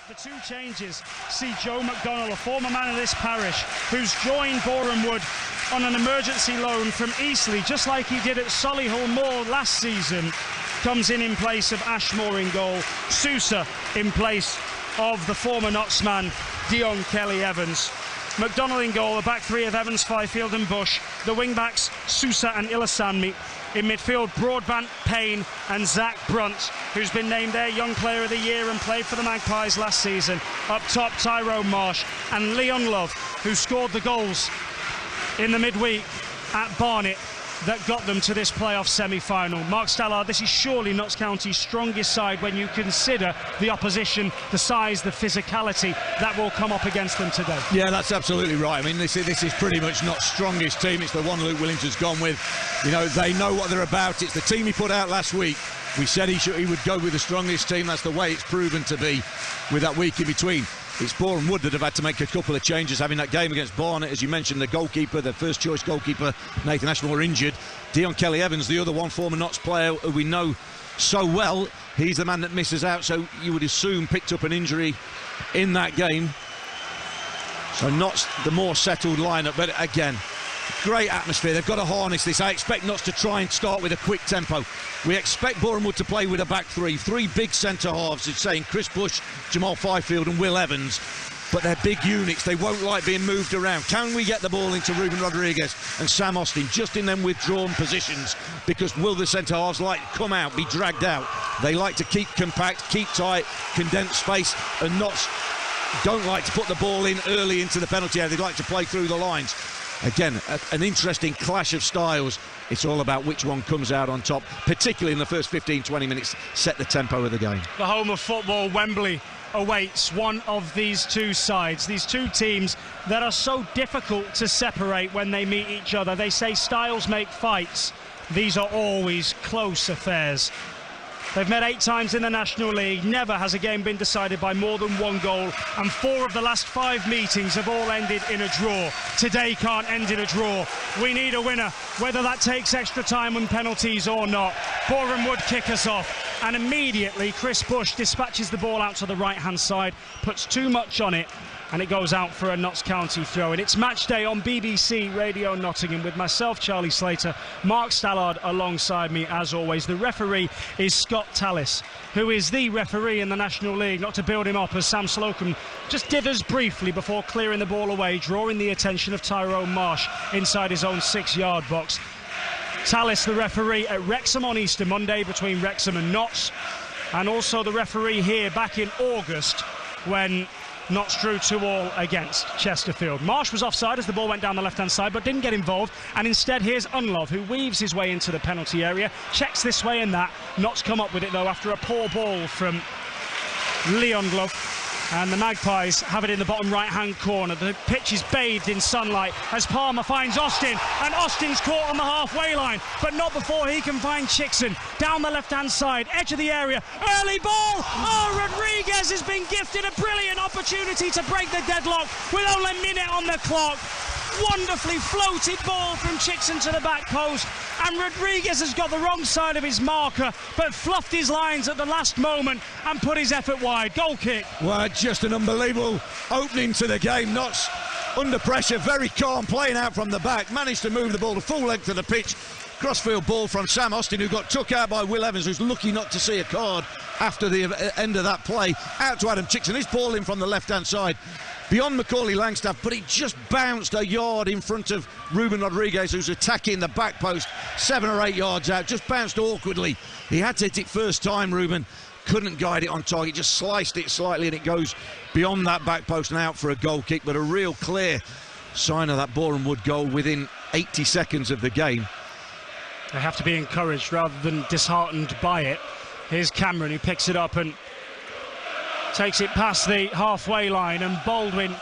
The two changes see Joe McDonnell, a former man of this parish, who's joined Boreham Wood on an emergency loan from Eastleigh, just like he did at Solihull Moor last season, comes in place of Ashmore in goal. Sousa in place of the former Notts man, Dion Kelly-Evans. McDonnell in goal, the back three of Evans, Fifield and Bush. The wing-backs, Sousa and Ilasanmi. In midfield, Broadbent, Payne and Zach Brunt, who's been named their Young Player of the Year and played for the Magpies last season. Up top, Tyrone Marsh and Leon Love, who scored the goals in the midweek at Barnet that got them to this playoff semi-final. Mark Stallard, this is surely Notts County's strongest side when you consider the opposition, the size, the physicality that will come up against them today. Yeah, that's absolutely right. I mean, this is pretty much Notts' strongest team. It's the one Luke Willington's gone with. You know, they know what they're about. It's the team he put out last week. We said he would go with the strongest team. That's the way it's proven to be with that week in between. It's Boreham Wood that have had to make a couple of changes, having that game against Barnet. As you mentioned, the goalkeeper, the first choice goalkeeper, Nathan Ashmore, injured. Dion Kelly-Evans, the other one, former Notts player who we know so well, he's the man that misses out, so you would assume picked up an injury in that game. So Notts, the more settled lineup, but again, great atmosphere. They've got to harness this. I expect Notts to try and start with a quick tempo. We expect Boreham Wood to play with a back three big centre halves. It's saying Chris Bush, Jamal Fifield and Will Evans, but they're big units. They won't like being moved around. Can we get the ball into Ruben Rodriguez and Sam Austin just in them withdrawn positions? Because will the centre halves like come out, be dragged out? They like to keep compact, keep tight, condense space, and Notts don't like to put the ball in early into the penalty area. They like to play through the lines. Again, an interesting clash of styles. It's all about which one comes out on top, particularly in the first 15-20 minutes, set the tempo of the game. The home of football, Wembley, awaits one of these two sides, these two teams that are so difficult to separate when they meet each other. They say styles make fights. These are always close affairs. They've met 8 times in the National League. Never has a game been decided by more than 1 goal, and 4 of the last 5 meetings have all ended in a draw. Today can't end in a draw. We need a winner, whether that takes extra time and penalties or not. Boreham Wood kick us off, and immediately Chris Bush dispatches the ball out to the right-hand side, puts too much on it, and it goes out for a Notts County throw. And it's match day on BBC Radio Nottingham with myself, Charlie Slater, Mark Stallard alongside me as always. The referee is Scott Tallis, who is the referee in the National League, not to build him up as Sam Slocum just dithers briefly before clearing the ball away, drawing the attention of Tyrone Marsh inside his own 6-yard box. Tallis, the referee at Wrexham on Easter Monday between Wrexham and Notts, and also the referee here back in August when Notts drew 2-2 against Chesterfield. Marsh was offside as the ball went down the left-hand side, but didn't get involved, and instead here's Unlove, who weaves his way into the penalty area, checks this way and that. Notts come up with it though after a poor ball from Leon Love, and the Magpies have it in the bottom right-hand corner. The pitch is bathed in sunlight as Palmer finds Austin, and Austin's caught on the halfway line, but not before he can find Chickson down the left-hand side, edge of the area. Early ball! Oh, Rodriguez has been gifted a brilliant opportunity to break the deadlock with only a minute on the clock. Wonderfully floated ball from Chickson to the back post, and Rodriguez has got the wrong side of his marker but fluffed his lines at the last moment and put his effort wide. Goal kick. Well, just an unbelievable opening to the game. Notts under pressure, very calm, playing out from the back, managed to move the ball the full length of the pitch. Crossfield ball from Sam Austin, who got took out by Will Evans, who's lucky not to see a card after the end of that play. Out to Adam Chickson, his ball in from the left-hand side, beyond Macaulay Langstaff, but it just bounced a yard in front of Ruben Rodriguez, who's attacking the back post, 7 or 8 yards out, just bounced awkwardly. He had to hit it first time, Ruben, couldn't guide it on target, just sliced it slightly, and it goes beyond that back post and out for a goal kick, but a real clear sign of that Boreham Wood goal within 80 seconds of the game. They have to be encouraged rather than disheartened by it. Here's Cameron, who picks it up and takes it past the halfway line, and Baldwin,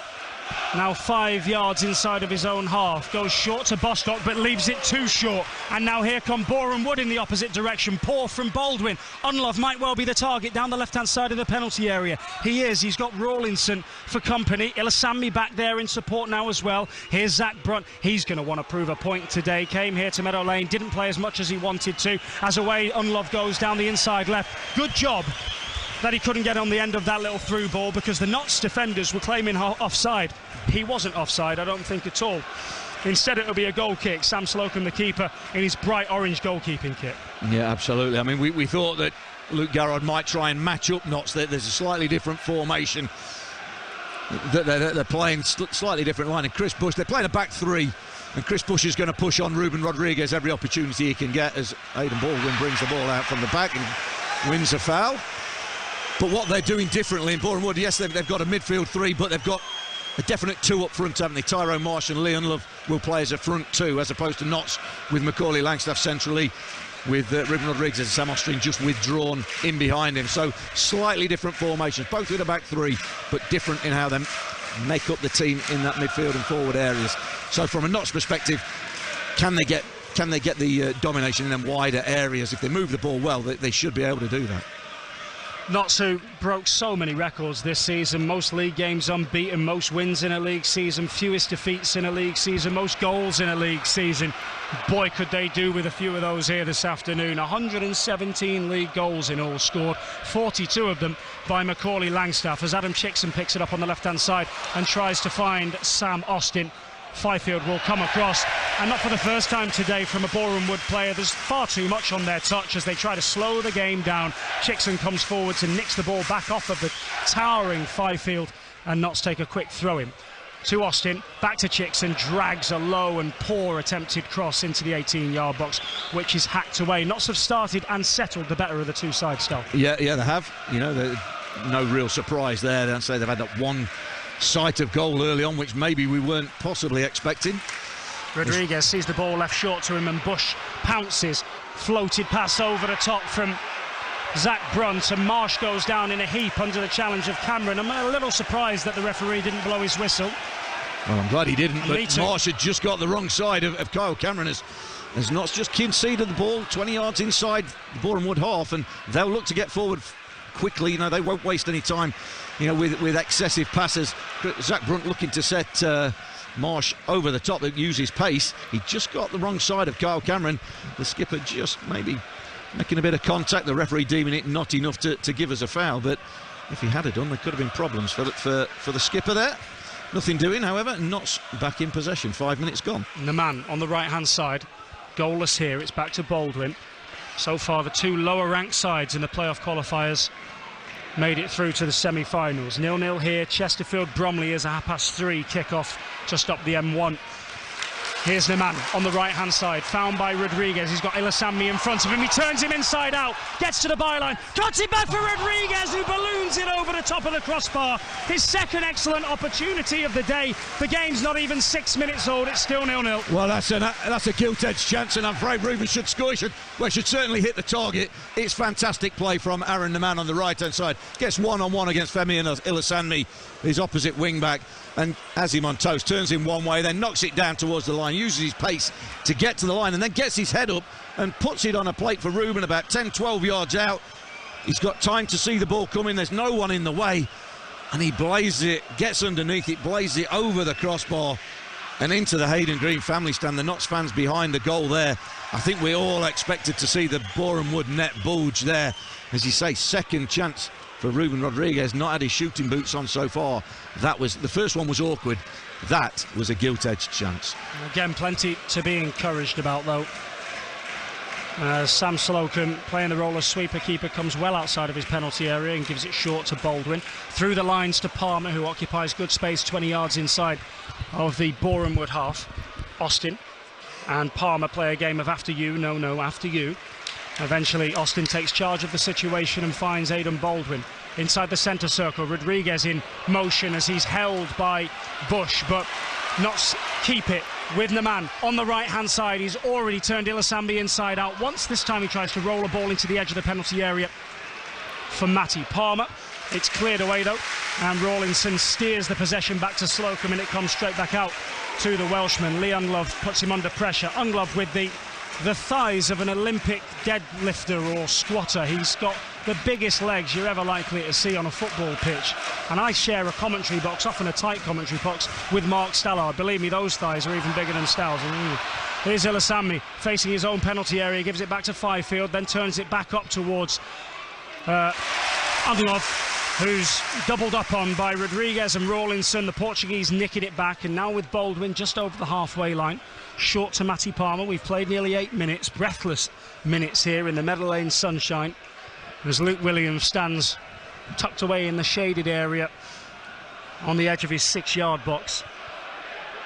now 5 yards inside of his own half, goes short to Bostock but leaves it too short, and now here come Boreham Wood in the opposite direction. Poor from Baldwin. Unlove might well be the target down the left-hand side of the penalty area. He is. He's got Rawlinson for company. Ilasanmi back there in support now as well. Here's Zach Brunt. He's going to want to prove a point today. Came here to Meadow Lane, didn't play as much as he wanted to. As away, Unlove goes down the inside left. Good job that he couldn't get on the end of that little through ball because the Notts defenders were claiming offside. He wasn't offside, I don't think at all. Instead, it'll be a goal kick. Sam Slocum, the keeper, in his bright orange goalkeeping kit. Yeah, absolutely. I mean, we thought that Luke Garrod might try and match up Notts. There's a slightly different formation. They're playing slightly different line. And Chris Bush, they're playing a back three. And Chris Bush is going to push on Ruben Rodriguez every opportunity he can get as Aidan Baldwin brings the ball out from the back and wins a foul. But what they're doing differently in Boreham Wood, yes, they've got a midfield three, but they've got a definite two up front, haven't they? Tyrone Marsh and Leon Love will play as a front two, as opposed to Notts with Macaulay Langstaff centrally, with Ruben Rodriguez and Sam Austin just withdrawn in behind him. So slightly different formations, both with a back three, but different in how they make up the team in that midfield and forward areas. So from a Notts perspective, can they get the domination in them wider areas? If they move the ball well, they should be able to do that. Notts, who broke so many records this season, most league games unbeaten, most wins in a league season, fewest defeats in a league season, most goals in a league season. Boy, could they do with a few of those here this afternoon. 117 league goals in all scored, 42 of them by Macaulay Langstaff, as Adam Chickson picks it up on the left-hand side and tries to find Sam Austin. Fifield will come across, and not for the first time today from a Boreham Wood player. There's far too much on their touch as they try to slow the game down. Chickson comes forwards and nicks the ball back off of the towering Fifield, and Notts take a quick throw-in. To Austin, back to Chickson, drags a low and poor attempted cross into the 18-yard box, which is hacked away. Notts have started and settled the better of the two sides, Stel. Yeah, they have. You know, no real surprise there. I'd say they've had that one sight of goal early on, which maybe we weren't possibly expecting. Rodriguez sees the ball left short to him, and Bush pounces. Floated pass over the top from Zach Brunt, and Marsh goes down in a heap under the challenge of Cameron. I'm a little surprised that the referee didn't blow his whistle. Well, I'm glad he didn't, but Marsh had just got the wrong side of Kyle Cameron as Notts just conceded the ball 20 yards inside the Boreham Wood half, and they'll look to get forward quickly. You know, they won't waste any time, you know, with excessive passes. Zach Brunt looking to set Marsh over the top, that uses pace. He just got the wrong side of Kyle Cameron. The skipper just maybe making a bit of contact, the referee deeming it not enough to give us a foul, but if he had done, there could have been problems for the skipper there. Nothing doing, however. Notts back in possession, 5 minutes gone. The man on the right hand side, goalless here. It's back to Baldwin. So far, the two lower ranked sides in the playoff qualifiers made it through to the semi-finals. 0-0 here. Chesterfield Bromley is a 3:30 kick-off just up the M1. Here's the man on the right-hand side, found by Rodriguez. He's got Ilasami in front of him. He turns him inside out, gets to the byline, cuts it back for Rodriguez, who balloons it over the top of the crossbar. His second excellent opportunity of the day. The game's not even 6 minutes old. It's still 0-0. Well, that's a gilt-edged chance, and I'm afraid Ruben should score. Should certainly hit the target. It's fantastic play from Aaron, the man on the right-hand side. Gets one-on-one against Femi and Ilasami, his opposite wing-back, and has him on toast, turns him one way, then knocks it down towards the line, uses his pace to get to the line, and then gets his head up and puts it on a plate for Ruben about 10-12 yards out. He's got time to see the ball coming. There's no one in the way, and he blazes it, gets underneath it, blazes it over the crossbar and into the Hayden Green family stand. The Notts fans behind the goal there. I think we all expected to see the Boreham Wood net bulge there. As you say, second chance for Ruben Rodriguez, not had his shooting boots on so far. That was, the first one was awkward. That was a gilt-edged chance. Again, plenty to be encouraged about, though. Sam Slocum, playing the role of sweeper keeper, comes well outside of his penalty area and gives it short to Baldwin. Through the lines to Palmer, who occupies good space 20 yards inside of the Boreham Wood half. Austin and Palmer play a game of after you, no, after you. Eventually, Austin takes charge of the situation and finds Aidan Baldwin inside the centre circle. Rodriguez in motion as he's held by Bush, but Notts keep it with the man on the right-hand side. He's already turned Ilasami inside out once. This time he tries to roll a ball into the edge of the penalty area for Matty Palmer. It's cleared away, though, and Rawlinson steers the possession back to Slocum, and it comes straight back out to the Welshman. Leon Love puts him under pressure. Unglove with the thighs of an Olympic deadlifter or squatter. He's got the biggest legs you're ever likely to see on a football pitch. And I share a commentary box, often a tight commentary box, with Mark Stallard. Believe me, those thighs are even bigger than Stall's. Here's Ilasami facing his own penalty area, gives it back to Fifield, then turns it back up towards Unlove, who's doubled up on by Rodriguez and Rawlinson. The Portuguese nicking it back, and now with Baldwin just over the halfway line, short to Matty Palmer. We've played nearly 8 minutes, breathless minutes here in the Meadow Lane sunshine, as Luke Williams stands tucked away in the shaded area on the edge of his 6-yard box,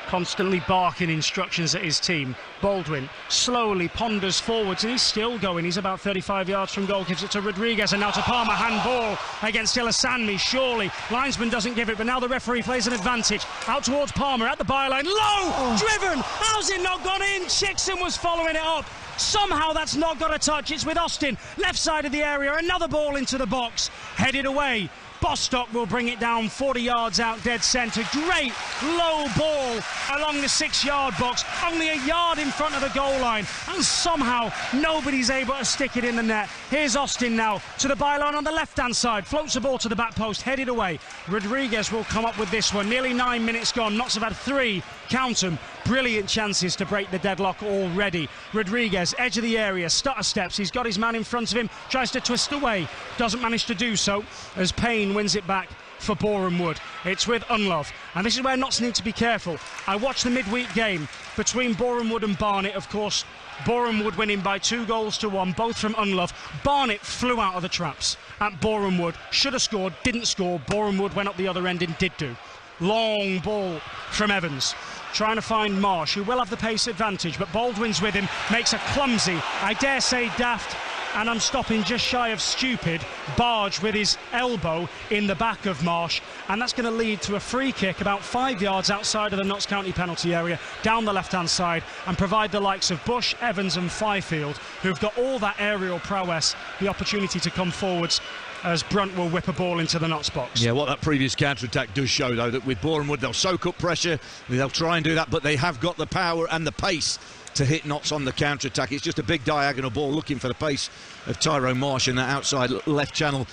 constantly barking instructions at his team. Baldwin slowly ponders forwards, and he's still going. He's about 35 yards from goal, gives it to Rodriguez, and now to Palmer. Handball against Ilasanmi, surely. Linesman doesn't give it, but now the referee plays an advantage. Out towards Palmer at the byline. Low! Driven! How's it not gone in? Chickson was following it up. Somehow that's not got a touch. It's with Austin, left side of the area. Another ball into the box, headed away. Bostock will bring it down 40 yards out dead centre. Great low ball along the 6-yard box, only a yard in front of the goal line, and somehow nobody's able to stick it in the net. Here's Austin now to the byline on the left-hand side, floats the ball to the back post, headed away. Rodriguez will come up with this one. Nearly 9 minutes gone. Knots have had 3, count them, brilliant chances to break the deadlock already. Rodriguez, edge of the area, stutter steps. He's got his man in front of him, tries to twist away, doesn't manage to do so, as Payne wins it back for Boreham Wood. It's with Unlove, and this is where Notts need to be careful. I watched the midweek game between Boreham Wood and Barnet. Of course, Boreham Wood winning by 2-1, both from Unlove. Barnet flew out of the traps at Boreham Wood, should have scored, didn't score. Boreham Wood went up the other end and did do. Long ball from Evans, trying to find Marsh, who will have the pace advantage, but Baldwin's with him, makes a clumsy, I dare say daft, and I'm stopping just shy of stupid, barge with his elbow in the back of Marsh, and that's going to lead to a free kick about 5 yards outside of the Notts County penalty area, down the left-hand side, and provide the likes of Bush, Evans and Fifield, who've got all that aerial prowess, the opportunity to come forwards, as Brunt will whip a ball into the Notts box. Yeah, what that previous counter-attack does show, though, that with Boreham Wood, they'll soak up pressure, they'll try and do that, but they have got the power and the pace to hit Notts on the counter-attack. It's just a big diagonal ball looking for the pace of Tyrone Marsh in that outside left channel.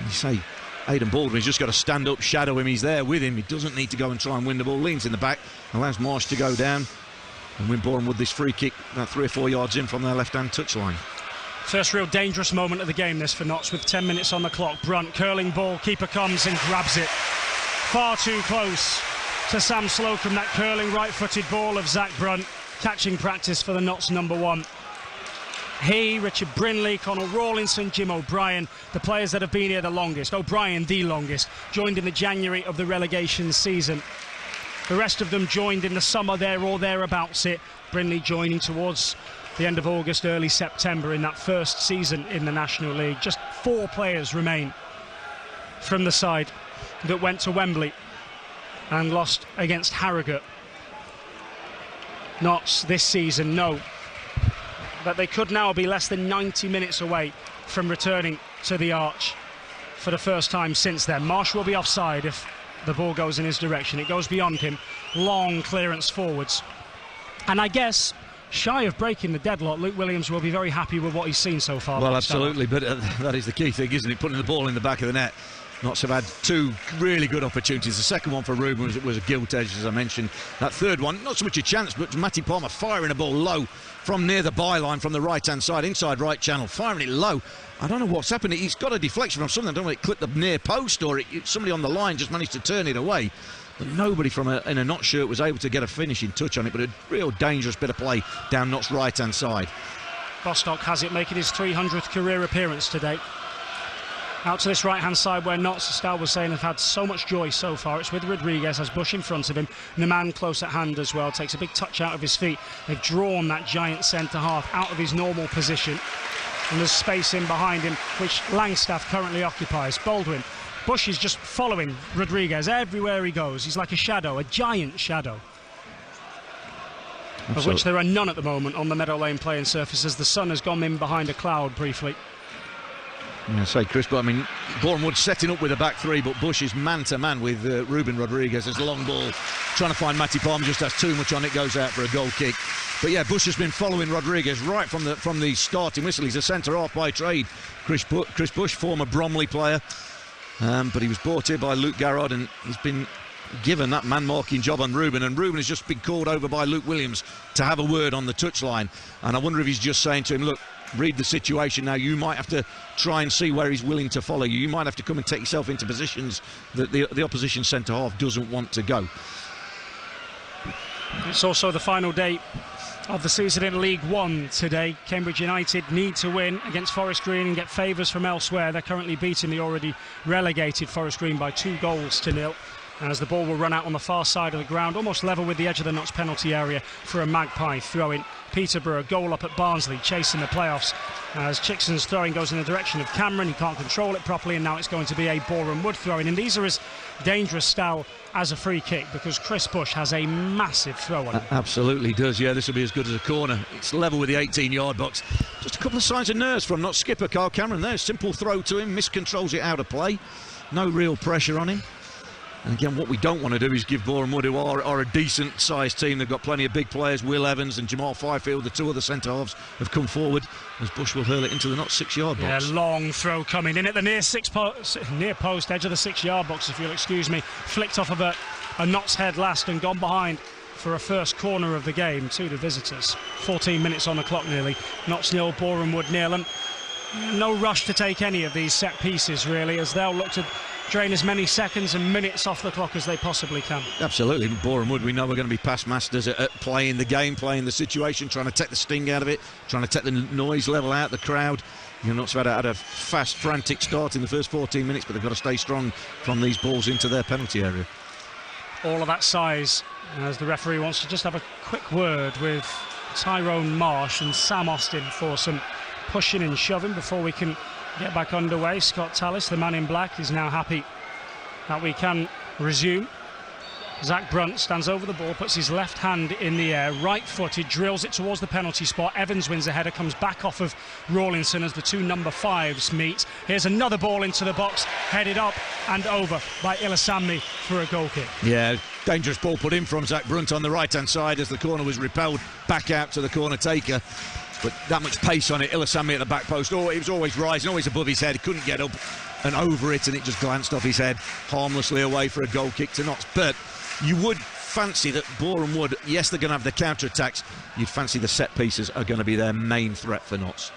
You say Aidan Baldwin's just got to stand up, shadow him. He's there with him. He doesn't need to go and try and win the ball. Leans in the back, allows Marsh to go down and win Boreham Wood this free kick about 3 or 4 yards in from their left-hand touchline. First real dangerous moment of the game this for Notts, with 10 minutes on the clock. Brunt, curling ball, keeper comes and grabs it. Far too close to Sam Slocum, that curling right-footed ball of Zach Brunt. Catching practice for the Notts number 1. He, Richard Brinley, Conor Rawlinson, Jim O'Brien, the players that have been here the longest. O'Brien the longest, joined in the January of the relegation season. The rest of them joined in the summer there or thereabouts it. Brinley joining towards the end of August, early September in that first season in the National League. Just 4 players remain from the side that went to Wembley and lost against Harrogate. Notts this season know that they could now be less than 90 minutes away from returning to the Arch for the first time since then. Marsh will be offside if the ball goes in his direction. It goes beyond him. Long clearance forwards. And I guess, shy of breaking the deadlock, Luke Williams will be very happy with what he's seen so far. Well, absolutely, but that is the key thing, isn't it? Putting the ball in the back of the net. Notts have had 2 really good opportunities. The second one for Ruben was a gilt edge, as I mentioned. That third one, not so much a chance, but Matty Palmer firing a ball low from near the byline from the right-hand side, inside right channel, firing it low. I don't know what's happened. He's got a deflection from something. I don't know if it clipped the near post or somebody on the line just managed to turn it away. But nobody in a Notts shirt was able to get a finishing touch on it, but a real dangerous bit of play down Notts' right-hand side. Bostock has it, making his 300th career appearance today. Out to this right-hand side where Notts, as Stal was saying, have had so much joy so far. It's with Rodriguez, has Bush in front of him. The man close at hand as well, takes a big touch out of his feet. They've drawn that giant centre-half out of his normal position. And there's space in behind him, which Langstaff currently occupies. Baldwin. Bush is just following Rodriguez everywhere he goes. He's like a shadow, a giant shadow. Absolutely. Of which there are none at the moment on the Meadow Lane playing surface, as the sun has gone in behind a cloud briefly. Yeah, say, Chris, but I mean, Boreham Wood setting up with a back 3, but Bush is man-to-man with Ruben Rodriguez. There's a long ball, trying to find Matty Palmer, just has too much on it, goes out for a goal kick. But yeah, Bush has been following Rodriguez right from the starting whistle. He's a centre-half by trade. Chris Bush, former Bromley player, but he was brought here by Luke Garrard, and he's been given that man-marking job on Ruben, and Ruben has just been called over by Luke Williams to have a word on the touchline. And I wonder if he's just saying to him, look, read the situation now. You might have to try and see where he's willing to follow you. You might have to come and take yourself into positions that the opposition centre-half doesn't want to go. It's also the final day of the season in League One today. Cambridge United need to win against Forest Green and get favours from elsewhere. They're currently beating the already relegated Forest Green by 2-0 as the ball will run out on the far side of the ground, almost level with the edge of the Notts penalty area for a Magpie throw-in. Peterborough goal up at Barnsley, chasing the playoffs as Chickson's throwing goes in the direction of Cameron. He can't control it properly, and now it's going to be a Boreham Wood throw-in. And these are as dangerous style as a free kick because Chris Bush has a massive throw on it. Absolutely does, yeah. This will be as good as a corner. It's level with the 18-yard box. Just a couple of signs of nerves from not skipper Carl Cameron there. Simple throw to him, miscontrols it out of play. No real pressure on him. And again, what we don't want to do is give Boreham Wood, who are a decent-sized team. They've got plenty of big players. Will Evans and Jamal Fifield, the two other centre-halves, have come forward as Bush will hurl it into the Notts 6-yard box. Yeah, long throw coming in at the near post edge of the 6-yard box, if you'll excuse me. Flicked off of a Notts head last and gone behind for a first corner of the game to the visitors. 14 minutes on the clock nearly. Notts 0, Boreham Wood 0. And no rush to take any of these set pieces, really, as they'll look to drain as many seconds and minutes off the clock as they possibly can. Absolutely. Boreham Wood, we know we're going to be past masters at playing the game, playing the situation, trying to take the sting out of it, trying to take the noise level out the crowd. You know, Notts have had a fast, frantic start in the first 14 minutes, but they've got to stay strong from these balls into their penalty area. All of that size, as the referee wants to just have a quick word with Tyrone Marsh and Sam Austin for some pushing and shoving before we can get back underway. Scott Tallis, the man in black, is now happy that we can resume. Zach Brunt stands over the ball, puts his left hand in the air, right-footed, drills it towards the penalty spot. Evans wins a header, comes back off of Rawlinson as the two number 5s meet. Here's another ball into the box, headed up and over by Ilasami for a goal kick. Yeah, dangerous ball put in from Zach Brunt on the right-hand side as the corner was repelled back out to the corner taker. But that much pace on it. Ilasami at the back post. Oh, he was always rising, always above his head. He couldn't get up and over it, and it just glanced off his head harmlessly away for a goal kick to Notts. But you would fancy that Boreham Wood, yes, they're going to have the counter-attacks. You'd fancy the set pieces are going to be their main threat for Notts.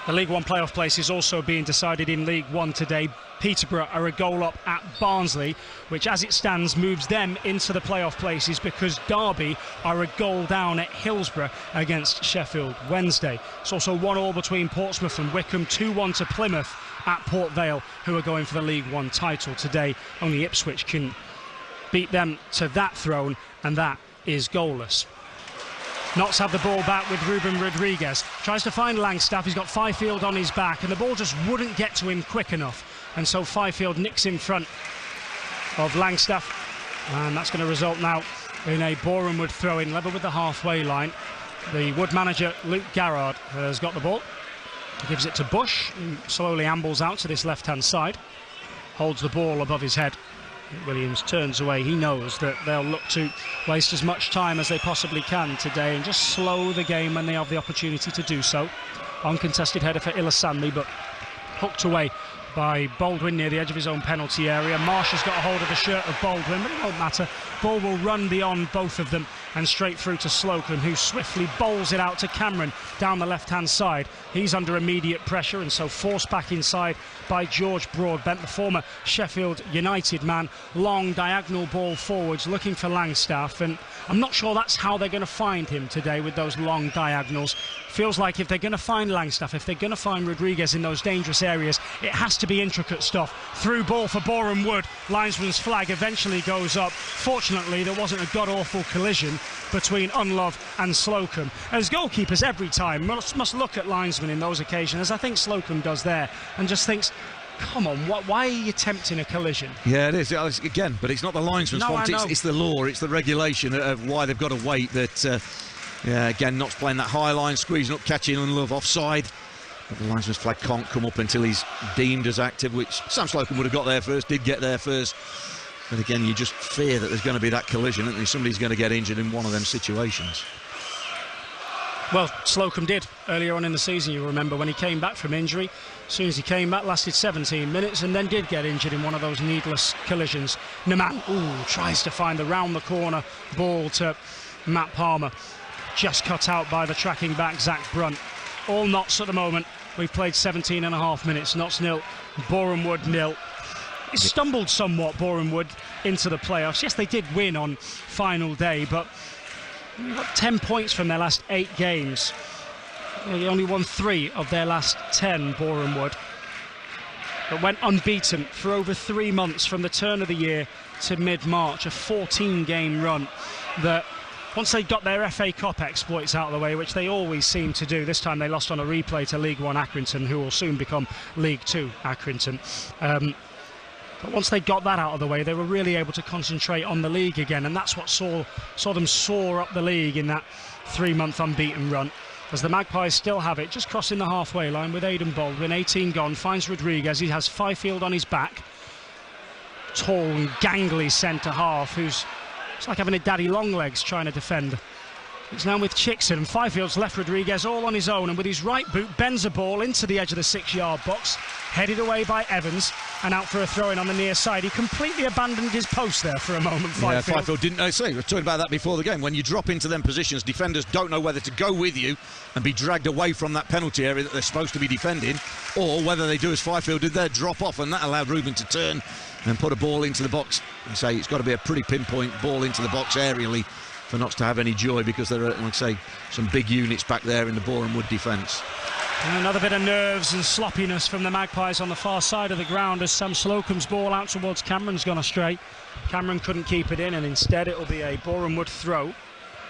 The League One playoff place is also being decided in League One today. Peterborough are a goal up at Barnsley, which as it stands moves them into the playoff places because Derby are a goal down at Hillsborough against Sheffield Wednesday. It's also 1-1 between Portsmouth and Wycombe, 2-1 to Plymouth at Port Vale, who are going for the League One title today. Only Ipswich can beat them to that throne, and that is goalless. Notts have the ball back with Ruben Rodriguez. Tries to find Langstaff. He's got Fifield on his back, and the ball just wouldn't get to him quick enough. And so Fifield nicks in front of Langstaff. And that's going to result now in a Boreham Wood throw-in, level with the halfway line. The Wood manager, Luke Garrard, has got the ball. He gives it to Bush, who slowly ambles out to this left-hand side. Holds the ball above his head. Williams turns away. He knows that they'll look to waste as much time as they possibly can today and just slow the game when they have the opportunity to do so. Uncontested header for Ilasami, but hooked away by Baldwin near the edge of his own penalty area. Marsh has got a hold of the shirt of Baldwin, but it won't matter. Ball will run beyond both of them and straight through to Slocum, who swiftly bowls it out to Cameron down the left-hand side. He's under immediate pressure and so forced back inside by George Broadbent, the former Sheffield United man. Long diagonal ball forwards looking for Langstaff, and I'm not sure that's how they're going to find him today with those long diagonals. Feels like if they're going to find Langstaff, if they're going to find Rodriguez in those dangerous areas, it has to be intricate stuff. Through ball for Boreham Wood. Linesman's flag eventually goes up. Fortunately, there wasn't a god-awful collision between Unlove and Slocum. As goalkeepers every time must look at linesmen in those occasions, as I think Slocum does there, and just thinks, come on, why are you attempting a collision? Yeah, it is. Again, but it's not the linesman's fault. It's the law, it's the regulation of why they've got to wait. That, yeah, again, Notts playing that high line, squeezing up, catching Unlove offside. But the linesman's flag can't come up until he's deemed as active, which Sam Slocum would have got there first, did get there first. But again, you just fear that there's going to be that collision and somebody's going to get injured in one of them situations. Well, Slocum did earlier on in the season, you remember, when he came back from injury. As soon as he came back, lasted 17 minutes and then did get injured in one of those needless collisions. Naman tries to find the round-the-corner ball to Matt Palmer. Just cut out by the tracking back, Zach Brunt. all Notts at the moment. We've played 17.5 minutes. Notts 0, Boreham Wood 0. It stumbled somewhat, Boreham Wood, into the playoffs. Yes, they did win on final day, but they've got 10 points from their last 8 games. They only won 3 of their last 10, Boreham Wood. But went unbeaten for over 3 months from the turn of the year to mid-March, a 14-game run that, once they got their FA Cup exploits out of the way, which they always seem to do, this time they lost on a replay to League One Accrington, who will soon become League Two Accrington. But once they got that out of the way, they were really able to concentrate on the league again, and that's what saw them soar up the league in that 3-month unbeaten run. As the Magpies still have it, just crossing the halfway line with Aidan Baldwin, 18 gone, finds Rodriguez. He has Fifield on his back. Tall and gangly centre-half, it's like having a daddy long legs trying to defend. It's now with Chickson, and Fifield's left Rodriguez all on his own, and with his right boot bends a ball into the edge of the 6-yard box, headed away by Evans, and out for a throw-in on the near side. He completely abandoned his post there for a moment, Fifield. Yeah, Fifield didn't. I say, we were talking about that before the game. When you drop into them positions, defenders don't know whether to go with you and be dragged away from that penalty area that they're supposed to be defending, or whether they do as Fifield did there, drop off, and that allowed Ruben to turn and put a ball into the box. And say it's got to be a pretty pinpoint ball into the box aerially for Notts to have any joy, because there are, like I say, some big units back there in the Boreham Wood defence. And another bit of nerves and sloppiness from the Magpies on the far side of the ground as Sam Slocum's ball out towards Cameron's gone astray. Cameron couldn't keep it in, and instead it'll be a Boreham Wood throw.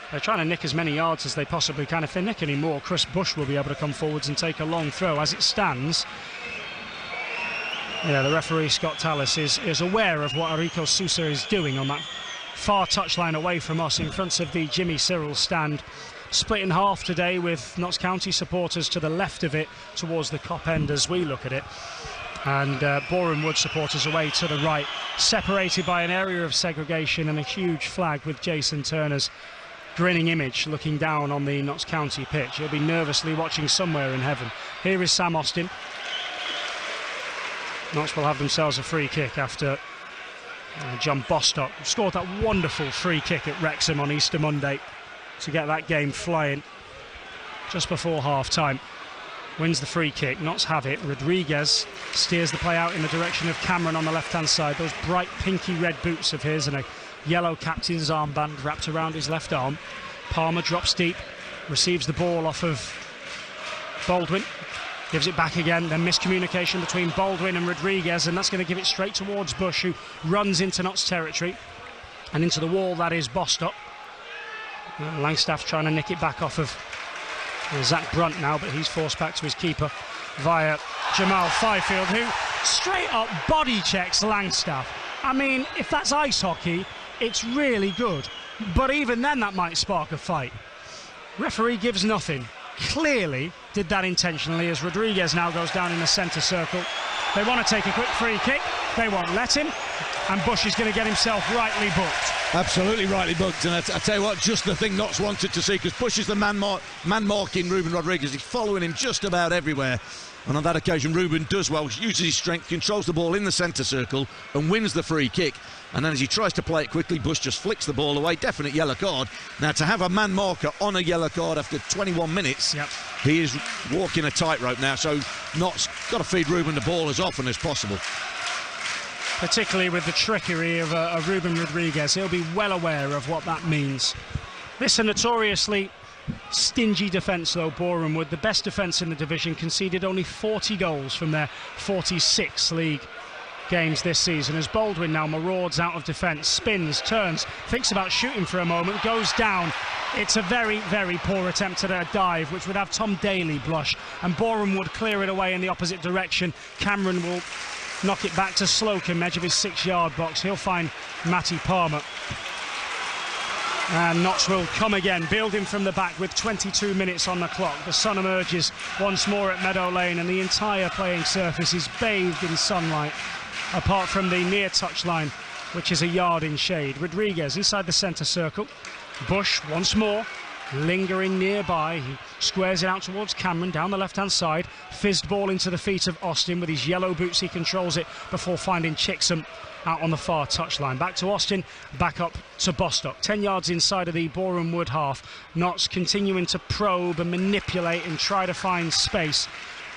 They're trying to nick as many yards as they possibly can. If they nick any more, Chris Bush will be able to come forwards and take a long throw. As it stands, yeah, the referee Scott Tallis is aware of what Enrico Sousa is doing on that far touchline away from us in front of the Jimmy Cyril stand. Split in half today, with Notts County supporters to the left of it towards the Cop end as we look at it, and Boreham Wood supporters away to the right, separated by an area of segregation and a huge flag with Jason Turner's grinning image looking down on the Notts County pitch. He'll be nervously watching somewhere in heaven. Here is Sam Austin. Notts will have themselves a free kick after John Bostock scored that wonderful free kick at Wrexham on Easter Monday to get that game flying just before half-time. Wins the free kick. Notts have it. Rodriguez steers the play out in the direction of Cameron on the left-hand side. Those bright pinky red boots of his and a yellow captain's armband wrapped around his left arm. Palmer drops deep, receives the ball off of Baldwin, gives it back again, then miscommunication between Baldwin and Rodriguez, and that's going to give it straight towards Bush, who runs into Notts territory and into the wall that is Bostock. Langstaff trying to nick it back off of Zach Brunt now, but he's forced back to his keeper via Jamal Fifield, who straight up body checks Langstaff. I mean, if that's ice hockey, it's really good, but even then that might spark a fight. Referee gives nothing. Clearly did that intentionally, as Rodriguez now goes down in the centre circle. They want to take a quick free kick, they won't let him, and Bush is going to get himself rightly booked. Absolutely rightly booked, and I tell you what, just the thing Notts wanted to see, because Bush is the man marking Ruben Rodriguez. He's following him just about everywhere, and on that occasion Ruben does well, uses his strength, controls the ball in the centre circle and wins the free kick. And then as he tries to play it quickly, Bush just flicks the ball away. Definite yellow card. Now, to have a man marker on a yellow card after 21 minutes, yep, he is walking a tightrope now. So Notts got to feed Ruben the ball as often as possible. Particularly with the trickery of Ruben Rodriguez. He'll be well aware of what that means. This is a notoriously stingy defence, though, Boreham Wood. The best defence in the division, conceded only 40 goals from their 46 league games this season, as Baldwin now marauds out of defence, spins, turns, thinks about shooting for a moment, goes down. It's a very, very poor attempt at a dive, which would have Tom Daly blush, and Boreham would clear it away in the opposite direction. Cameron will knock it back to Slocum, edge of his 6-yard box. He'll find Matty Palmer. And Notts will come again, building from the back with 22 minutes on the clock. The sun emerges once more at Meadow Lane, and the entire playing surface is bathed in sunlight, apart from the near touchline, which is a yard in shade. Rodriguez inside the centre circle. Bush once more lingering nearby. He squares it out towards Cameron down the left-hand side. Fizzed ball into the feet of Austin. With his yellow boots, he controls it before finding Chickson out on the far touchline. Back to Austin, back up to Bostock. 10 yards inside of the Boreham Wood half. Notts continuing to probe and manipulate and try to find space.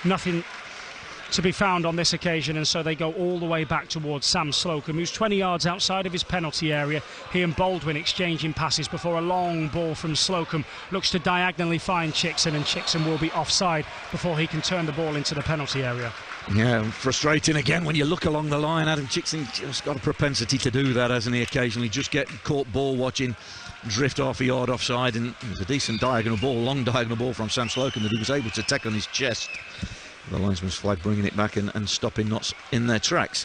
Nothing to be found on this occasion, and so they go all the way back towards Sam Slocum, who's 20 yards outside of his penalty area. He and Baldwin exchanging passes before a long ball from Slocum looks to diagonally find Chickson, and Chickson will be offside before he can turn the ball into the penalty area. Yeah, frustrating again when you look along the line. Adam Chickson just got a propensity to do that, hasn't he? Occasionally just get caught ball watching, drift half a yard offside, and it was a decent diagonal ball, long diagonal ball from Sam Slocum that he was able to take on his chest. The linesman's flag bringing it back and stopping Notts in their tracks.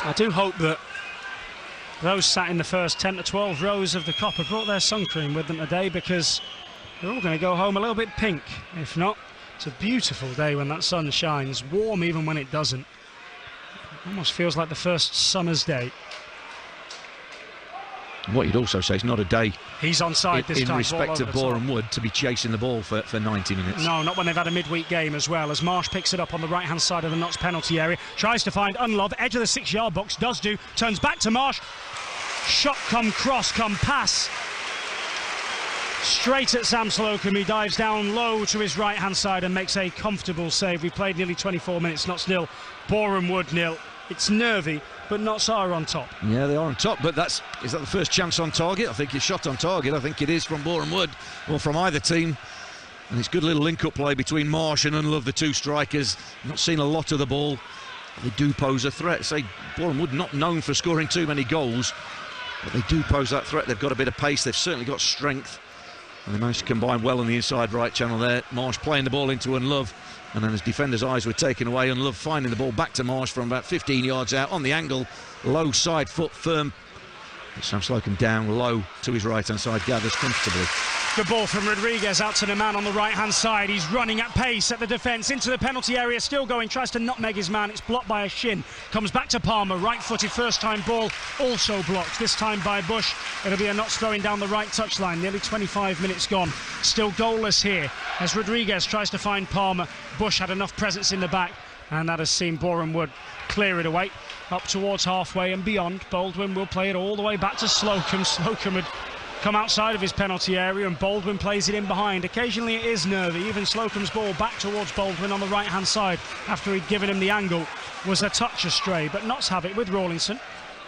I do hope that those sat in the first 10 to 12 rows of the Kop have brought their sun cream with them today, because they're all going to go home a little bit pink. If not, it's a beautiful day when that sun shines, warm even when it doesn't. It almost feels like the first summer's day. What you'd also say, it's not a day he's onside this time, in respect of Boreham Wood to be chasing the ball for 90 minutes. No, not when they've had a midweek game as well, as Marsh picks it up on the right-hand side of the Notts penalty area, tries to find Unlove, edge of the 6-yard box, does do, turns back to Marsh, shot come cross, come pass, straight at Sam Slocum. He dives down low to his right-hand side and makes a comfortable save. We played nearly 24 minutes, Notts 0, Boreham Wood 0. It's nervy, but Notts are on top. Yeah, they are on top, but is that the first chance on target? I think it's shot on target. I think it is from Boreham Wood, or from either team. And it's good little link-up play between Marsh and Unlove, the two strikers. Not seen a lot of the ball. They do pose a threat. Say, Boreham Wood not known for scoring too many goals, but they do pose that threat. They've got a bit of pace. They've certainly got strength. And they managed to combine well on the inside right channel there. Marsh playing the ball into Unlove. And then as defenders' eyes were taken away, Unlove finding the ball back to Marsh from about 15 yards out on the angle. Low side foot firm. Sam Slocum down low to his right-hand side, gathers comfortably. Good ball from Rodriguez out to the man on the right-hand side. He's running at pace at the defence, into the penalty area, still going, tries to nutmeg his man. It's blocked by a shin. Comes back to Palmer, right-footed first-time ball, also blocked, this time by Bush. It'll be a Notts throwing down the right touchline, nearly 25 minutes gone. Still goalless here as Rodriguez tries to find Palmer. Bush had enough presence in the back, and that has seen Boreham Wood clear it away. Up towards halfway and beyond. Baldwin will play it all the way back to Slocum. Slocum had come outside of his penalty area and Baldwin plays it in behind. Occasionally it is nervy. Even Slocum's ball back towards Baldwin on the right-hand side after he'd given him the angle was a touch astray. But Notts have it with Rawlinson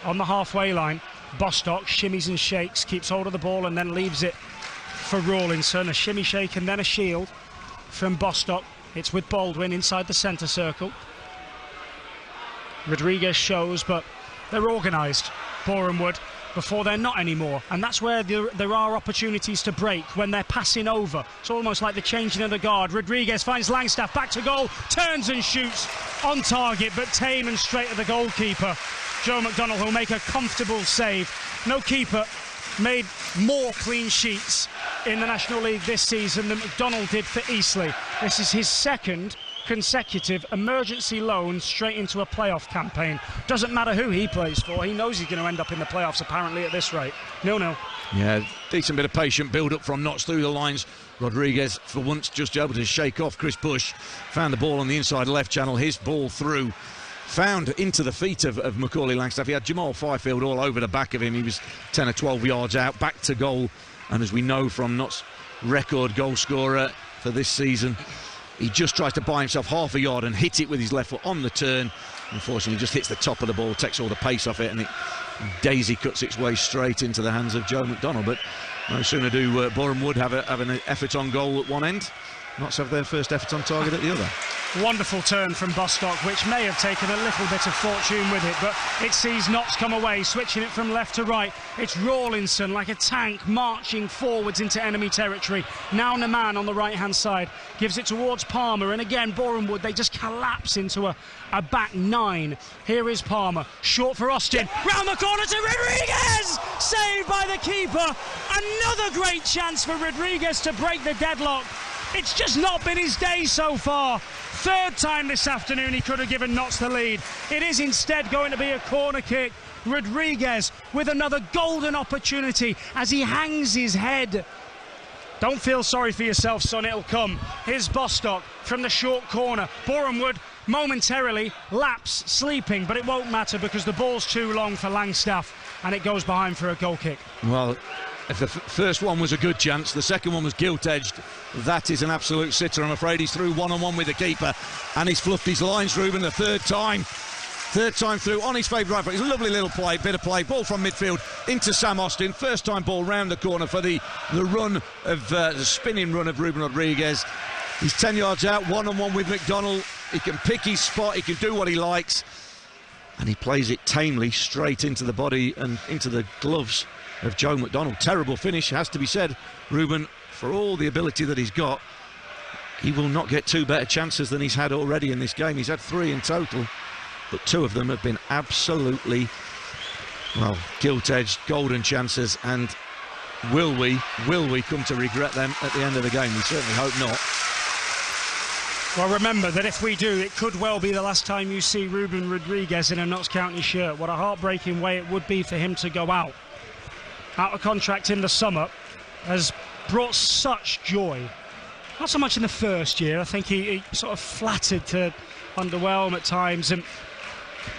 on the halfway line. Bostock shimmies and shakes, keeps hold of the ball and then leaves it for Rawlinson. A shimmy shake and then a shield from Bostock. It's with Baldwin inside the centre circle. Rodriguez shows, but they're organised, Boreham Wood, before they're not anymore. And that's where there are opportunities to break, when they're passing over. It's almost like the changing of the guard. Rodriguez finds Langstaff, back to goal, turns and shoots on target, but tame and straight at the goalkeeper. Joe McDonnell will make a comfortable save. No keeper made more clean sheets in the National League this season than McDonnell did for Eastleigh. This is his second consecutive emergency loan straight into a playoff campaign. Doesn't matter who he plays for, he knows he's going to end up in the playoffs apparently at this rate. 0-0. Yeah, decent bit of patient build-up from Notts through the lines. Rodriguez for once just able to shake off Chris Bush. Found the ball on the inside left channel, his ball through. Found into the feet of Macaulay Langstaff. He had Jamal Fifield all over the back of him. He was 10 or 12 yards out, back to goal. And as we know from Notts' record goal scorer for this season, he just tries to buy himself half a yard and hit it with his left foot on the turn. Unfortunately, just hits the top of the ball, takes all the pace off it, and it daisy cuts its way straight into the hands of Joe McDonnell. But no sooner do Boreham Wood have an effort on goal at one end, Notts have their first effort on target at the other. Wonderful turn from Bostock, which may have taken a little bit of fortune with it, but it sees Notts come away, switching it from left to right. It's Rawlinson like a tank marching forwards into enemy territory. Now Naman on the right-hand side gives it towards Palmer, and again Boreham Wood, they just collapse into a back nine. Here is Palmer, short for Austin, round the corner to Rodriguez! Saved by the keeper. Another great chance for Rodriguez to break the deadlock. It's just not been his day so far. Third time this afternoon he could have given Notts the lead. It is instead going to be a corner kick. Rodriguez with another golden opportunity as he hangs his head. Don't feel sorry for yourself, son, it'll come. Here's Bostock from the short corner. Boreham Wood momentarily lapse, sleeping, but it won't matter because the ball's too long for Langstaff and it goes behind for a goal kick. Well, if the first one was a good chance, the second one was gilt-edged. That is an absolute sitter. I'm afraid he's through one-on-one with the keeper and he's fluffed his lines, Ruben, the third time through on his favourite right foot. It's a lovely little play, bit of play, ball from midfield into Sam Austin. First time ball round the corner for the run of the spinning run of Ruben Rodriguez. He's 10 yards out, one-on-one with McDonald. He can pick his spot, he can do what he likes, and he plays it tamely straight into the body and into the gloves of Joe McDonald. Terrible finish, has to be said. Ruben, for all the ability that he's got, he will not get two better chances than he's had already in this game. He's had 3 in total, but 2 of them have been absolutely, well, gilt-edged, golden chances, and will we come to regret them at the end of the game? We certainly hope not. Well, remember that if we do, it could well be the last time you see Ruben Rodriguez in a Notts County shirt. What a heartbreaking way it would be for him to go out of contract in the summer has brought such joy. Not so much in the first year. I think he sort of flattered to underwhelm at times,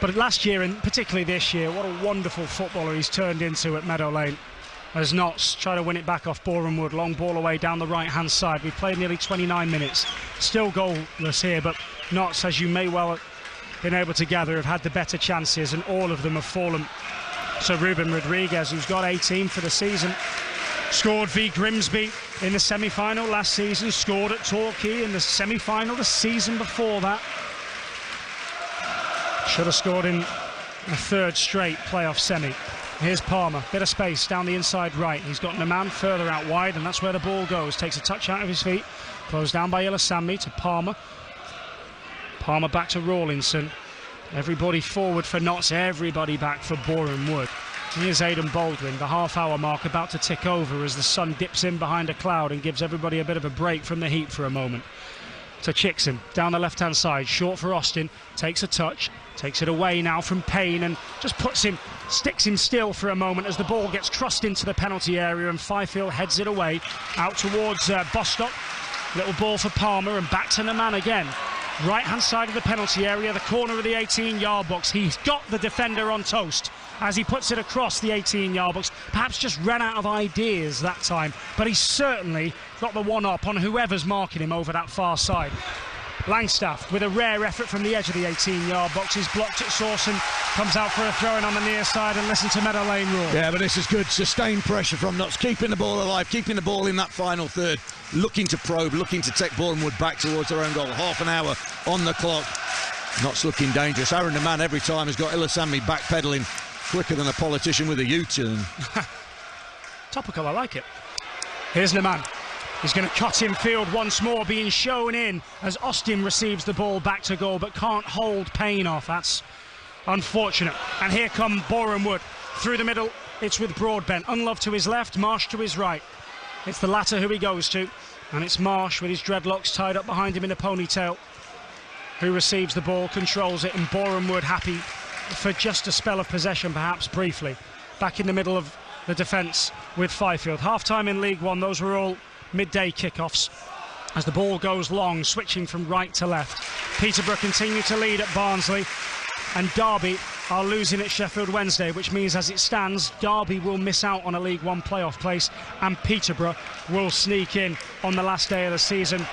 but last year and particularly this year, what a wonderful footballer he's turned into at Meadow Lane. As Notts try to win it back off Boreham Wood. Long ball away down the right-hand side. We've played nearly 29 minutes. Still goalless here, but Notts, as you may well have been able to gather, have had the better chances, and all of them have fallen. So Ruben Rodriguez, who's got 18 for the season, scored v Grimsby in the semi-final last season, scored at Torquay in the semi-final the season before that. Should have scored in a third straight playoff semi. Here's Palmer, bit of space down the inside right. He's got a man further out wide, and that's where the ball goes. Takes a touch out of his feet, closed down by Ilasami to Palmer. Palmer back to Rawlinson. Everybody forward for Notts, everybody back for Boreham Wood. Here's Aidan Baldwin, the half-hour mark about to tick over as the sun dips in behind a cloud and gives everybody a bit of a break from the heat for a moment. To Chickson, down the left-hand side, short for Austin, takes a touch, takes it away now from Payne and just sticks him still for a moment as the ball gets crossed into the penalty area and Fifield heads it away, out towards Bostock. Little ball for Palmer and back to Naman again. Right-hand side of the penalty area, the corner of the 18-yard box. He's got the defender on toast as he puts it across the 18-yard box. Perhaps just ran out of ideas that time, but he's certainly got the one-up on whoever's marking him over that far side. Langstaff with a rare effort from the edge of the 18-yard box is blocked at source and comes out for a throw-in on the near side, and listen to Meadow Lane roar. Yeah, but this is good sustained pressure from Notts, keeping the ball alive, keeping the ball in that final third, looking to probe, looking to take Boreham Wood back towards their own goal. Half an hour on the clock. Notts looking dangerous. Aaron Naman every time has got Ilasami backpedaling quicker than a politician with a U-turn. Topical, I like it. Here's Naman. He's going to cut in field once more, being shown in as Austin receives the ball back to goal but can't hold Payne off. That's unfortunate. And here come Boreham Wood through the middle. It's with Broadbent. Unlove to his left, Marsh to his right. It's the latter who he goes to, and it's Marsh with his dreadlocks tied up behind him in a ponytail who receives the ball, controls it, and Boreham Wood happy for just a spell of possession, perhaps briefly. Back in the middle of the defence with Fifield. Half-time in League One, those were all midday kickoffs as the ball goes long, switching from right to left. Peterborough continue to lead at Barnsley, and Derby are losing at Sheffield Wednesday, which means as it stands, Derby will miss out on a League One playoff place and Peterborough will sneak in on the last day of the season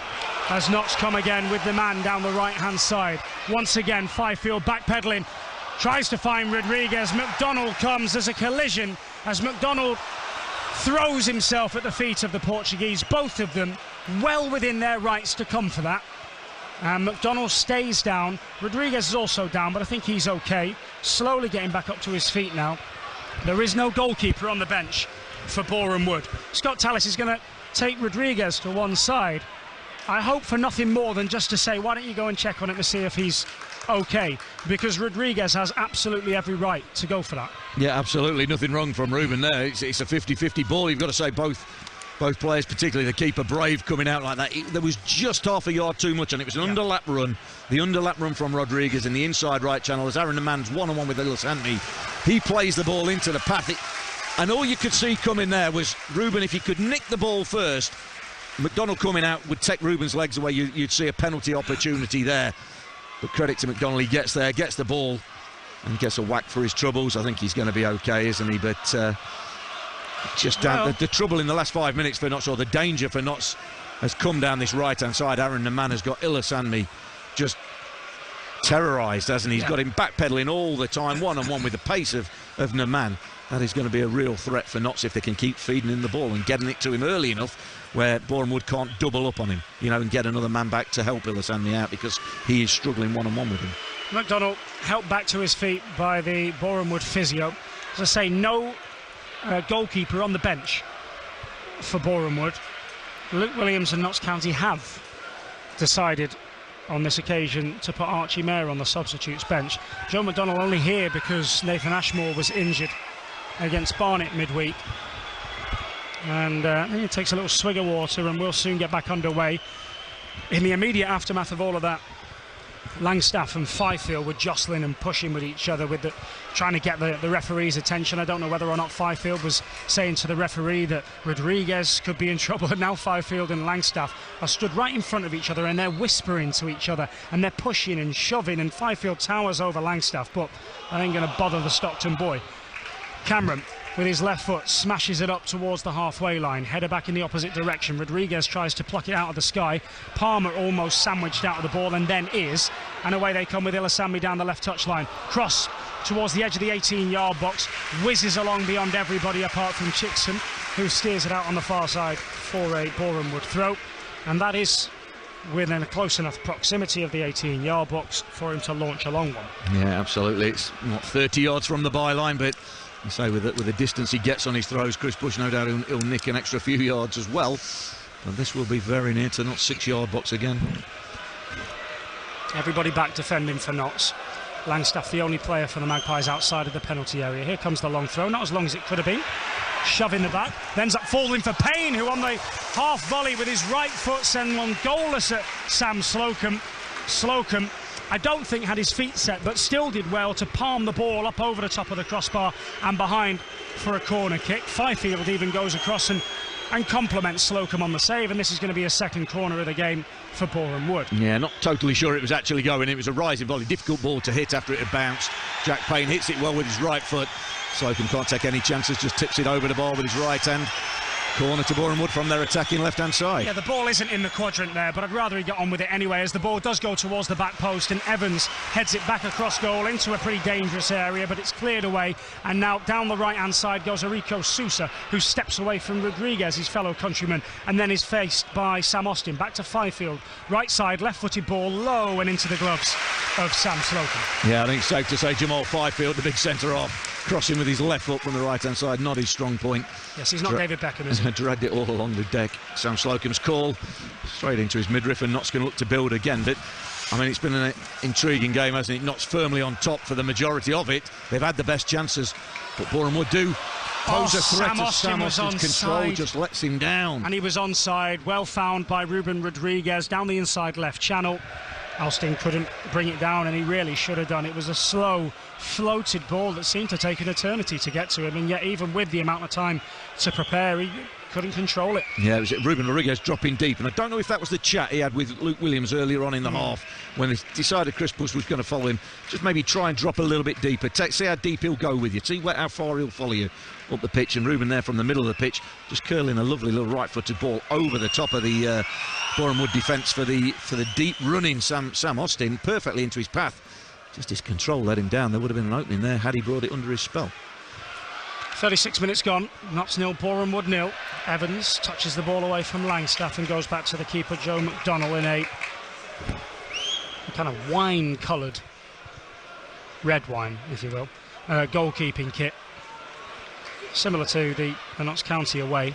as Notts come again with the man down the right-hand side. Once again, Fifield backpedaling, tries to find Rodriguez. McDonald comes. There's a collision as McDonald throws himself at the feet of the Portuguese, both of them well within their rights to come for that. And McDonald stays down. Rodriguez is also down, but I think he's okay. Slowly getting back up to his feet now. There is no goalkeeper on the bench for Boreham Wood. Scott Tallis is going to take Rodriguez to one side. I hope for nothing more than just to say, why don't you go and check on him to see if he's okay, because Rodriguez has absolutely every right to go for that. Yeah, absolutely nothing wrong from Ruben there. It's a 50-50 ball. You've got to say both both players, particularly the keeper, brave coming out like that. There was just half a yard too much, and it was an underlap run. The underlap run from Rodriguez in the inside right channel as Aaron Nemann's one-on-one with Ilasami. He plays the ball into the path. And all you could see coming there was Ruben, if he could nick the ball first, McDonald coming out would take Ruben's legs away. You'd see a penalty opportunity there. But credit to McDonald, he gets there, gets the ball, and gets a whack for his troubles. I think he's going to be okay, isn't he? But just down the trouble in the last 5 minutes for Notts, or the danger for Notts, has come down this right-hand side. Aaron Neman has got Ilasami just terrorised, hasn't he? He's got him backpedaling all the time, one-on-one with the pace of Neman. That is going to be a real threat for Notts if they can keep feeding him the ball and getting it to him early enough where Boreham Wood can't double up on him, and get another man back to help Ilasami out, because he is struggling one-on-one with him. McDonald helped back to his feet by the Boreham Wood physio. As I say, no goalkeeper on the bench for Boreham Wood. Luke Williams and Notts County have decided on this occasion to put Archie Mayer on the substitutes bench. Joe McDonald only here because Nathan Ashmore was injured against Barnet midweek. And he takes a little swig of water, and we'll soon get back underway. In the immediate aftermath of all of that, Langstaff and Fifield were jostling and pushing with each other, trying to get the referee's attention. I don't know whether or not Fifield was saying to the referee that Rodriguez could be in trouble, and now Fifield and Langstaff are stood right in front of each other, and they're whispering to each other, and they're pushing and shoving, and Fifield towers over Langstaff, but that ain't going to bother the Stockton boy. Cameron, with his left foot, smashes it up towards the halfway line. Header back in the opposite direction. Rodriguez tries to pluck it out of the sky. Palmer almost sandwiched out of the ball, and then is. And away they come with Ilasami down the left touchline. Cross towards the edge of the 18-yard box. Whizzes along beyond everybody apart from Chickson, who steers it out on the far side for a Boreham Wood throw. And that is within a close enough proximity of the 18-yard box for him to launch a long one. Yeah, absolutely. It's not 30 yards from the byline, but you say with the distance he gets on his throws, Chris Bush no doubt he'll nick an extra few yards as well. But this will be very near to Notts' 6-yard box again. Everybody back defending for Notts. Langstaff, the only player for the Magpies outside of the penalty area. Here comes the long throw, not as long as it could have been. Shove in the back, ends up falling for Payne, who on the half volley with his right foot sent one goalless at Sam Slocum. Slocum, I don't think had his feet set, but still did well to palm the ball up over the top of the crossbar and behind for a corner kick. Fifield even goes across and compliments Slocum on the save, and this is going to be a second corner of the game for Boreham Wood. Yeah, not totally sure it was actually going. It was a rising volley, difficult ball to hit after it had bounced. Jack Payne hits it well with his right foot. Slocum can't take any chances, just tips it over the bar with his right hand. Corner to Boreham Wood from their attacking left-hand side. Yeah, the ball isn't in the quadrant there, but I'd rather he get on with it anyway, as the ball does go towards the back post, and Evans heads it back across goal into a pretty dangerous area, but it's cleared away, and now down the right-hand side goes Enrico Sousa, who steps away from Rodriguez, his fellow countryman, and then is faced by Sam Austin. Back to Fifield, right side, left-footed ball, low and into the gloves of Sam Slocum. Yeah, I think it's safe to say Jamal Fifield, the big centre-half, crossing with his left foot from the right-hand side, not his strong point. Yes, he's not David Beckham, is he? Dragged it all along the deck. Sam Slocum's call straight into his midriff, and Notts going to look to build again. But I mean, it's been an intriguing game, hasn't it? Notts firmly on top for the majority of it. They've had the best chances, but Boreham Wood do pose a threat. Sam Austin's control just lets him down. And he was onside, well found by Ruben Rodriguez down the inside left channel. Austin couldn't bring it down, and he really should have done. It was a slow, floated ball that seemed to take an eternity to get to him, and yet even with the amount of time to prepare, he couldn't control it. Yeah, it was Ruben Rodriguez dropping deep, and I don't know if that was the chat he had with Luke Williams earlier on in the half when he decided Chris Bush was going to follow him. Just maybe try and drop a little bit deeper, see how deep he'll go with you, see how far he'll follow you up the pitch. And Ruben there from the middle of the pitch, just curling a lovely little right-footed ball over the top of the Boreham Wood defence for the deep running Sam Austin, perfectly into his path. Just his control let him down. There would have been an opening there had he brought it under his spell. 36 minutes gone, Notts 0, Boreham Wood 0. Evans touches the ball away from Langstaff and goes back to the keeper, Joe McDonald, in a kind of wine-coloured, red wine, if you will, goalkeeping kit, similar to the Notts County away.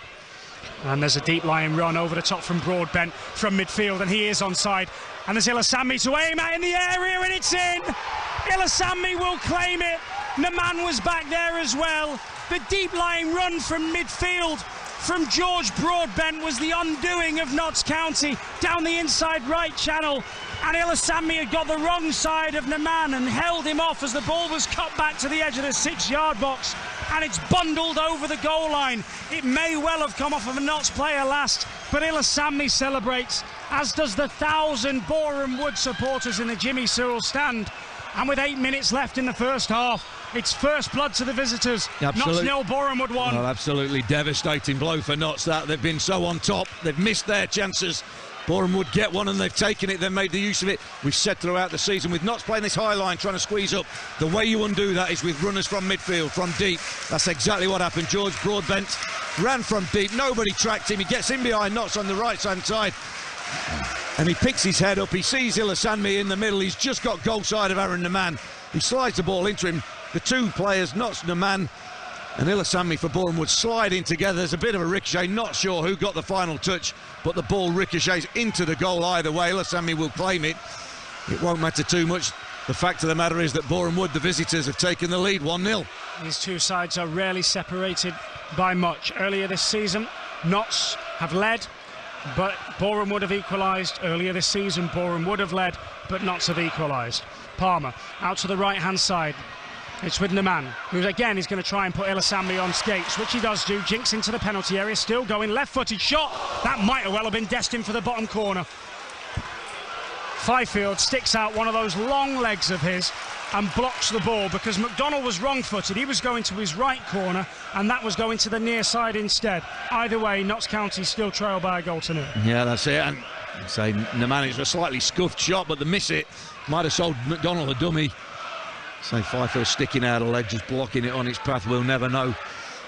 And there's a deep lying run over the top from Broadbent from midfield, and he is onside. And there's Ilasami to aim at in the area, and it's in! Ilasami will claim it. Neman was back there as well. The deep lying run from midfield from George Broadbent was the undoing of Notts County down the inside right channel, and Ilasami had got the wrong side of Naman and held him off as the ball was cut back to the edge of the 6-yard box, and it's bundled over the goal line. It may well have come off of a Notts player last, but Ilasami celebrates, as does the 1,000 Boreham Wood supporters in the Jimmy Searle stand. And with 8 minutes left in the first half, it's first blood to the visitors. Notts 0, Boreham Wood 1. Well, absolutely devastating blow for Notts that. They've been so on top. They've missed their chances. Boreham Wood get one and they've taken it, they've made the use of it. We've said throughout the season, with Notts playing this high line, trying to squeeze up, the way you undo that is with runners from midfield, from deep. That's exactly what happened. George Broadbent ran from deep, nobody tracked him, he gets in behind Notts on the right-hand side, and he picks his head up, he sees Ilasami in the middle, he's just got goal side of Aaron Naman, he slides the ball into him. The two players, Notts, Naman and Ilasami for Boreham Wood, sliding together. There's a bit of a ricochet, not sure who got the final touch, but the ball ricochets into the goal either way. Ilasami will claim it. It won't matter too much. The fact of the matter is that Boreham Wood, the visitors, have taken the lead 1-0. These two sides are rarely separated by much. Earlier this season, Notts have led, but Boreham Wood have equalised. Earlier this season, Boreham Wood have led, but Notts have equalised. Palmer out to the right-hand side. It's with Naman, who again is going to try and put Ilasami on skates, which he does do. Jinks into the penalty area, still going, left-footed shot. That might have well have been destined for the bottom corner. Fifield sticks out one of those long legs of his and blocks the ball, because McDonnell was wrong-footed. He was going to his right corner, and that was going to the near side instead. Either way, Notts County still trail by a goal to 0. Yeah, that's it. And say Naman, it's a slightly scuffed shot, but the miss it might have sold McDonnell a dummy. Say Fifield sticking out a leg, just blocking it on its path, we'll never know.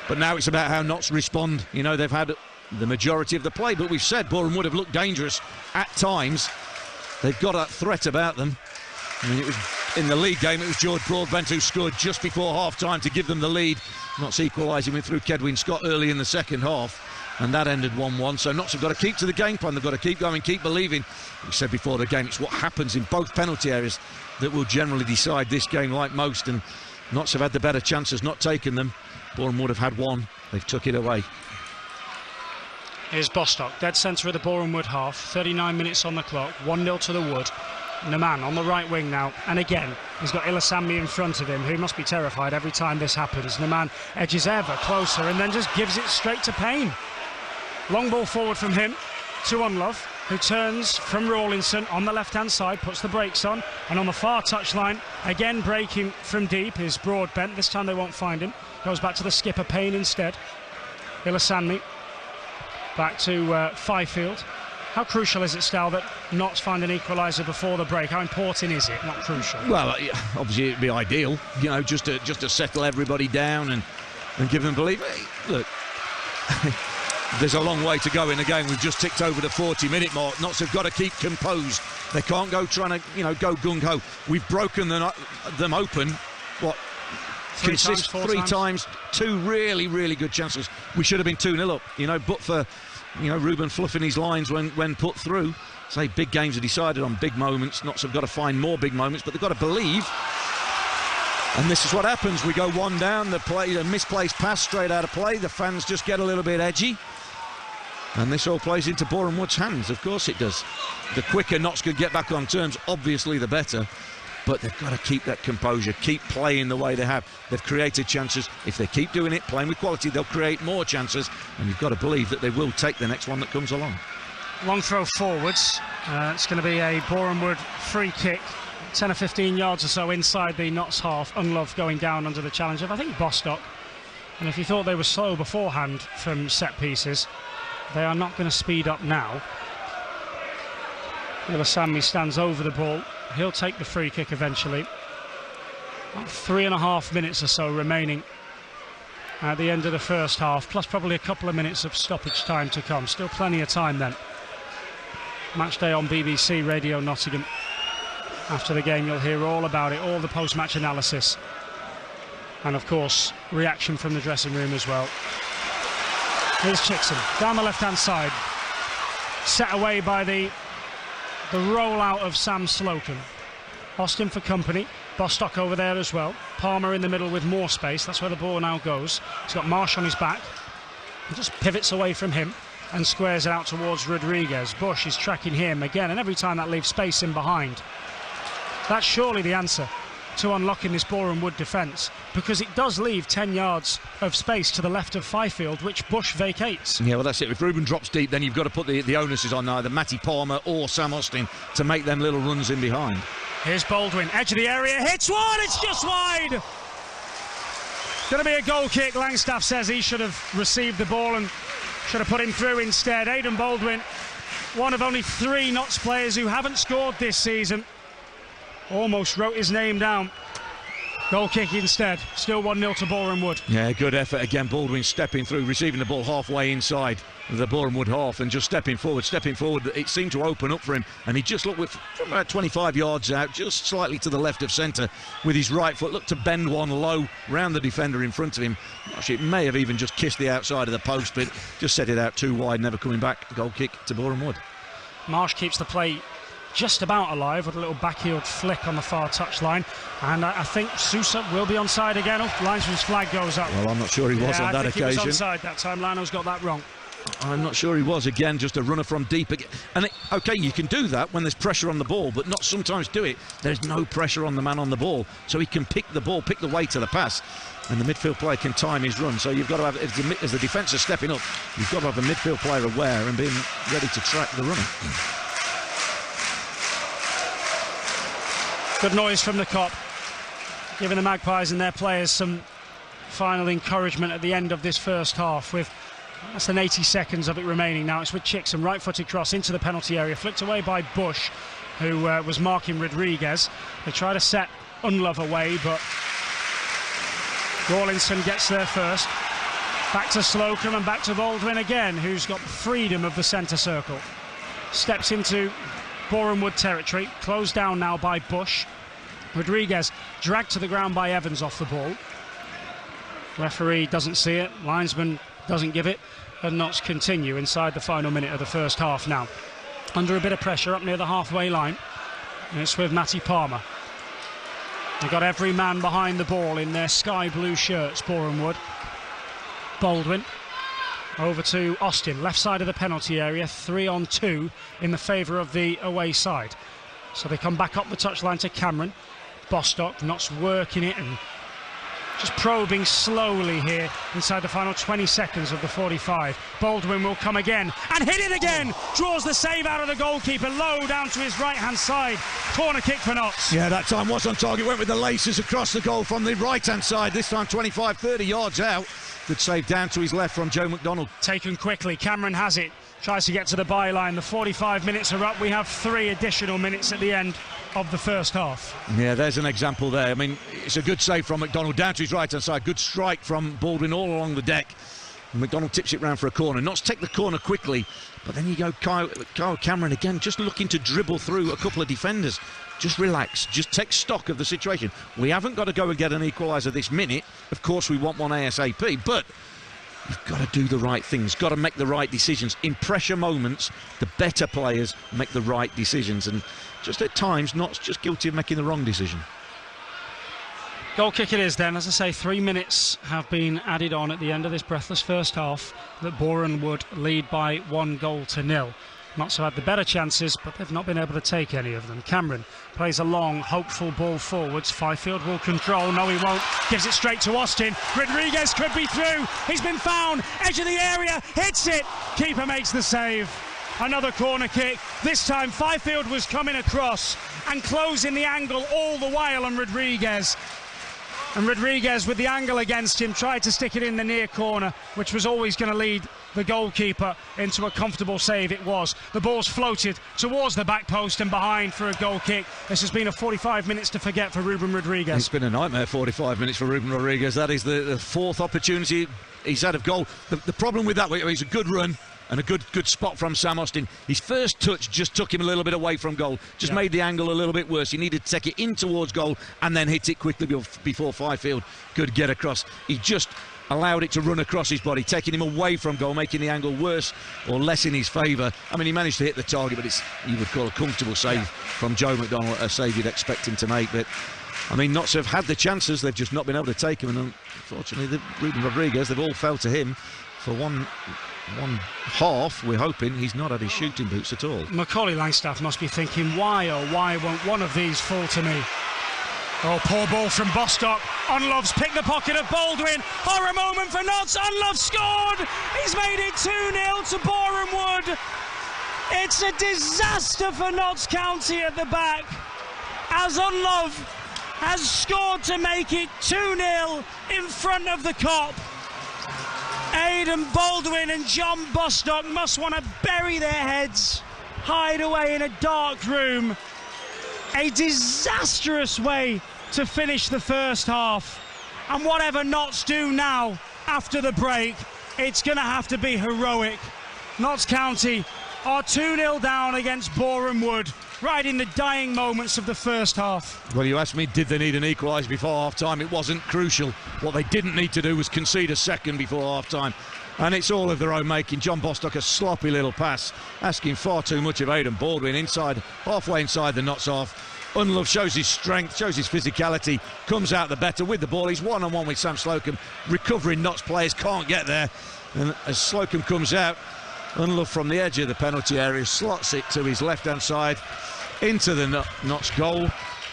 But now it's about how Notts respond. You know, they've had the majority of the play, but we've said Boreham Wood have looked dangerous at times. They've got that threat about them. I mean, it was in the league game, it was George Broadbent who scored just before half-time to give them the lead. Notts equalising with through Kedwin Scott early in the second half, and that ended 1-1. So Notts have got to keep to the game plan, they've got to keep going, keep believing. We said before the game, it's what happens in both penalty areas that will generally decide this game, like most, and Notts have had the better chances, not taken them. Boreham Wood have had one, they've took it away. Here's Bostock, dead centre of the Boreham Wood half, 39 minutes on the clock, 1-0 to the Wood. Naman on the right wing now, and again he's got Ilasami in front of him, who must be terrified every time this happens. Naman edges ever closer and then just gives it straight to Payne. Long ball forward from him to Unlove, who turns from Rawlinson on the left-hand side, puts the brakes on, and on the far touchline, again breaking from deep, is Broadbent. This time they won't find him. Goes back to the skipper, Payne instead. Ilasami back to Fifield. How crucial is it, Stal, that Notts find an equaliser before the break? How important is it? Not crucial. Well, obviously it'd be ideal, you know, just to settle everybody down and give them belief. Hey, look, there's a long way to go in the game. We've just ticked over the 40-minute mark. Notts have got to keep composed. They can't go trying to, you know, go gung-ho. We've broken them open, what, three times, two really, really good chances. We should have been 2-0 up, you know, but for, you know, Ruben fluffing his lines when put through. Say big games are decided on big moments. Notts have got to find more big moments, but they've got to believe. And this is what happens. We go one down, the misplaced pass straight out of play. The fans just get a little bit edgy. And this all plays into Boreham Wood's hands. Of course it does. The quicker Notts could get back on terms, obviously the better. But they've got to keep that composure, keep playing the way they have. They've created chances. If they keep doing it, playing with quality, they'll create more chances. And you've got to believe that they will take the next one that comes along. Long throw forwards. It's going to be a Boreham Wood free kick. 10 or 15 yards or so inside the Notts half. Unlove going down under the challenge of, I think, Bostock. And if you thought they were slow beforehand from set pieces, they are not going to speed up now. Ilasami stands over the ball. He'll take the free kick eventually. About 3.5 minutes or so remaining at the end of the first half, plus probably a couple of minutes of stoppage time to come. Still plenty of time then. Match day on BBC Radio Nottingham. After the game you'll hear all about it, all the post-match analysis. And of course, reaction from the dressing room as well. Here's Chickson, down the left-hand side. Set away by the rollout of Sam Slocum. Austin for company. Bostock over there as well. Palmer in the middle with more space. That's where the ball now goes. He's got Marsh on his back. He just pivots away from him and squares it out towards Rodriguez. Bush is tracking him again, and every time that leaves space in behind. That's surely the answer to unlocking this Boreham Wood defence, because it does leave 10 yards of space to the left of Fifield, which Bush vacates. Yeah, well, that's it. If Ruben drops deep, then you've got to put the onus on either Matty Palmer or Sam Austin to make them little runs in behind. Here's Baldwin, edge of the area, hits one, it's just wide! Going to be a goal kick. Langstaff says he should have received the ball and should have put him through instead. Aidan Baldwin, one of only 3 Notts players who haven't scored this season. Almost wrote his name down. Goal kick instead. Still 1-0 to Boreham Wood. Yeah, good effort again. Baldwin stepping through, receiving the ball halfway inside the Boreham Wood half and just stepping forward. It seemed to open up for him, and he just looked from about 25 yards out, just slightly to the left of centre with his right foot. Looked to bend one low round the defender in front of him. Gosh, it may have even just kissed the outside of the post, but just set it out too wide, never coming back. Goal kick to Boreham Wood. Marsh keeps the play just about alive with a little backheel flick on the far touchline, and I think Sousa will be onside again. Oh, linesman's flag goes up. Well, I'm not sure he was on that occasion. He was onside that time. Lano's got that wrong. I'm not sure he was. Again, just a runner from deep. And okay, you can do that when there's pressure on the ball, but not sometimes do it. There's no pressure on the man on the ball, so he can pick the ball, pick the way to the pass, and the midfield player can time his run. So you've got to have, as the defence is stepping up, you've got to have a midfield player aware and being ready to track the runner. Good noise from the Kop, giving the Magpies and their players some final encouragement at the end of this first half, with less than 80 seconds of it remaining now. It's with Chickson, right-footed cross into the penalty area, flicked away by Bush, who was marking Rodriguez. They try to set Unlove away, but Rawlinson gets there first. Back to Slocum and back to Baldwin again, who's got the freedom of the centre circle. Steps into Boreham Wood territory, closed down now by Bush. Rodriguez dragged to the ground by Evans off the ball. Referee doesn't see it, linesman doesn't give it, and Notts continue inside the final minute of the first half now. Under a bit of pressure up near the halfway line, and it's with Matty Palmer. They've got every man behind the ball in their sky blue shirts, Boreham Wood. Baldwin over to Austin, left side of the penalty area, 3-on-2 in the favour of the away side. So they come back up the touchline to Cameron. Bostock, Notts working it and just probing slowly here inside the final 20 seconds of the 45. Baldwin will come again and hit it again. Draws the save out of the goalkeeper, low down to his right-hand side. Corner kick for Notts. Yeah, that time was on target, went with the laces across the goal from the right-hand side, this time 25-30 yards out. Good save down to his left from Joe McDonald. Taken quickly, Cameron has it, tries to get to the byline. The 45 minutes are up. We have 3 additional minutes at the end of the first half. Yeah, there's an example there. I mean, it's a good save from McDonald down to his right-hand side. Good strike from Baldwin all along the deck. And McDonald tips it round for a corner. Notts take the corner quickly, but then you go Kyle Cameron again, just looking to dribble through a couple of defenders. Just relax, just take stock of the situation. We haven't got to go and get an equaliser this minute. Of course, we want one ASAP, but you've got to do the right things, got to make the right decisions. In pressure moments, the better players make the right decisions, and just at times, Notts just guilty of making the wrong decision. Goal kick it is then. As I say, 3 minutes have been added on at the end of this breathless first half that Boreham Wood lead by 1-0. Notts have had the better chances, but they've not been able to take any of them. Cameron plays a long, hopeful ball forwards. Fifield will control. No, he won't. Gives it straight to Austin. Rodriguez could be through. He's been found. Edge of the area. Hits it. Keeper makes the save. Another corner kick. This time Fifield was coming across and closing the angle all the while on Rodriguez. And Rodriguez, with the angle against him, tried to stick it in the near corner, which was always going to lead the goalkeeper into a comfortable save. It was. The ball's floated towards the back post and behind for a goal kick. This has been a 45 minutes to forget for Ruben Rodriguez. It's been a nightmare 45 minutes for Ruben Rodriguez. That is the fourth opportunity he's had of goal. The problem with that, it's a good run and a good spot from Sam Austin. His first touch just took him a little bit away from goal, just made the angle a little bit worse. He needed to take it in towards goal and then hit it quickly before Fifield could get across. He just allowed it to run across his body, taking him away from goal, making the angle worse or less in his favour. I mean, he managed to hit the target, but it's, you would call a comfortable save from Joe McDonald, a save you'd expect him to make. But I mean, Notts have had the chances, they've just not been able to take them, and unfortunately Ruben Rodriguez, they've all fell to him. for one half, we're hoping he's not had his shooting boots at all. Macaulay Langstaff must be thinking, why won't one of these fall to me? Oh, poor ball from Bostock. Unlov's picked the pocket of Baldwin. Horror moment for Notts. Unlove scored. He's made it 2-0 to Boreham Wood. It's a disaster for Notts County at the back, as Unlove has scored to make it 2-0 in front of the Kop. Aidan Baldwin and John Bostock must want to bury their heads, hide away in a dark room. A disastrous way to finish the first half. And whatever Notts do now after the break, it's going to have to be heroic. Notts County are 2-0 down against Boreham Wood, right in the dying moments of the first half. Well, you asked me, did they need an equaliser before half-time? It wasn't crucial. What they didn't need to do was concede a second before half-time. And it's all of their own making. John Bostock, a sloppy little pass, asking far too much of Aidan Baldwin halfway inside the Notts half. Unlove shows his strength, shows his physicality, comes out the better with the ball. He's one-on-one with Sam Slocum. Recovering Notts players can't get there. And as Slocum comes out, Unlove from the edge of the penalty area slots it to his left-hand side into the Notts goal,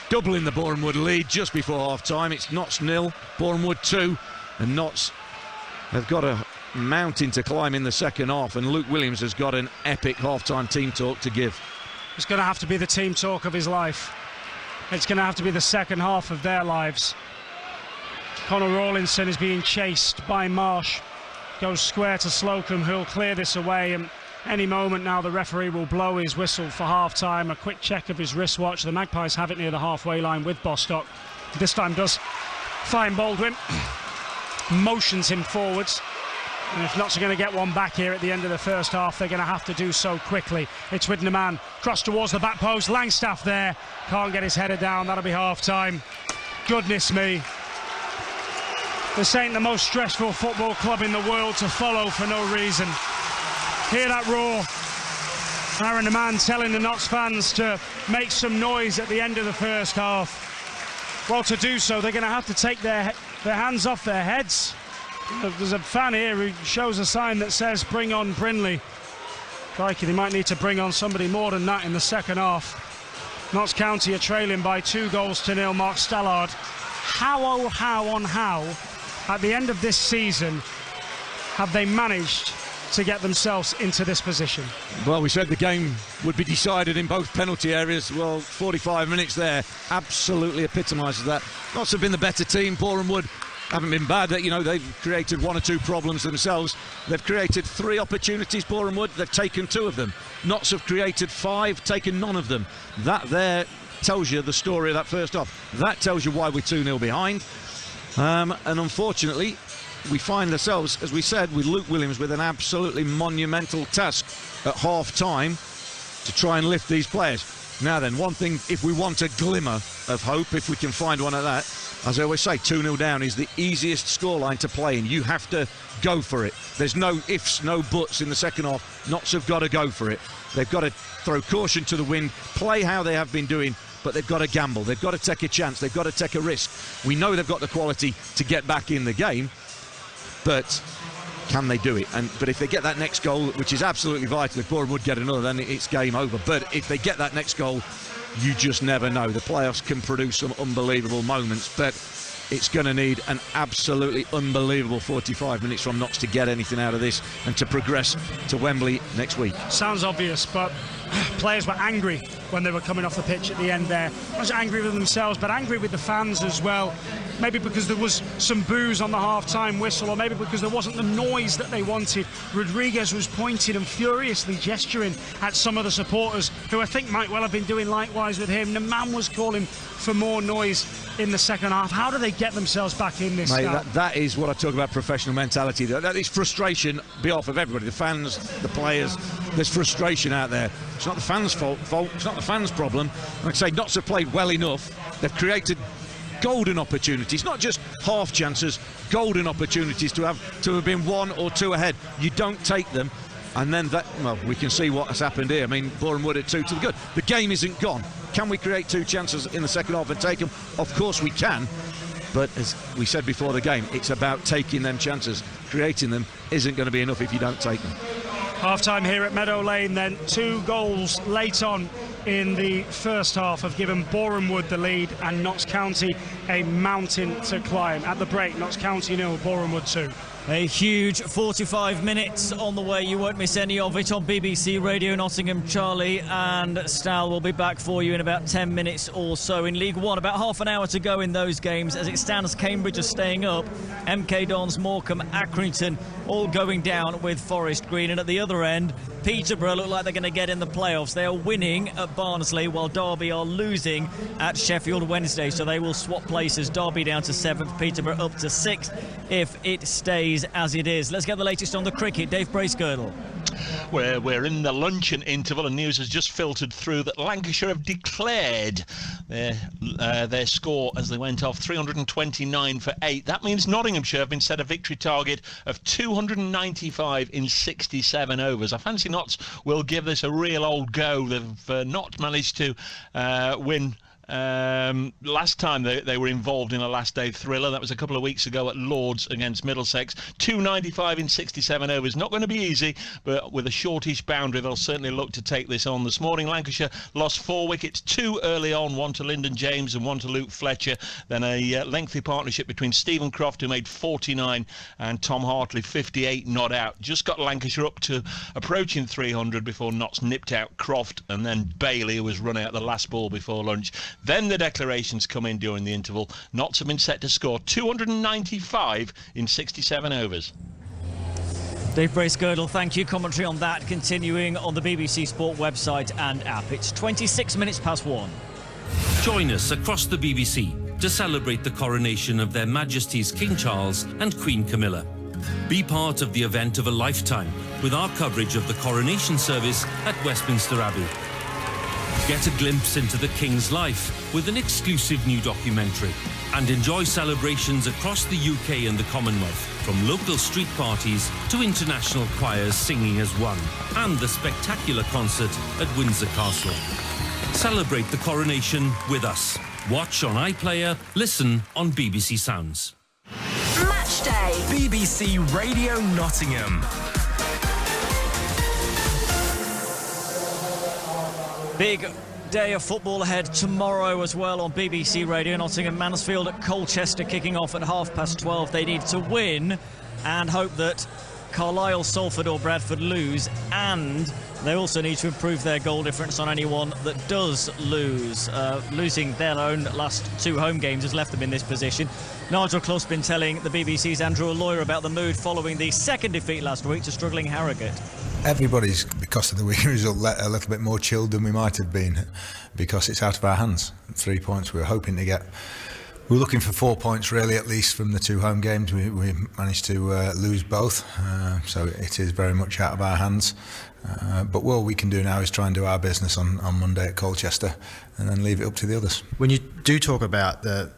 doubling the Boreham Wood lead just before half-time. It's Notts 0, Boreham Wood 2, and Notts have got a mountain to climb in the second half, and Luke Williams has got an epic half-time team talk to give. It's going to have to be the team talk of his life. It's going to have to be the second half of their lives. Conor Rawlinson is being chased by Marsh. Goes square to Slocum, who'll clear this away, and any moment now the referee will blow his whistle for half-time. A quick check of his wristwatch. The Magpies have it near the halfway line with Bostock. This time does find Baldwin. Motions him forwards. And if Notts are going to get one back here at the end of the first half, they're going to have to do so quickly. It's Widnaman, cross towards the back post. Langstaff there, can't get his header down. That'll be half-time. Goodness me. This ain't the most stressful football club in the world to follow for no reason. Hear that roar. Aaron the man telling the Notts fans to make some noise at the end of the first half. Well, to do so, they're going to have to take their hands off their heads. There's a fan here who shows a sign that says bring on Brindley. Crikey, they might need to bring on somebody more than that in the second half. Notts County are trailing by 2-0 Mark Stallard. How at the end of this season have they managed to get themselves into this position? Well, we said the game would be decided in both penalty areas. Well, 45 minutes there absolutely epitomises that. Notts have been the better team. Boreham Wood haven't been bad. You know, they've created one or two problems themselves. They've created 3 opportunities, Boreham Wood. They've taken 2 of them. Notts have created 5, taken none of them. That there tells you the story of that first half. That tells you why we're 2-0 behind. And unfortunately, we find ourselves, as we said, with Luke Williams with an absolutely monumental task at half-time to try and lift these players. Now then, one thing, if we want a glimmer of hope, if we can find one at that, as I always say, 2-0 down is the easiest scoreline to play in. You have to go for it. There's no ifs, no buts in the second half. Notts have got to go for it. They've got to throw caution to the wind, play how they have been doing, but they've got to gamble. They've got to take a chance. They've got to take a risk. We know they've got the quality to get back in the game, but can they do it? But if they get that next goal, which is absolutely vital, if Boreham Wood get another, then it's game over. But if they get that next goal, you just never know. The playoffs can produce some unbelievable moments, but it's going to need an absolutely unbelievable 45 minutes from Notts to get anything out of this and to progress to Wembley next week. Sounds obvious, but players were angry when they were coming off the pitch at the end there. Not just angry with themselves, but angry with the fans as well. Maybe because there was some boos on the half-time whistle, or maybe because there wasn't the noise that they wanted. Rodriguez was pointing and furiously gesturing at some of the supporters, who I think might well have been doing likewise with him. The man was calling for more noise in the second half. How do they get themselves back in this? Mate, that is what I talk about, professional mentality. That is frustration behalf of everybody, the fans, the players. There's frustration out there. It's not the fans' fault. It's not the fans' problem. Like I say, Notts have played well enough. They've created golden opportunities, not just half chances, golden opportunities to have been 1 or 2 ahead. You don't take them, and then we can see what has happened here. I mean, Boreham Wood at 2 to the good. The game isn't gone. Can we create 2 chances in the second half and take them? Of course we can, But as we said before the game, it's about taking them chances. Creating them isn't going to be enough if you don't take them. Half-time here at Meadow Lane then. 2 goals late on in the first half have given Boreham Wood the lead and Notts County a mountain to climb. At the break, Notts County 0, Boreham Wood 2. A huge 45 minutes on the way. You won't miss any of it on BBC Radio Nottingham. Charlie and Stal will be back for you in about 10 minutes or so. In League One, about half an hour to go in those games. As it stands, Cambridge are staying up. MK Dons, Morecambe, Accrington all going down with Forest Green. And at the other end, Peterborough look like they're going to get in the playoffs. They are winning at Barnsley while Derby are losing at Sheffield Wednesday. So they will swap places. Derby down to 7th, Peterborough up to 6th if it stays as it is. Let's get the latest on the cricket. Dave Bracegirdle. We're in the luncheon interval and news has just filtered through that Lancashire have declared their score as they went off 329 for 8. That means Nottinghamshire have been set a victory target of 295 in 67 overs. I fancy Notts will give this a real old go. They've not managed to win last time they were involved in a last day thriller. That was a couple of weeks ago at Lords against Middlesex. 295 in 67 overs. Not going to be easy, but with a shortish boundary they'll certainly look to take this on. This morning Lancashire lost 4 wickets, 2 early on, 1 to Lyndon James and 1 to Luke Fletcher. Then a lengthy partnership between Stephen Croft, who made 49, and Tom Hartley, 58 not out. Just got Lancashire up to approaching 300 before Notts nipped out Croft, and then Bailey, who was run out the last ball before lunch. Then the declarations come in during the interval. Notts have been set to score 295 in 67 overs. Dave Bracegirdle, thank you. Commentary on that continuing on the BBC Sport website and app. It's 26 minutes past 1. Join us across the BBC to celebrate the coronation of Their Majesties King Charles and Queen Camilla. Be part of the event of a lifetime with our coverage of the coronation service at Westminster Abbey. Get a glimpse into the King's life with an exclusive new documentary, and enjoy celebrations across the UK and the Commonwealth, from local street parties to international choirs singing as one, and the spectacular concert at Windsor Castle. Celebrate the coronation with us. Watch on iPlayer, listen on BBC Sounds. Match Day. BBC Radio Nottingham. Big day of football ahead tomorrow as well on BBC Radio Nottingham. Mansfield at Colchester kicking off at 12:30. They need to win and hope that Carlisle, Salford or Bradford lose, and they also need to improve their goal difference on anyone that does lose. Losing their own last 2 home games has left them in this position. Nigel Clough's been telling the BBC's Andrew Lawyer about the mood following the second defeat last week to struggling Harrogate. Everybody's, because of the weak result, a little bit more chilled than we might have been, because it's out of our hands. 3 points we were hoping to get. We were looking for 4 points really, at least from the 2 home games. We managed to lose both, so it is very much out of our hands. But what we can do now is try and do our business on Monday at Colchester, and then leave it up to the others. When you do talk about the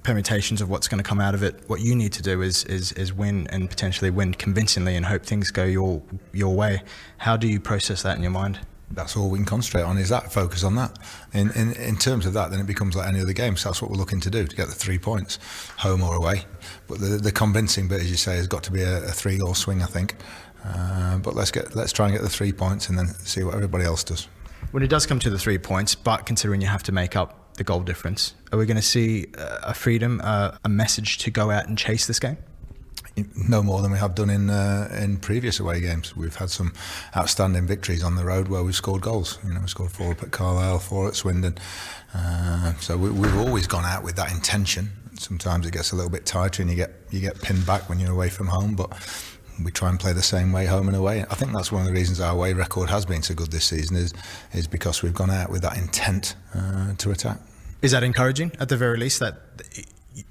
permutations of what's going to come out of it, what you need to do is win, and potentially win convincingly, and hope things go your way. How do you process that in your mind? That's all we can concentrate on, is that, focus on that. In terms of that, then it becomes like any other game. So that's what we're looking to do, to get the 3 points, home or away. But the convincing bit, as you say, has got to be a 3-goal swing, I think. But let's try and get the 3 points and then see what everybody else does. When it does come to the 3 points, but considering you have to make up the goal difference, are we going to see a freedom, a message to go out and chase this game? No more than we have done in previous away games. We've had some outstanding victories on the road where we've scored goals. You know, we scored 4 up at Carlisle, 4 at Swindon. So we've always gone out with that intention. Sometimes it gets a little bit tighter and you get pinned back when you're away from home, but we try and play the same way home and away. I think that's one of the reasons our away record has been so good this season, is because we've gone out with that intent to attack. Is that encouraging, at the very least, that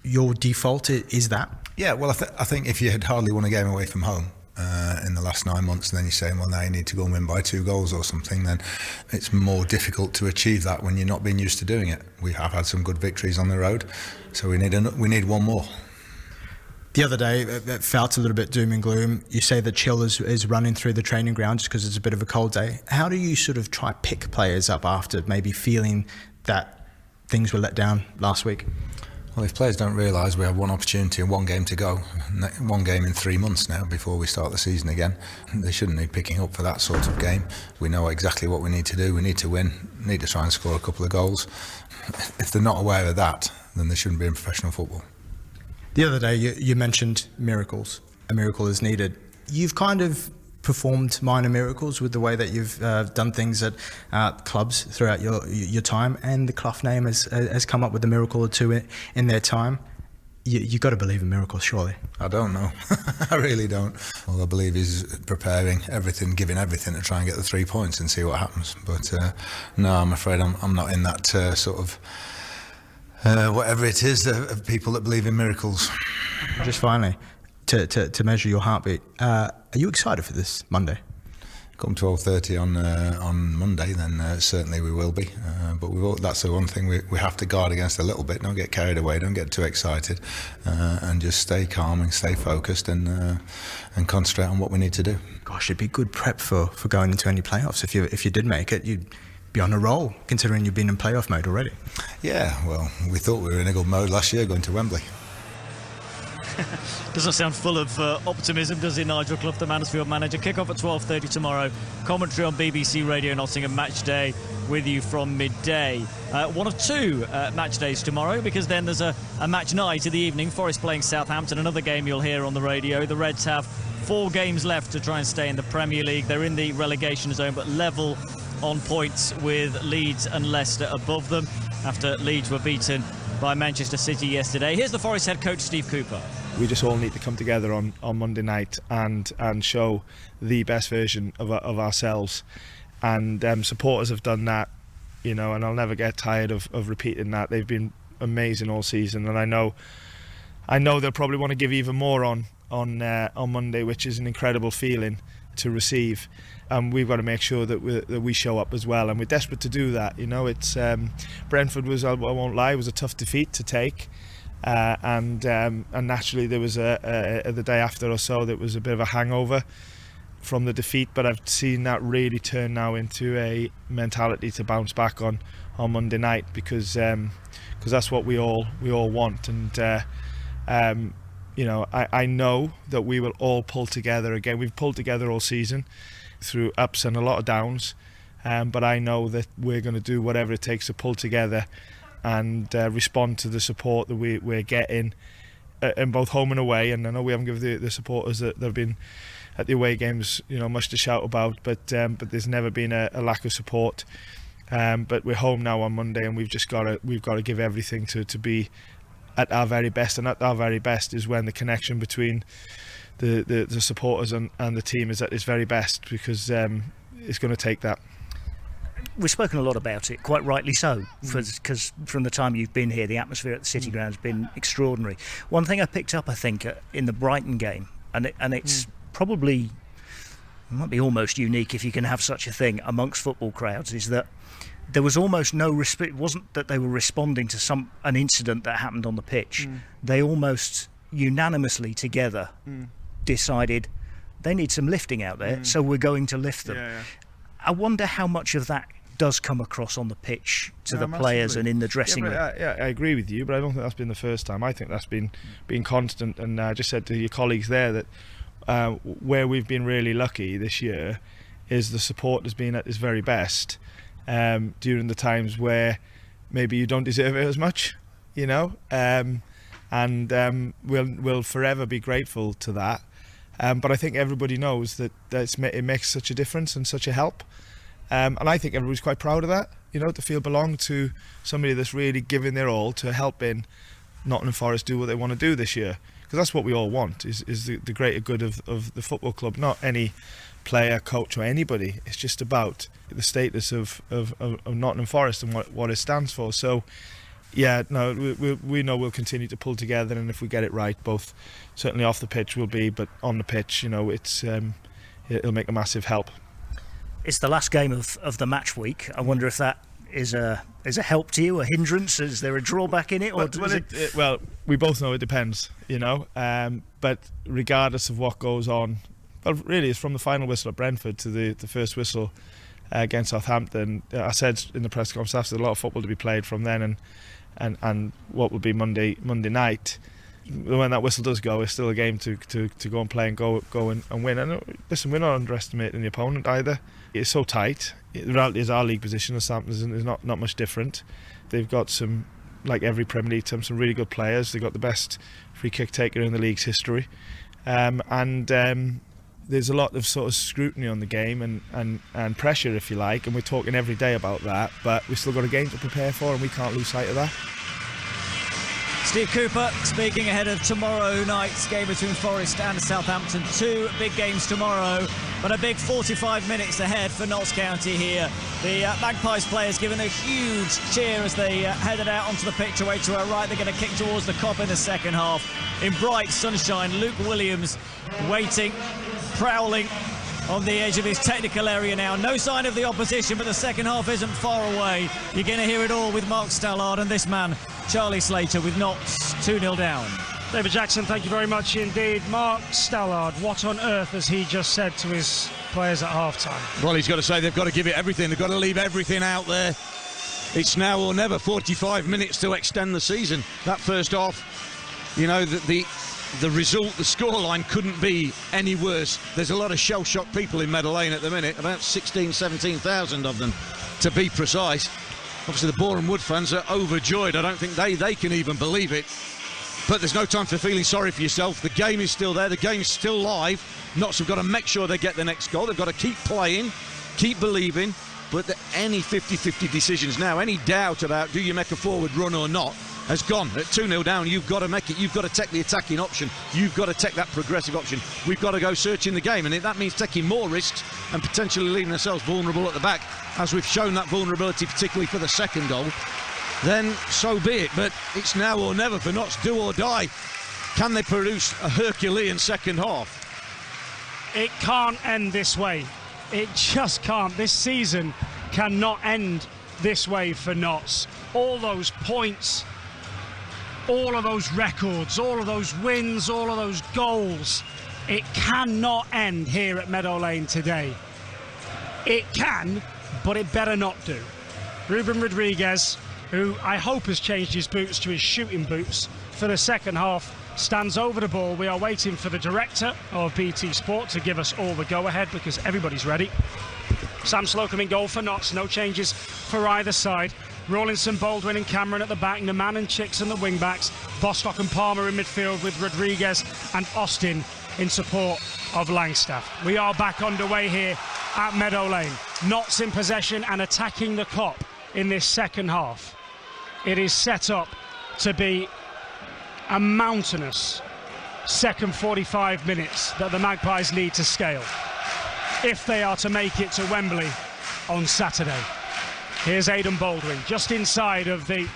your default is that? Yeah, well, I think if you had hardly won a game away from home in the last 9 months, and then you're saying, well, now you need to go and win by 2 goals or something, then it's more difficult to achieve that when you're not being used to doing it. We have had some good victories on the road, so we need one more. The other day, it felt a little bit doom and gloom. You say the chill is running through the training ground just because it's a bit of a cold day. How do you sort of try pick players up after maybe feeling that things were let down last week? Well, if players don't realise we have one opportunity and one game to go, one game in 3 months now before we start the season again, they shouldn't need picking up for that sort of game. We know exactly what we need to do. We need to win, need to try and score a couple of goals. If they're not aware of that, then they shouldn't be in professional football. The other day you mentioned miracles. A miracle is needed. You've kind of performed minor miracles with the way that you've done things at clubs throughout your time, and the Clough name has come up with a miracle or two in their time. You've got to believe in miracles, surely. I don't know. I really don't. All I believe is preparing everything, giving everything to try and get the 3 points and see what happens. But no, I'm afraid I'm not in that sort of whatever it is of people that believe in miracles. Just finally, to measure your heartbeat, are you excited for this Monday? Come 12:30 on Monday, then certainly we will be. But that's the one thing we have to guard against a little bit. Don't get carried away. Don't get too excited, and just stay calm and stay focused and concentrate on what we need to do. Gosh, it'd be good prep for going into any playoffs. If you did make it, you'd be on a roll, considering you've been in playoff mode already. Yeah, well, we thought we were in a good mode last year going to Wembley. Doesn't sound full of optimism, does it, Nigel Clough, the Mansfield manager? Kick-off at 12:30 tomorrow. Commentary on BBC Radio Nottingham Match Day with you from midday. One of two match days tomorrow, because then there's a match night in the evening. Forest playing Southampton, another game you'll hear on the radio. The Reds have 4 games left to try and stay in the Premier League. They're in the relegation zone, but level on points with Leeds and Leicester above them after Leeds were beaten by Manchester City yesterday. Here's the Forest head coach, Steve Cooper. We just all need to come together on Monday night and show the best version of ourselves. And supporters have done that, and I'll never get tired of repeating that. They've been amazing all season, and I know they'll probably want to give even more on Monday, which is an incredible feeling to receive. We've got to make sure that we show up as well, and we're desperate to do that. It's Brentford was, I won't lie, was a tough defeat to take, and naturally there was the day after or so there was a bit of a hangover from the defeat. But I've seen that really turn now into a mentality to bounce back on Monday night, because that's what we all want. And I know that we will all pull together again. We've pulled together all season through ups and a lot of downs, but I know that we're going to do whatever it takes to pull together and respond to the support that we're getting in both home and away. And I know we haven't given the supporters that have been at the away games much to shout about, but there's never been a lack of support. But we're home now on Monday, and we've got to give everything to be at our very best. And at our very best is when the connection between the supporters and the team is at its very best, because it's going to take that. We've spoken a lot about it, quite rightly so, because from the time you've been here, the atmosphere at the City Ground has been extraordinary. One thing I picked up, I think, in the Brighton game, and it's probably, it might be almost unique if you can have such a thing amongst football crowds, is that there was almost no it wasn't that they were responding to an incident that happened on the pitch. They almost unanimously together decided they need some lifting out there, so we're going to lift them. Yeah. I wonder how much of that does come across on the pitch to the players and in the dressing room. I agree with you, but I don't think that's been the first time. I think that's been constant. And I just said to your colleagues there that where we've been really lucky this year is the support has been at its very best during the times where maybe you don't deserve it as much, and we'll forever be grateful to that. But I think everybody knows that it makes such a difference and such a help. And I think everybody's quite proud of that, to feel belong to somebody that's really giving their all to helping Nottingham Forest do what they want to do this year. Because that's what we all want, is the greater good of the football club, not any player, coach or anybody. It's just about the status of Nottingham Forest and what it stands for. So, yeah, no, we know we'll continue to pull together, and if we get it right, both certainly off the pitch will be, but on the pitch, it'll make a massive help. It's the last game of the match week. I wonder if that is a help to you, a hindrance? Is there a drawback in it? Or well, we both know it depends, but regardless of what goes on, well, really, it's from the final whistle at Brentford to the first whistle against Southampton. I said in the press conference after, a lot of football to be played from then, and what would be Monday night. When that whistle does go, it's still a game to go and play and go and win. And listen, we're not underestimating the opponent either. It's so tight. The reality is our league position as Southampton is not much different. They've got some, like every Premier League team, some really good players. They've got the best free kick taker in the league's history, and there's a lot of sort of scrutiny on the game and pressure, if you like, and we're talking every day about that, but we've still got a game to prepare for and we can't lose sight of that. Steve Cooper speaking ahead of tomorrow night's game between Forest and Southampton. 2 big games tomorrow, but a big 45 minutes ahead for Notts County here. The Magpies players giving a huge cheer as they headed out onto the pitch away to our right. They're going to kick towards the Kop in the second half. In bright sunshine, Luke Williams waiting, prowling on the edge of his technical area now. No sign of the opposition, but the second half isn't far away. You're going to hear it all with Mark Stallard and this man, Charlie Slater, with Notts 2-0 down. David Jackson, thank you very much indeed. Mark Stallard, what on earth has he just said to his players at half-time? Well, he's got to say they've got to give it everything. They've got to leave everything out there. It's now or never. 45 minutes to extend the season. That first half, you know, the result, the scoreline couldn't be any worse. There's a lot of shell-shocked people in Meadow Lane at the minute, about 17,000 of them to be precise. Obviously the Boreham Wood fans are overjoyed. I don't think they can even believe it. But there's no time for feeling sorry for yourself. The game is still there, the game's still live. Notts have got to make sure they get the next goal. They've got to keep playing, keep believing. But any 50-50 decisions now, any doubt about do you make a forward run or not, has gone. At 2-0 down, you've got to make it. You've got to take the attacking option. You've got to take that progressive option. We've got to go searching the game, and if that means taking more risks and potentially leaving ourselves vulnerable at the back, as we've shown that vulnerability, particularly for the second goal, then so be it. But it's now or never for Notts, do or die. Can they produce a Herculean second half? It can't end this way. It just can't. This season cannot end this way for Notts. All those points, all of those records, all of those wins, all of those goals, it cannot end here at Meadow Lane today. It can, but it better not do. Ruben Rodriguez, who I hope has changed his boots to his shooting boots for the second half, stands over the ball. We are waiting for the director of BT Sport to give us all the go-ahead because everybody's ready. Sam Slocum in goal for Notts, no changes for either side. Rawlinson, Baldwin and Cameron at the back, Naman and Chicks and the wing-backs, Bostock and Palmer in midfield with Rodriguez and Austin in support of Langstaff. We are back underway here at Meadow Lane. Notts in possession and attacking the Kop in this second half. It is set up to be a mountainous second 45 minutes that the Magpies need to scale if they are to make it to Wembley on Saturday. Here's Aidan Baldwin just inside of the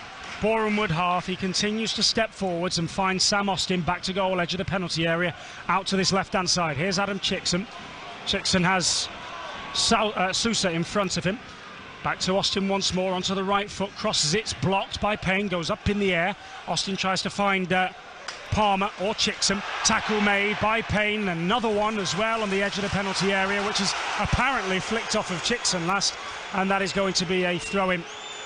Boreham Wood half. He continues to step forwards and find Sam Austin back to goal edge of the penalty area out to this left hand side. Here's Adam Chickson. Chickson has Sousa in front of him. Back to Austin once more onto the right foot, crosses it, blocked by Payne, goes up in the air. Austin tries to find Palmer or Chickson. Tackle made by Payne, another one as well on the edge of the penalty area, which is apparently flicked off of Chickson last, and that is going to be a throw-in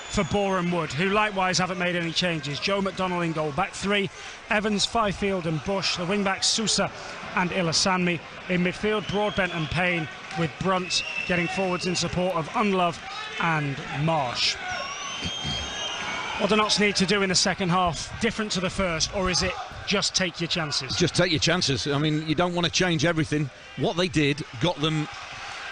for Boreham Wood, who likewise haven't made any changes. Joe McDonnell in goal, back three, Evans, Fifield and Bush, the wing-backs Sousa and Ilasanmi. In midfield, Broadbent and Payne, with Brunt getting forwards in support of Unlove and Marsh. What do Notts need to do in the second half different to the first, or is it just take your chances? Just take your chances. I mean, you don't want to change everything. What they did got them,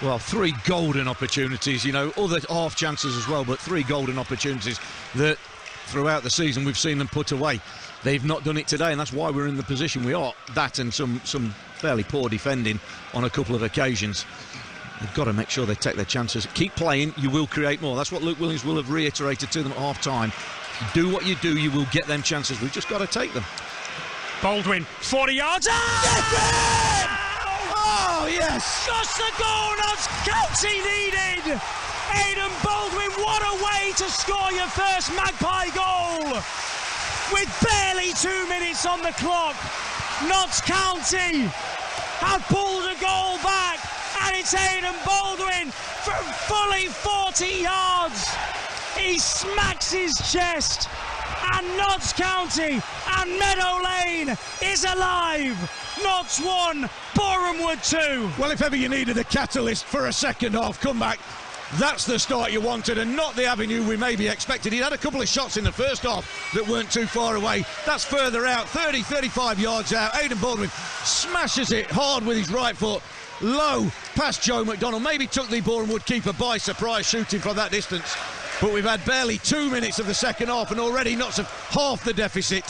well, 3 golden opportunities, you know, other half chances as well, but 3 golden opportunities that throughout the season we've seen them put away. They've not done it today, and that's why we're in the position we are. That and some fairly poor defending on a couple of occasions. They've got to make sure they take their chances. Keep playing, you will create more. That's what Luke Williams will have reiterated to them at half-time. Do what you do, you will get them chances. We've just got to take them. Baldwin, 40 yards. Oh, yes! Just the goal Notts County needed. Aidan Baldwin, what a way to score your first Magpie goal. With barely 2 minutes on the clock, Notts County have pulled a goal back, and it's Aidan Baldwin from fully 40 yards. He smacks his chest and Notts County and Meadow Lane is alive. Notts 1, Boreham Wood 2. Well, if ever you needed a catalyst for a second half comeback, that's the start you wanted, and not the avenue we maybe expected. He had a couple of shots in the first half that weren't too far away. That's further out, 30, 35 yards out. Aidan Baldwin smashes it hard with his right foot, low past Joe McDonald. Maybe took the Boreham Wood keeper by surprise shooting from that distance. But we've had barely 2 minutes of the second half, and already Notts have half the deficit.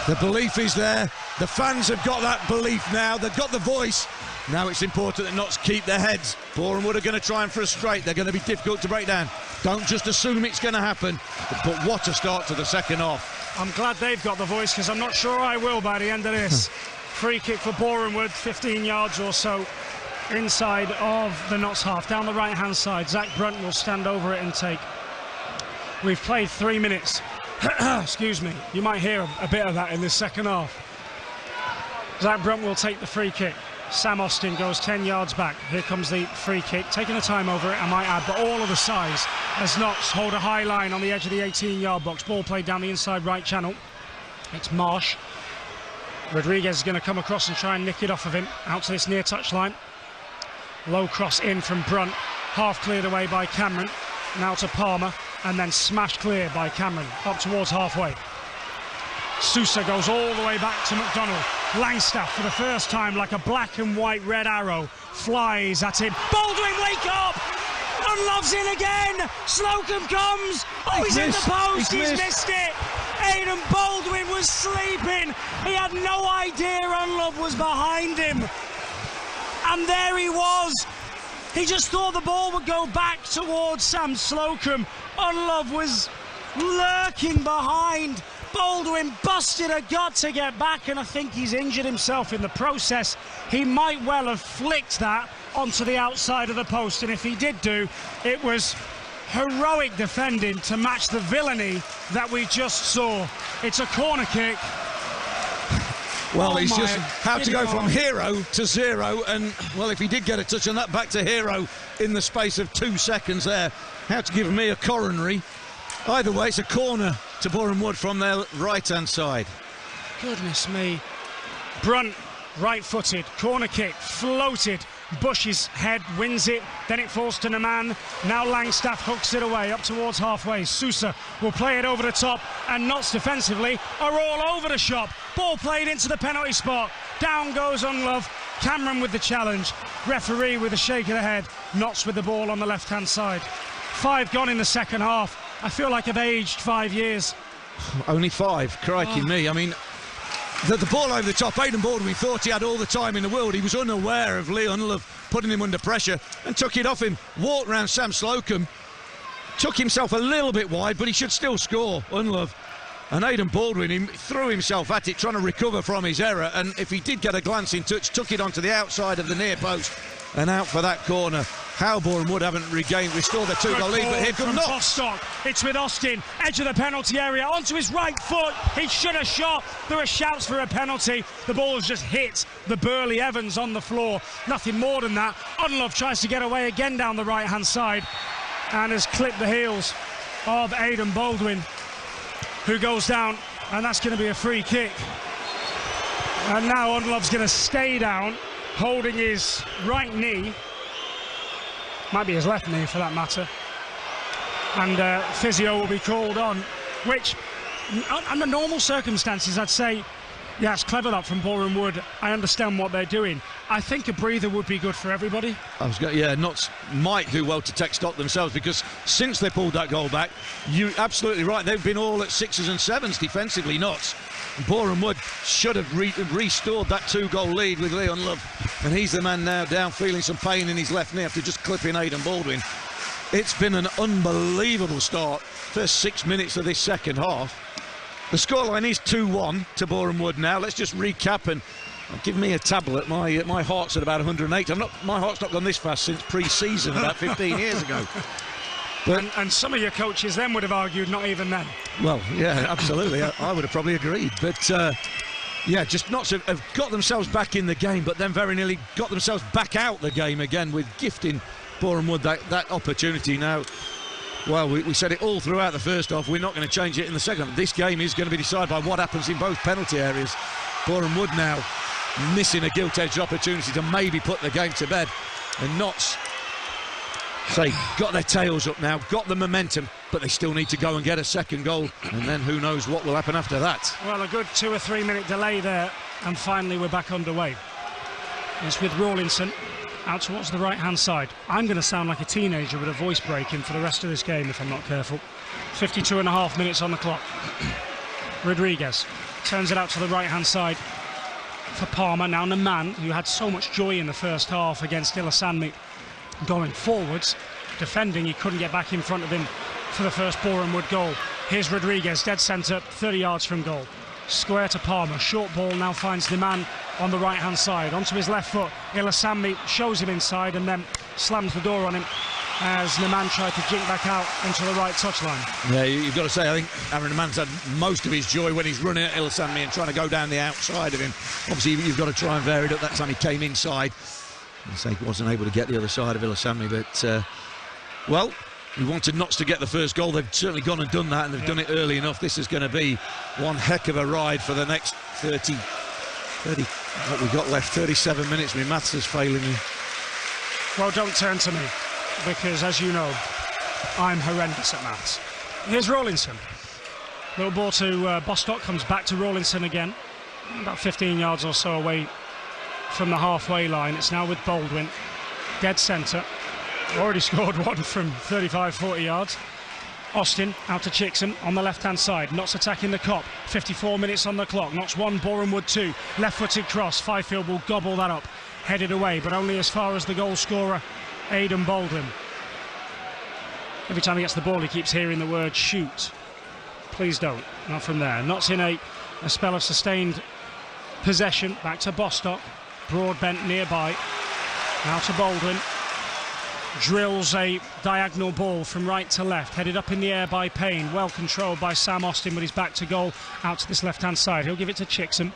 The belief is there. The fans have got that belief now. They've got the voice. Now it's important that Notts keep their heads. Boreham Wood are going to try and frustrate. They're going to be difficult to break down. Don't just assume it's going to happen. But what a start to the second half. I'm glad they've got the voice, because I'm not sure I will by the end of this. Free kick for Boreham Wood, 15 yards or so inside of the Notts half. Down the right-hand side, Zach Brunt will stand over it and take. We've played 3 minutes. Excuse me. You might hear a bit of that in this second half. Zach Brunt will take the free kick. Sam Austin goes 10 yards back. Here comes the free kick. Taking the time over it, I might add, but all of the size as Notts hold a high line on the edge of the 18-yard box. Ball played down the inside right channel. It's Marsh. Rodriguez is going to come across and try and nick it off of him. Out to this near touch line. Low cross in from Brunt. Half cleared away by Cameron. Now to Palmer. And then smashed clear by Cameron. Up towards halfway. Sousa goes all the way back to McDonald. Langstaff, for the first time, like a black and white red arrow, flies at him. Baldwin, wake up! Unlove's in again! Slocum comes! Oh, he's in the post! He's missed it! Aidan Baldwin was sleeping! He had no idea Unlove was behind him! And there he was! He just thought the ball would go back towards Sam Slocum. Unlove was lurking behind. Baldwin busted a gut to get back, and I think he's injured himself in the process. He might well have flicked that onto the outside of the post, and if he did do, it was heroic defending to match the villainy that we just saw. It's a corner kick. Well, he's just had to go from hero to zero, and, well, if he did get a touch on that, back to hero in the space of 2 seconds there. Had to give me a coronary. Either way, it's a corner to Boreham Wood from their right-hand side. Goodness me. Brunt, right-footed, corner kick, floated. Bush's head wins it, then it falls to Naman. Now Langstaff hooks it away up towards halfway. Sousa will play it over the top, and Notts defensively are all over the shop. Ball played into the penalty spot. Down goes Unlove. Cameron with the challenge. Referee with a shake of the head. Notts with the ball on the left-hand side. 5 gone in the second half. I feel like I've aged 5 years. Only 5, crikey me. I mean, the ball over the top, Aidan Baldwin thought he had all the time in the world. He was unaware of Lee Unlove putting him under pressure and took it off him. Walked round Sam Slocum, took himself a little bit wide, but he should still score, Unlove. And Aidan Baldwin, he threw himself at it, trying to recover from his error, and if he did get a glancing touch, took it onto the outside of the near post and out for that corner. How Boreham Wood haven't restored their 2-goal lead, but here comes Notts. It's with Austin, edge of the penalty area, onto his right foot. He should have shot. There are shouts for a penalty. The ball has just hit the burly Evans on the floor. Nothing more than that. Unlove tries to get away again down the right-hand side and has clipped the heels of Aidan Baldwin, who goes down, and that's going to be a free kick. And now Unlove's going to stay down, holding his right knee. Might be his left knee for that matter. And physio will be called on, which under normal circumstances I'd say, yeah, it's clever that from Boreham Wood. I understand what they're doing. I think a breather would be good for everybody. Notts might do well to take stock themselves, because since they pulled that goal back, you're absolutely right, they've been all at 6s and 7s defensively, Notts. Boreham Wood should have restored that 2-goal lead with Lee Unlove, and he's the man now down feeling some pain in his left knee after just clipping Aidan Baldwin. It's been an unbelievable start, first 6 minutes of this second half. The scoreline is 2-1 to Boreham Wood now. Let's just recap, and give me a tablet. My heart's at about 108. My heart's not gone this fast since pre-season about 15 years ago. But, and some of your coaches then would have argued not even then. Well, yeah, absolutely. I would have probably agreed. But, yeah, just Notts have got themselves back in the game, but then very nearly got themselves back out the game again with gifting Boreham Wood that opportunity. Now, Well, we said it all throughout the first half. We're not going to change it in the second half. This game is going to be decided by what happens in both penalty areas. Boreham Wood now missing a gilt-edged opportunity to maybe put the game to bed. And Notts, say, got their tails up now, got the momentum, but they still need to go and get a second goal. And then who knows what will happen after that. Well, a good 2 or 3 minute delay there, and finally we're back underway. It's with Rawlinson out towards the right-hand side. I'm going to sound like a teenager with a voice breaking for the rest of this game if I'm not careful. 52.5 minutes on the clock. Rodriguez turns it out to the right-hand side for Palmer. Now Naman, who had so much joy in the first half against Ilasanmi, going forwards, defending, he couldn't get back in front of him for the first Boreham Wood goal. Here's Rodriguez, dead centre, 30 yards from goal. Square to Palmer, short ball now finds Naman on the right-hand side, onto his left foot. Ilasanmi shows him inside and then slams the door on him as Naman tried to jink back out onto the right touchline. Yeah, you've got to say, I think Aaron Naman's had most of his joy when he's running at Ilasanmi and trying to go down the outside of him. Obviously, you've got to try and vary it up. That time he came inside. He wasn't able to get the other side of Ilasanmi, but, well, we wanted Notts to get the first goal. They've certainly gone and done that, and they've done it early enough. This is going to be one heck of a ride for the next 30, what we got left, 37 minutes. My maths is failing me. Well, don't turn to me, because as you know, I'm horrendous at maths. Here's Rawlinson. Little ball to Bostock, comes back to Rawlinson again, about 15 yards or so away from the halfway line. It's now with Baldwin, dead centre. Already scored one from 35-40 yards. Austin out to Chixham on the left-hand side. Notts attacking the Kop. 54 minutes on the clock. Notts 1, Boreham Wood 2. Left-footed cross. Fifield will gobble that up. Headed away, but only as far as the goal scorer, Aidan Baldwin. Every time he gets the ball, he keeps hearing the word shoot. Please don't. Not from there. Notts in a spell of sustained possession. Back to Bostock. Broadbent nearby. Now to Baldwin. Drills a diagonal ball from right to left, headed up in the air by Payne, well controlled by Sam Austin, but he's back to goal out to this left-hand side. He'll give it to Chixham,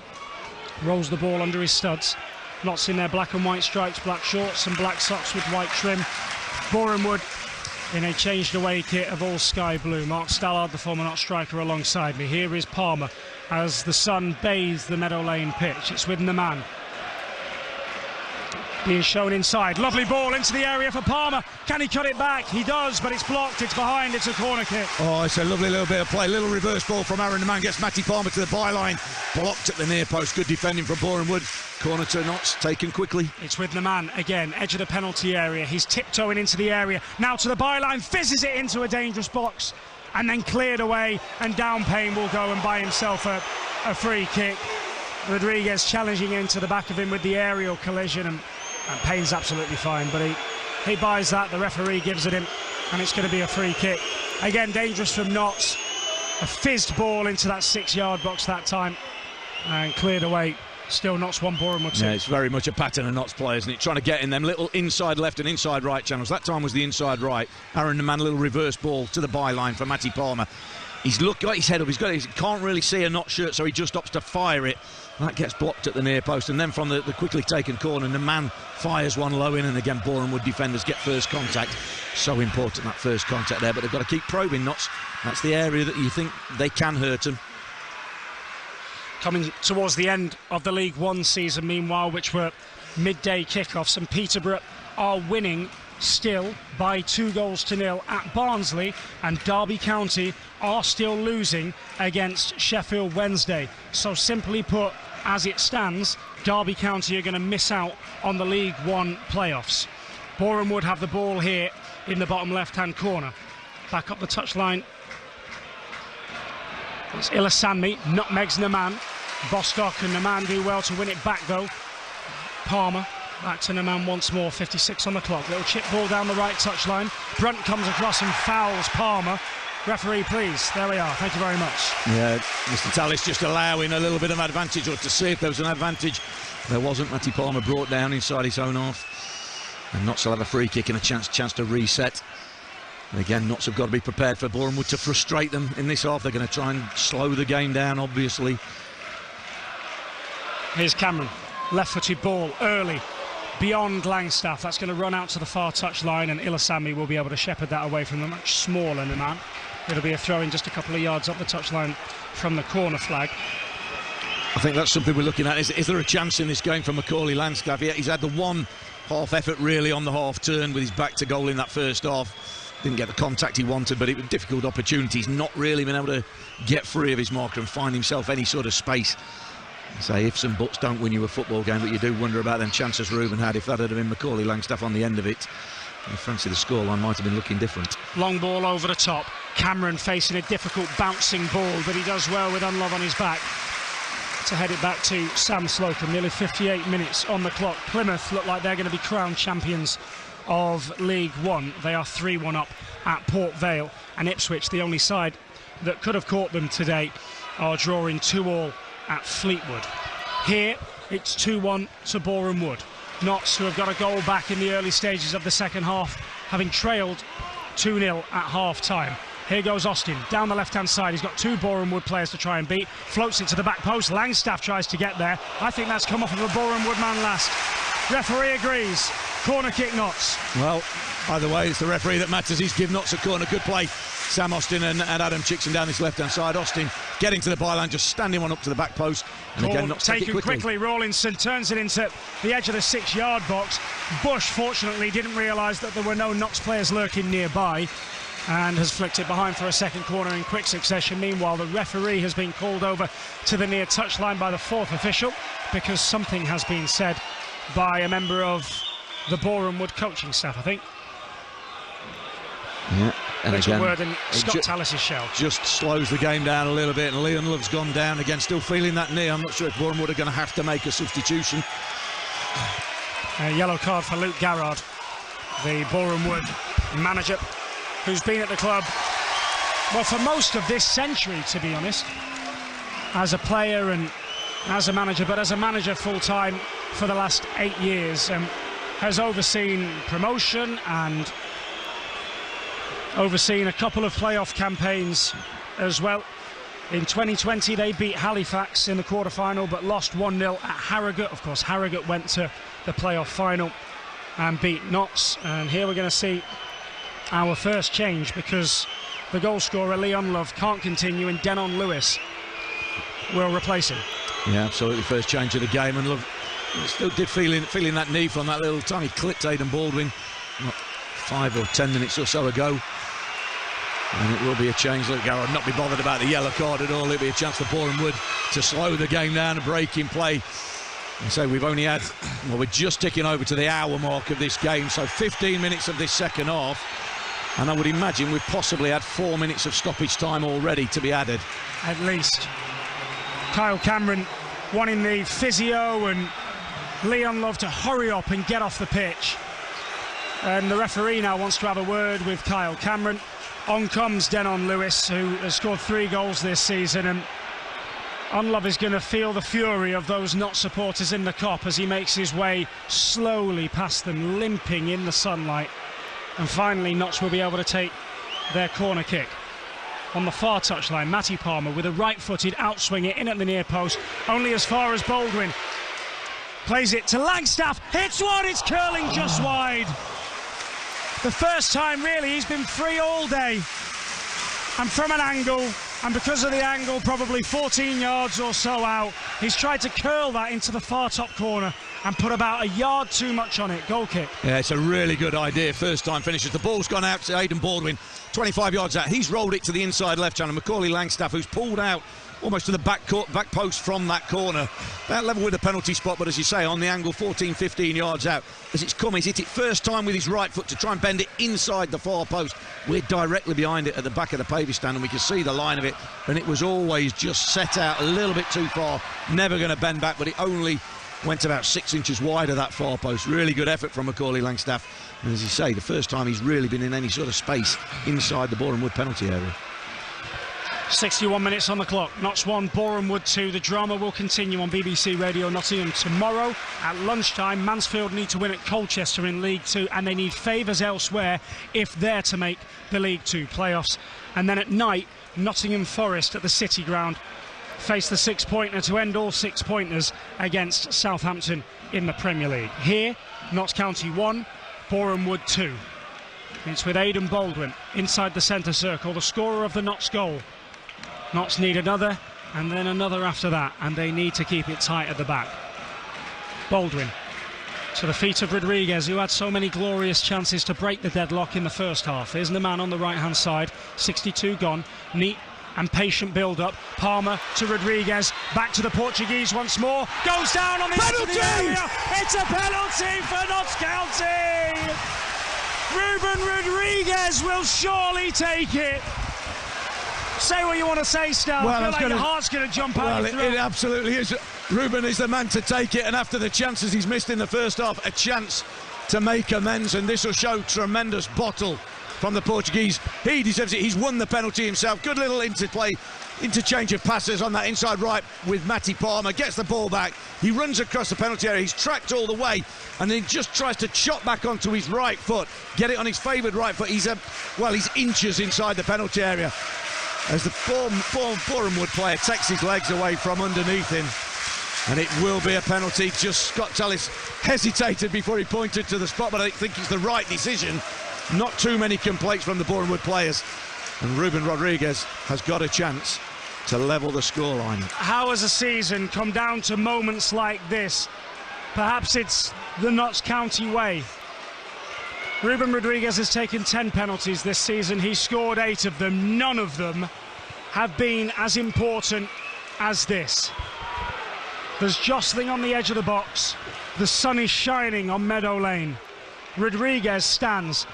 rolls the ball under his studs. Notts in their black and white stripes, black shorts and black socks with white trim. Boreham Wood in a changed away kit of all sky blue. Mark Stallard, the former Notts striker, alongside me. Here is Palmer as the sun bathes the Meadow Lane pitch. It's with Naman. Being shown inside. Lovely ball into the area for Palmer. Can he cut it back? He does, but it's blocked. It's behind. It's a corner kick. Oh, it's a lovely little bit of play. Little reverse ball from Aaron Naman. Gets Matty Palmer to the byline. Blocked at the near post. Good defending from Boreham Wood. Corner to Notts. Taken quickly. It's with Naman again. Edge of the penalty area. He's tiptoeing into the area. Now to the byline. Fizzes it into a dangerous box. And then cleared away. And down Payne will go and buy himself a free kick. Rodriguez challenging into the back of him with the aerial collision. And Payne's absolutely fine, but he buys that. The referee gives it him, and it's going to be a free kick. Again, dangerous from Notts. A fizzed ball into that 6-yard box that time, and cleared away. Still Notts 1, Boreham Wood 2. Yeah, it's very much a pattern of Notts players, isn't it? Trying to get in them little inside left and inside right channels. That time was the inside right. Aaron Naman, a little reverse ball to the byline for Matty Palmer. He's got his head up. He can't really see a Notts shirt, so he just opts to fire it. That gets blocked at the near post, and then from the quickly taken corner, Naman fires one low in, and again Boreham Wood defenders get first contact. So important, that first contact there, but they've got to keep probing Notts. That's the area that you think they can hurt them. Coming towards the end of the League One season, meanwhile, which were midday kickoffs, and Peterborough are winning still by 2-0 at Barnsley, and Derby County are still losing against Sheffield Wednesday. So simply put, as it stands, Derby County are going to miss out on the League One playoffs. Boreham Wood have the ball here in the bottom left-hand corner. Back up the touchline. It's Ilasanmi, nutmegs Naman. Bostock and Naman do well to win it back though. Palmer. Back to Naman once more, 56 on the clock. Little chip ball down the right touchline. Brunt comes across and fouls Palmer. Referee, please. There we are. Thank you very much. Yeah, Mr. Tallis just allowing a little bit of advantage, or to see if there was an advantage. There wasn't. Matty Palmer brought down inside his own half. And Notts will have a free kick and a chance to reset. And again, Notts have got to be prepared for Boreham Wood to frustrate them in this half. They're going to try and slow the game down, obviously. Here's Cameron. Left-footed ball early. beyond Langstaff. That's going to run out to the far touchline, and Ilasami will be able to shepherd that away from the much smaller man. It'll be a throw-in just a couple of yards up the touchline from the corner flag. I think that's something we're looking at. Is there a chance in this game for Macaulay Langstaff? He's had the one half effort really on the half turn with his back to goal in that first half. Didn't get the contact he wanted, but it was difficult opportunities. Not really been able to get free of his marker and find himself any sort of space. Say ifs and buts don't win you a football game, but you do wonder about them chances Ruben had. If that had been Macaulay Langstaff on the end of it, I fancy the scoreline might have been looking different. Long ball over the top. Cameron facing a difficult bouncing ball, but he does well with Unlove on his back to head it back to Sam Slocum. Nearly 58 minutes on the clock. Plymouth look like they're going to be crowned champions of League One. They are 3-1 up at Port Vale, and Ipswich, the only side that could have caught them today, are drawing 2-2 at Fleetwood. Here it's 2-1 to Boreham Wood. Notts, who have got a goal back in the early stages of the second half, having trailed 2-0 at half time. Here goes Austin down the left hand side. He's got two Boreham Wood players to try and beat. Floats it to the back post. Langstaff tries to get there. I think that's come off of a Boreham Wood man last. Referee agrees. Corner kick Notts. Well, either way, it's the referee that matters. He's given Notts a corner. Good play. Sam Austin and Adam Chickson down this left-hand side. Austin getting to the byline, just standing one up to the back post. And again, Notts take it quickly. Rawlinson turns it into the edge of the 6-yard box. Bush, fortunately, didn't realise that there were no Notts players lurking nearby and has flicked it behind for a second corner in quick succession. Meanwhile, the referee has been called over to the near touchline by the fourth official because something has been said by a member of the Boreham Wood coaching staff, I think. Yeah, and again, a word in Scott Tallis's shell. Just slows the game down a little bit, and Leon Love's gone down again, still feeling that knee. I'm not sure if Boreham Wood are going to have to make a substitution. A yellow card for Luke Garrard, the Boreham Wood manager, who's been at the club, well, for most of this century, to be honest, as a player and as a manager, but as a manager full-time for the last 8 years, has overseen promotion and overseen a couple of playoff campaigns as well. In 2020, they beat Halifax in the quarter-final, but lost 1-0 at Harrogate. Of course, Harrogate went to the playoff final and beat Notts. And here we're going to see our first change because the goal scorer, Leon Love, can't continue, and Denon Lewis will replace him. Yeah, absolutely. First change of the game, and Love still did feeling that knee from that little tiny clip to Aidan Baldwin, not 5 or 10 minutes or so ago. And it will be a change. Look, Garrard not be bothered about the yellow card at all. It'll be a chance for Boreham Wood to slow the game down, a break in play. And so we've only had, well, we're just ticking over to the hour mark of this game. So 15 minutes of this second half. And I would imagine we've possibly had 4 minutes of stoppage time already to be added. At least. Kyle Cameron wanting the physio and Leon Love to hurry up and get off the pitch. And the referee now wants to have a word with Kyle Cameron. On comes Denon Lewis, who has scored 3 goals this season, and Unlove is going to feel the fury of those Notts supporters in the Kop as he makes his way slowly past them, limping in the sunlight. And finally, Notts will be able to take their corner kick. On the far touchline, Matty Palmer with a right-footed outswing it in at the near post, only as far as Baldwin. Plays it to Langstaff, hits one, it's curling just wide. The first time, really, he's been free all day. And from an angle, and because of the angle, probably 14 yards or so out, he's tried to curl that into the far top corner and put about a yard too much on it. Goal kick. Yeah, it's a really good idea. First time finishes. The ball's gone out to Aidan Baldwin, 25 yards out. He's rolled it to the inside left channel. Macaulay Langstaff, who's pulled out almost to the back post from that corner. That level with the penalty spot, but as you say, on the angle, 14, 15 yards out. As it's come, he's hit it first time with his right foot to try and bend it inside the far post. We're directly behind it at the back of the pavey stand, and we can see the line of it, and it was always just set out a little bit too far, never going to bend back, but it only went about 6 inches wide of that far post. Really good effort from Macaulay Langstaff, and as you say, the first time he's really been in any sort of space inside the Boreham Wood penalty area. 61 minutes on the clock. Notts 1, Boreham Wood 2. The drama will continue on BBC Radio Nottingham tomorrow at lunchtime. Mansfield need to win at Colchester in League 2, and they need favours elsewhere if they're to make the League 2 playoffs. And then at night, Nottingham Forest at the City Ground face the 6-pointer to end all 6-pointers against Southampton in the Premier League. Here, Notts County 1, Boreham Wood 2. It's with Aidan Baldwin inside the centre circle, the scorer of the Notts goal. Notts need another and then another after that, and they need to keep it tight at the back. Baldwin to the feet of Rodriguez, who had so many glorious chances to break the deadlock in the first half. Here's the man on the right-hand side, 62 gone, neat and patient build-up. Palmer to Rodriguez, back to the Portuguese once more, goes down on the edge of the area. It's a penalty for Notts County. Ruben Rodriguez will surely take it. Say what you want to say, Stal. I feel like your heart's going to jump out your throat. It absolutely is. Ruben is the man to take it, and after the chances he's missed in the first half, a chance to make amends, and this will show tremendous bottle from the Portuguese. He deserves it. He's won the penalty himself. Good little interchange of passes on that inside right with Matty Palmer. Gets the ball back. He runs across the penalty area. He's tracked all the way, and then just tries to chop back onto his right foot. Get it on his favoured right foot. He's inches inside the penalty area as the Boreham Wood player takes his legs away from underneath him. And it will be a penalty. Just Scott Tallis hesitated before he pointed to the spot, but I think it's the right decision. Not too many complaints from the Boreham Wood players. And Ruben Rodriguez has got a chance to level the scoreline. How has a season come down to moments like this? Perhaps it's the Notts County way. Ruben Rodriguez has taken 10 penalties this season. He's scored 8 of them. None of them have been as important as this. There's jostling on the edge of the box. The sun is shining on Meadow Lane. Rodriguez stands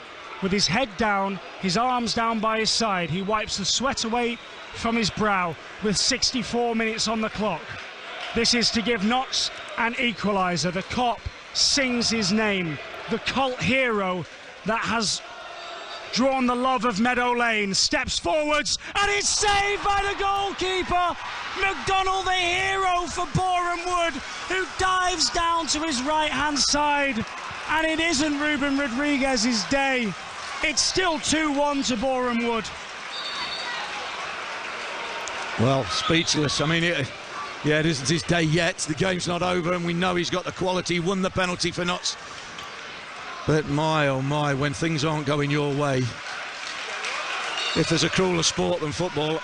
with his head down, his arms down by his side. He wipes the sweat away from his brow with 64 minutes on the clock. This is to give Notts an equaliser. The Kop sings his name. The cult hero that has drawn the love of Meadow Lane steps forwards, and it's saved by the goalkeeper. McDonnell, the hero for Boreham Wood, who dives down to his right-hand side. And it isn't Ruben Rodriguez's day. It's still 2-1 to Boreham Wood. Well, speechless. I mean, it isn't his day yet. The game's not over, and we know he's got the quality. He won the penalty for Notts. But my, oh my, when things aren't going your way, if there's a crueler sport than football,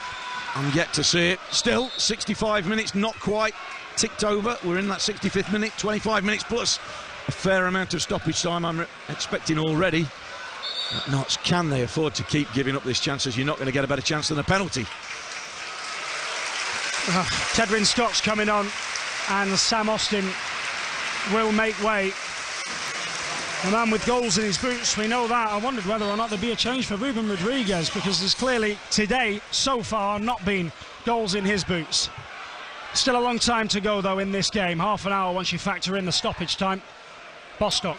I'm yet to see it. Still, 65 minutes, not quite ticked over. We're in that 65th minute, 25 minutes plus a fair amount of stoppage time I'm expecting already. But Notts, can they afford to keep giving up these chances? You're not going to get a better chance than a penalty. Tedwyn Scott's coming on, and Sam Austin will make way. A man with goals in his boots, we know that. I wondered whether or not there'd be a change for Ruben Rodriguez, because there's clearly today, so far, not been goals in his boots. Still a long time to go, though, in this game. Half an hour once you factor in the stoppage time. Bostock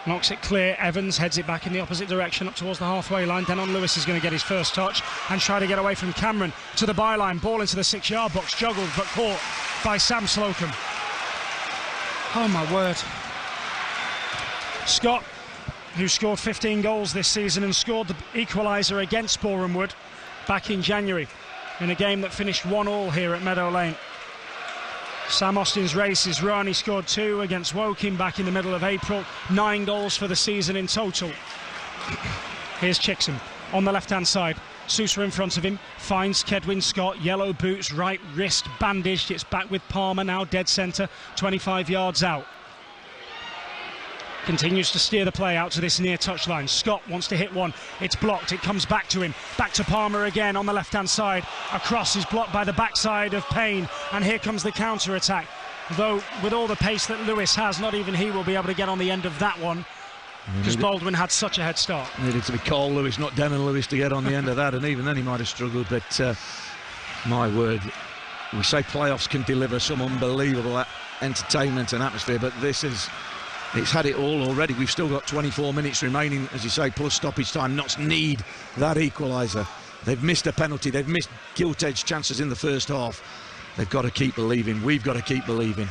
knocks it clear. Evans heads it back in the opposite direction up towards the halfway line. Denon Lewis is going to get his first touch and try to get away from Cameron to the byline. Ball into the 6-yard box, juggled but caught by Sam Slocum. Oh my word. Scott, who scored 15 goals this season and scored the equaliser against Boreham Wood back in January in a game that finished 1-1 here at Meadow Lane. Sam Austin's race is run. He scored 2 against Woking back in the middle of April. 9 goals for the season in total. Here's Chickson on the left-hand side. Sousa in front of him, finds Tedwyn Scott. Yellow boots, right wrist bandaged. It's back with Palmer now, dead centre, 25 yards out. Continues to steer the play out to this near touchline. Scott wants to hit one. It's blocked. It comes back to him. Back to Palmer again on the left-hand side. A cross is blocked by the backside of Payne. And here comes the counter-attack. Though, with all the pace that Lewis has, not even he will be able to get on the end of that one, because Baldwin had such a head start. Needed to be Cole Lewis, not Denon Lewis, to get on the end of that. And even then he might have struggled. But, my word, we say playoffs can deliver some unbelievable entertainment and atmosphere, but this is... It's had it all already. We've still got 24 minutes remaining, as you say, plus stoppage time. Notts need that equaliser. They've missed a penalty. They've missed gilt-edged chances in the first half. They've got to keep believing. We've got to keep believing.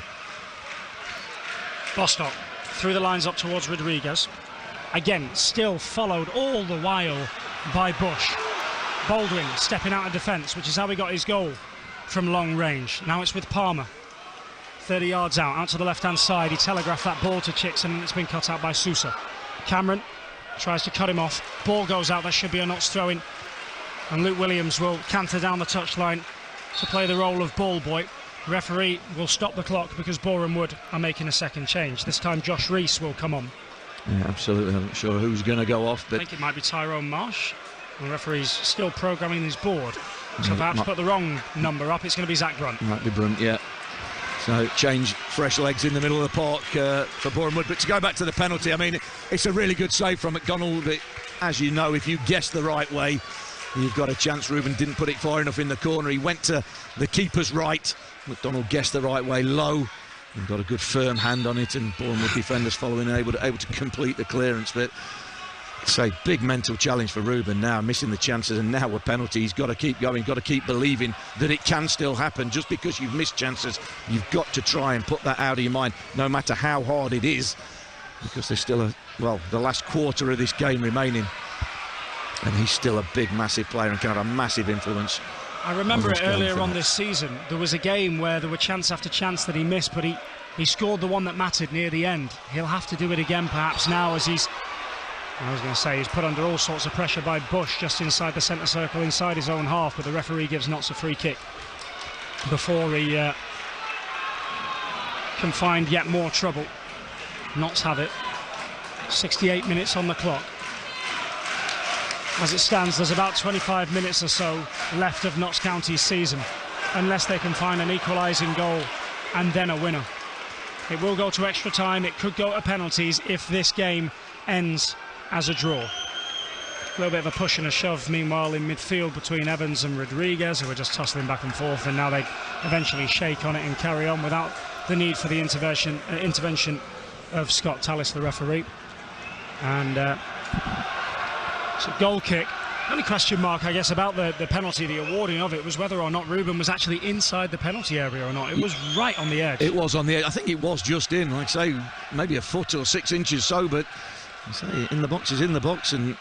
Bostock through the lines up towards Rodriguez. Again, still followed all the while by Bush. Baldwin stepping out of defence, which is how he got his goal from long range. Now it's with Palmer. 30 yards out to the left-hand side. He telegraphed that ball to Chicks and it's been cut out by Sousa. Cameron tries to cut him off. Ball goes out. That should be a Notts throw-in. And Luke Williams will canter down the touchline to play the role of ball boy. The referee will stop the clock because Boreham Wood are making a second change. This time Josh Rees will come on. Yeah, absolutely. I'm not sure who's going to go off, but I think it might be Tyrone Marsh. The referee's still programming his board. So perhaps put the wrong number up. It's going to be Zach Brunt. Might be Brunt, yeah. So change fresh legs in the middle of the park for Boreham Wood. But to go back to the penalty, I mean, it's a really good save from McDonald. But as you know, if you guess the right way, you've got a chance. Ruben didn't put it far enough in the corner. He went to the keeper's right. McDonald guessed the right way, low, and got a good firm hand on it. And Boreham Wood defenders following, able to complete the clearance. But it's a big mental challenge for Ruben now, missing the chances, and now a penalty. He's got to keep going, got to keep believing that it can still happen. Just because you've missed chances, you've got to try and put that out of your mind, no matter how hard it is, because there's still the last quarter of this game remaining, and he's still a big, massive player and can have a massive influence. I remember it earlier on this season. There was a game where there were chance after chance that he missed, but he scored the one that mattered near the end. He'll have to do it again perhaps now, as he's put under all sorts of pressure by Bush just inside the centre circle, inside his own half, but the referee gives Notts a free kick before he can find yet more trouble. Notts have it. 68 minutes on the clock. As it stands, there's about 25 minutes or so left of Notts County's season, unless they can find an equalising goal and then a winner. It will go to extra time. It could go to penalties if this game ends as a draw. A little bit of a push and a shove meanwhile in midfield between Evans and Rodriguez, who are just tussling back and forth, and now they eventually shake on it and carry on without the need for the intervention of Scott Tallis, the referee. And it's a goal kick. The only question mark, I guess, about the penalty, the awarding of it, was whether or not Ruben was actually inside the penalty area or not. It was right on the edge. It was on the edge. I think it was just in, like I say, maybe a foot or 6 inches so, but I say in the box is in the box, and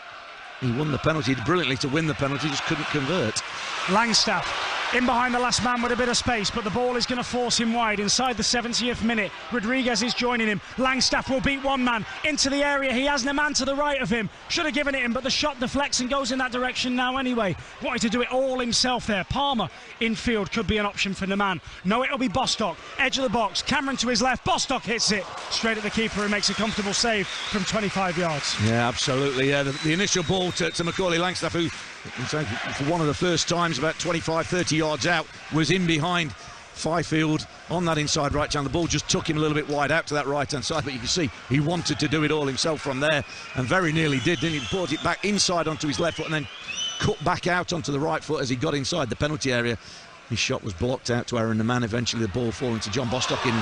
he won the penalty brilliantly to win the penalty, just couldn't convert. Langstaff in behind the last man with a bit of space, but the ball is going to force him wide inside the 70th minute. Rodriguez is joining him. Langstaff will beat one man into the area. He has Naman to the right of him. Should have given it him, but the shot deflects and goes in that direction now anyway. Wanted to do it all himself there. Palmer infield could be an option for Naman. No, it'll be Bostock. Edge of the box. Cameron to his left. Bostock hits it straight at the keeper and makes a comfortable save from 25 yards. Yeah, absolutely. Yeah, the initial ball to Macaulay Langstaff, who for one of the first times about 25-30 yards out was in behind Fifield on that inside right channel. The ball just took him a little bit wide out to that right hand side, but you can see he wanted to do it all himself from there, and very nearly did, didn't he? Brought it back inside onto his left foot and then cut back out onto the right foot as he got inside the penalty area. His shot was blocked out to Aaron Naman. Eventually the ball falling to John Bostock in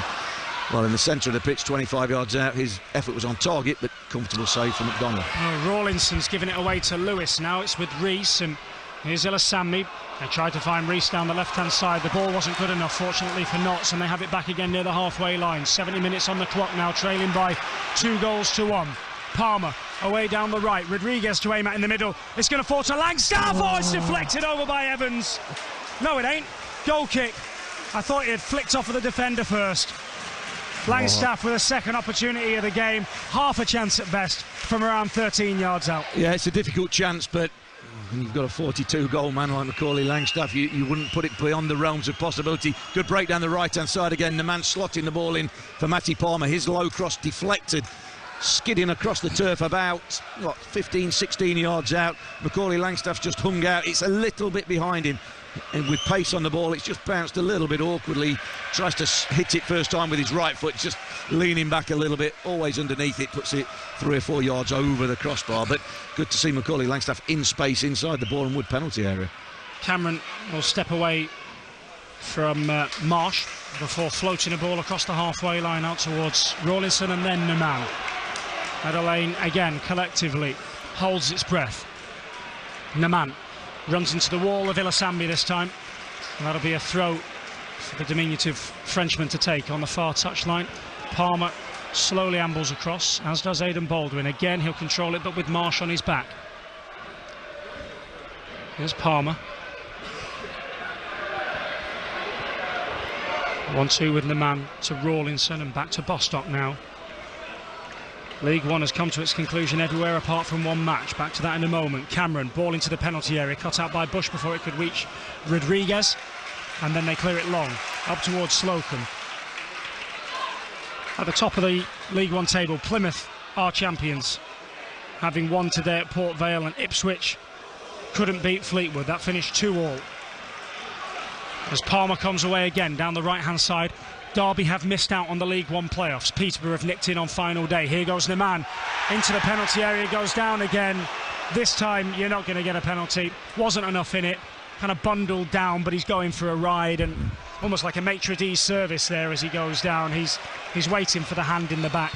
the centre of the pitch, 25 yards out. His effort was on target, but comfortable save from McDonald. Rawlinson's giving it away to Lewis. Now it's with Rees, and here's Ilasami. They tried to find Rees down the left-hand side. The ball wasn't good enough, fortunately, for Notts, and they have it back again near the halfway line. 70 minutes on the clock now, trailing by 2-1. Palmer away down the right. Rodriguez to aim at in the middle. It's going to fall to Langstaff. Oh, it's deflected over by Evans. No, it ain't. Goal kick. I thought he had flicked off of the defender first. Langstaff with a second opportunity of the game, half a chance at best from around 13 yards out. Yeah, it's a difficult chance, but when you've got a 42-goal man like Macaulay Langstaff, you wouldn't put it beyond the realms of possibility. Good break down the right-hand side again. The man slotting the ball in for Matty Palmer. His low cross deflected, skidding across the turf about 15-16 yards out. Macaulay Langstaff just hung out. It's a little bit behind him, and with pace on the ball, it's just bounced a little bit awkwardly. Tries to hit it first time with his right foot, just leaning back a little bit, always underneath it, puts it 3 or 4 yards over the crossbar. But good to see Macaulay Langstaff in space inside the Boreham Wood penalty area. Cameron will step away from Marsh before floating a ball across the halfway line out towards Rawlinson and then Naman. Adelaine again collectively holds its breath. Naman runs into the wall of Ilasami this time, and that'll be a throw for the diminutive Frenchman to take on the far touchline. Palmer slowly ambles across, as does Aidan Baldwin. Again, he'll control it, but with Marsh on his back. Here's Palmer. 1-2 with Naman to Rawlinson and back to Bostock now. League One has come to its conclusion everywhere apart from one match. Back to that in a moment. Cameron, ball into the penalty area, cut out by Bush before it could reach Rodriguez, and then they clear it long, up towards Slocum. At the top of the League One table, Plymouth are champions, having won today at Port Vale, and Ipswich couldn't beat Fleetwood. That finished 2-2. As Palmer comes away again down the right-hand side, Derby have missed out on the League One playoffs. Peterborough have nicked in on final day. Here goes Naman into the penalty area, goes down again. This time you're not going to get a penalty. Wasn't enough in it. Kind of bundled down, but he's going for a ride, and almost like a maitre d' service there as he goes down. He's waiting for the hand in the back.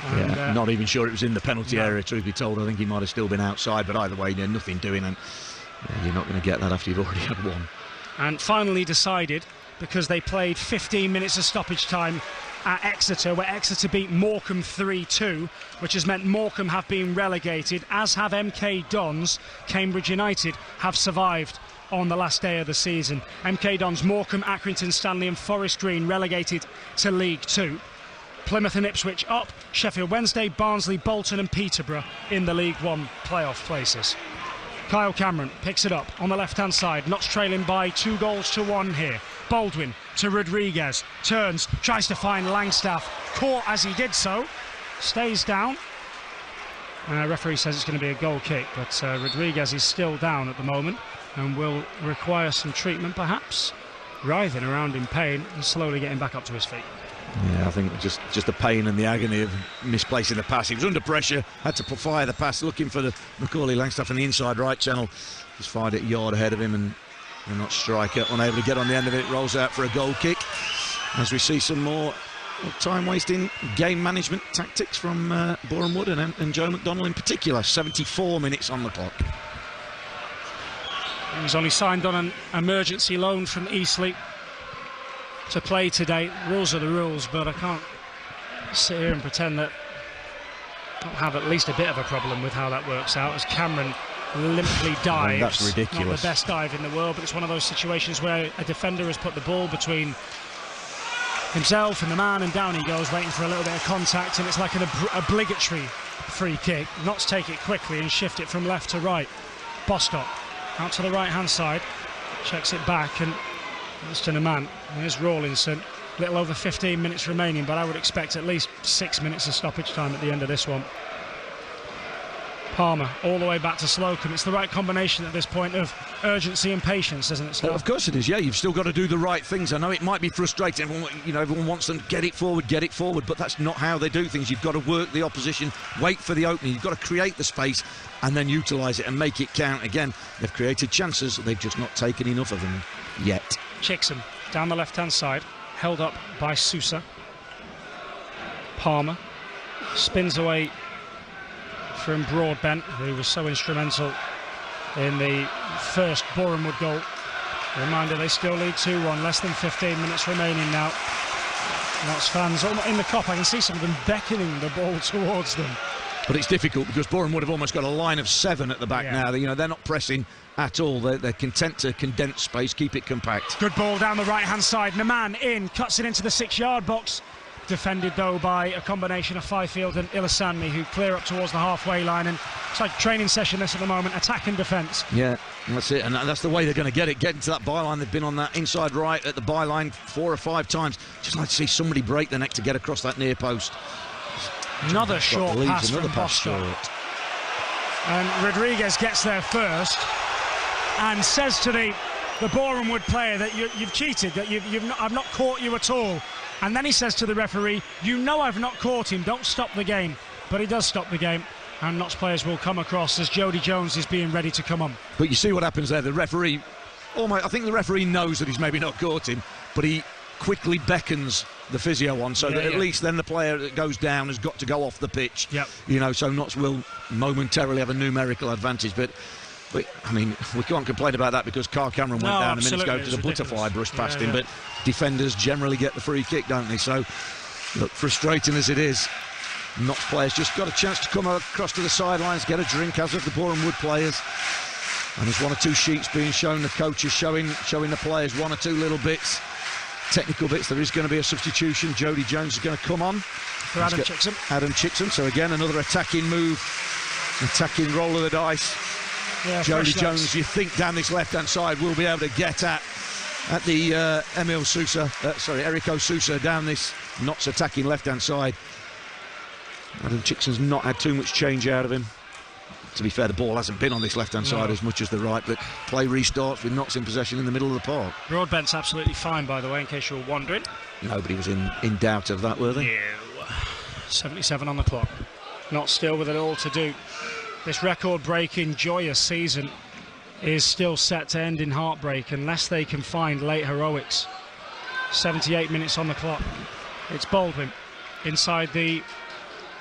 And, not even sure it was in the penalty area, truth be told. I think he might have still been outside, but either way, nothing doing, and you're not going to get that after you've already had one. And finally decided, because they played 15 minutes of stoppage time at Exeter, where Exeter beat Morecambe 3-2, which has meant Morecambe have been relegated, as have MK Dons. Cambridge United have survived on the last day of the season. MK Dons, Morecambe, Accrington, Stanley and Forest Green relegated to League Two. Plymouth and Ipswich up, Sheffield Wednesday, Barnsley, Bolton and Peterborough in the League One playoff places. Kyle Cameron picks it up on the left-hand side. Notts trailing by 2-1 here. Baldwin to Rodriguez. Turns, tries to find Langstaff. Caught as he did so. Stays down. Referee says it's going to be a goal kick, but Rodriguez is still down at the moment and will require some treatment perhaps. Writhing around in pain and slowly getting back up to his feet. Yeah, I think just the pain and the agony of misplacing the pass. He was under pressure, had to fire the pass, looking for the Macaulay Langstaff in the inside right channel. Just fired it a yard ahead of him, and the Notts striker, unable to get on the end of it, rolls out for a goal kick. As we see some more time-wasting game management tactics from Boreham Wood and Joe McDonnell in particular. 74 minutes on the clock. He was only signed on an emergency loan from Eastleigh to play today. Rules are the rules, but I can't sit here and pretend that I don't have at least a bit of a problem with how that works out, as Cameron limply dives. That's ridiculous. Not the best dive in the world, but it's one of those situations where a defender has put the ball between himself and the man, and down he goes, waiting for a little bit of contact, and it's like an obligatory free kick. Notts take it quickly and shift it from left to right. Bostock out to the right-hand side, checks it back, and it's to the man. There's Rawlinson. Little over 15 minutes remaining, but I would expect at least 6 minutes of stoppage time at the end of this one. Palmer all the way back to Slocum. It's the right combination at this point of urgency and patience, isn't it, Steve? Of course it is, yeah. You've still got to do the right things. I know it might be frustrating. Everyone wants them to get it forward, but that's not how they do things. You've got to work the opposition, wait for the opening. You've got to create the space and then utilise it and make it count. Again, they've created chances. They've just not taken enough of them yet. Chixham down the left-hand side, held up by Sousa. Palmer spins away from Broadbent, who was so instrumental in the first Boreham Wood goal. A reminder, they still lead 2-1, less than 15 minutes remaining now. Notts fans in the Kop, I can see some of them beckoning the ball towards them. But it's difficult because Boreham Wood have almost got a line of 7 at the back now. They're not pressing at all. They're content to condense space, keep it compact. Good ball down the right-hand side. Naman in, cuts it into the 6-yard box. Defended though by a combination of Fifield and Ilasani, who clear up towards the halfway line. And it's like training session this at the moment, attack and defence. Yeah, that's it, and that's the way they're going to get it. Get into that byline. They've been on that inside right at the byline 4 or 5 times. Just like to see somebody break the neck to get across that near post. Another short pass from Bostock. And Rodriguez gets there first and says to the Boreham Wood player that you've cheated, that I've not caught you at all. And then he says to the referee, I've not caught him, don't stop the game. But he does stop the game, and Notts players will come across as Jody Jones is being ready to come on. But you see what happens there. The referee, I think the referee knows that he's maybe not caught him, but he quickly beckons the physio on, so that at least then the player that goes down has got to go off the pitch. Yep. So Notts will momentarily have a numerical advantage, but I mean, we can't complain about that because Carl Cameron went down a minute ago because a butterfly brushed past him, but defenders generally get the free kick, don't they? So, look, frustrating as it is, Notts players just got a chance to come across to the sidelines, get a drink, as of the Boreham Wood players. And there's 1 or 2 sheets being shown, the coaches showing the players 1 or 2 little bits. technical bits. There is going to be a substitution. Jody Jones is going to come on for Adam Chickson. So again, another attacking move, attacking roll of the dice. Yeah, Jody Jones, you think down this left-hand side will be able to get at the Erico Sousa down this Notts attacking left-hand side. Adam Chickson's not had too much change out of him. To be fair, the ball hasn't been on this left-hand side as much as the right, but play restarts with Notts in possession in the middle of the park. Broadbent's absolutely fine, by the way, in case you were wondering. Nobody was in doubt of that, were they? No. 77 on the clock. Not still with it all to do. This record-breaking, joyous season is still set to end in heartbreak unless they can find late heroics. 78 minutes on the clock. It's Baldwin inside the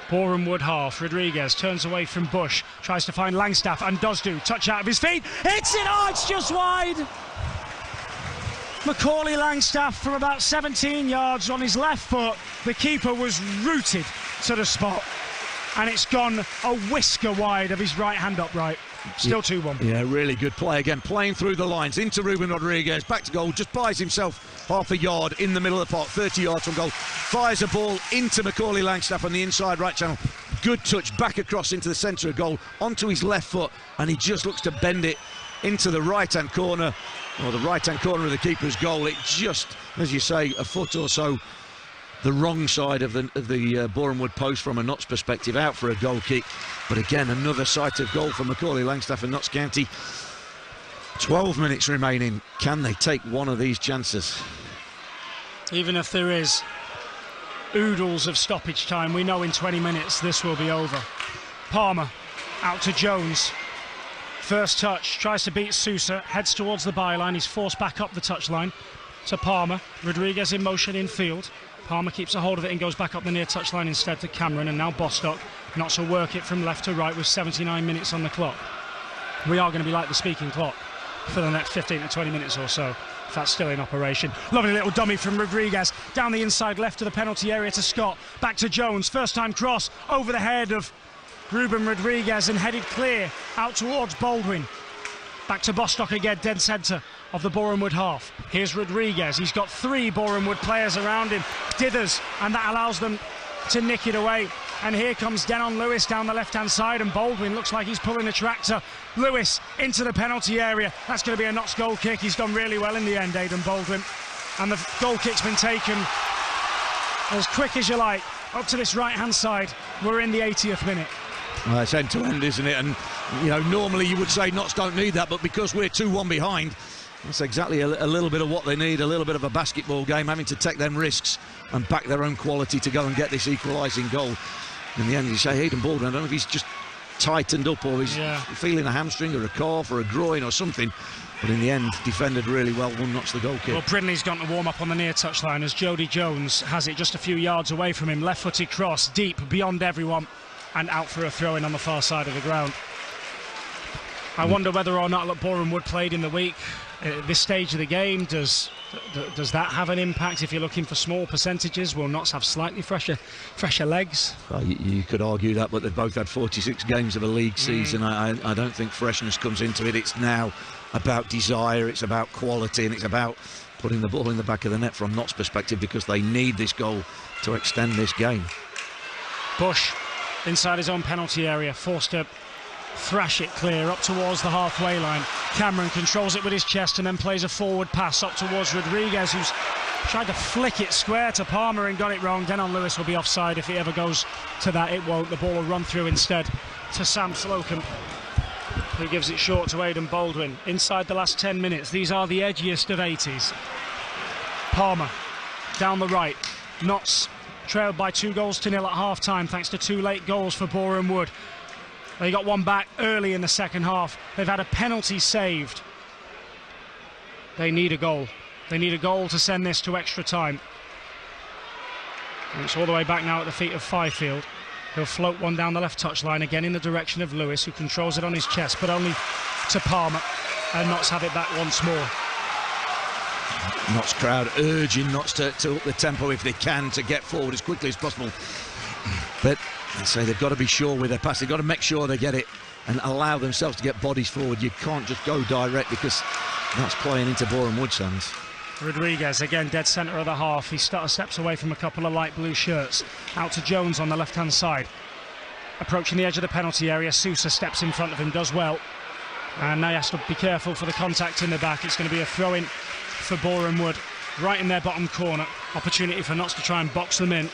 Boreham Wood half. Rodriguez turns away from Bush, tries to find Langstaff and does do. Touch out of his feet. Hits it! Oh, it's just wide. Macaulay Langstaff from about 17 yards on his left foot. The keeper was rooted to the spot. And it's gone a whisker wide of his right hand upright. Still 2-1. Yeah, really good play again. Playing through the lines into Ruben Rodriguez. Back to goal. Just buys himself half a yard in the middle of the park. 30 yards from goal. Fires a ball into Macaulay Langstaff on the inside right channel. Good touch back across into the centre of goal. Onto his left foot. And he just looks to bend it into the right-hand corner. Or the right-hand corner of the keeper's goal. It just, as you say, a foot or so the wrong side of the Boreham Wood post from a Notts perspective, out for a goal kick. But again, another sight of goal for Macaulay Langstaff and Notts County. 12 minutes remaining. Can they take one of these chances? Even if there is oodles of stoppage time, we know in 20 minutes this will be over. Palmer out to Jones. First touch, tries to beat Sousa, heads towards the byline. He's forced back up the touchline to Palmer. Rodriguez in motion in field. Palmer keeps a hold of it and goes back up the near touchline instead to Cameron, and now Bostock. Notts will work it from left to right with 79 minutes on the clock. We are going to be like the speaking clock for the next 15 to 20 minutes or so, if that's still in operation. Lovely little dummy from Rodriguez down the inside left to the penalty area to Scott. Back to Jones, first time cross over the head of Ruben Rodriguez and headed clear out towards Baldwin. Back to Bostock again, dead centre of the Boreham Wood half. Here's Rodriguez. He's got 3 Boreham Wood players around him. Dithers, and that allows them to nick it away. And here comes Denon Lewis down the left-hand side, and Baldwin looks like he's pulling a tractor. Lewis into the penalty area. That's going to be a Notts goal kick. He's done really well in the end, Aidan Baldwin. And the goal kick's been taken as quick as you like. Up to this right-hand side. We're in the 80th minute. Well, it's end to end, isn't it? And, you know, normally you would say Notts don't need that, but because we're 2-1 behind, that's exactly a little bit of what they need, a little bit of a basketball game, having to take them risks and back their own quality to go and get this equalising goal. In the end, you say Aidan Baldwin, I don't know if he's just tightened up or he's feeling a hamstring or a calf or a groin or something, but in the end, defended really well, won Notts the goal kick. Well, Brindley's gone to warm up on the near touchline as Jody Jones has it just a few yards away from him. Left-footed cross, deep, beyond everyone, and out for a throw-in on the far side of the ground. I wonder whether or not Boreham Wood played in the week. At this stage of the game, does that have an impact? If you're looking for small percentages, will Notts have slightly fresher legs? Well, you could argue that, but they've both had 46 games of a league season. I don't think freshness comes into it. It's now about desire, it's about quality, and it's about putting the ball in the back of the net from Notts' perspective, because they need this goal to extend this game. Bush inside his own penalty area, forced to thrash it clear up towards the halfway line. Cameron controls it with his chest and then plays a forward pass up towards Rodriguez, who's tried to flick it square to Palmer and got it wrong. Denon Lewis will be offside if he ever goes to that. It won't. The ball will run through instead to Sam Slocum, who gives it short to Aidan Baldwin. Inside the last 10 minutes, these are the edgiest of 80s. Palmer down the right. Notts trailed by 2-0 at half-time thanks to 2 late goals for Boreham Wood. They got one back early in the second half. They've had a penalty saved. They need a goal. They need a goal to send this to extra time. And it's all the way back now at the feet of Fifield. He'll float one down the left touchline again in the direction of Lewis, who controls it on his chest, but only to Palmer. And Notts have it back once more. Notts crowd urging Notts to up the tempo if they can, to get forward as quickly as possible. But I say they've got to be sure with their pass. They've got to make sure they get it and allow themselves to get bodies forward. You can't just go direct, because that's playing into Boreham Wood's hands. Rodriguez again dead centre of the half. He steps away from a couple of light blue shirts. Out to Jones on the left-hand side. Approaching the edge of the penalty area. Sousa steps in front of him, does well. And now he has to be careful for the contact in the back. It's going to be a throw-in for Boreham Wood, right in their bottom corner. Opportunity for Notts to try and box them in.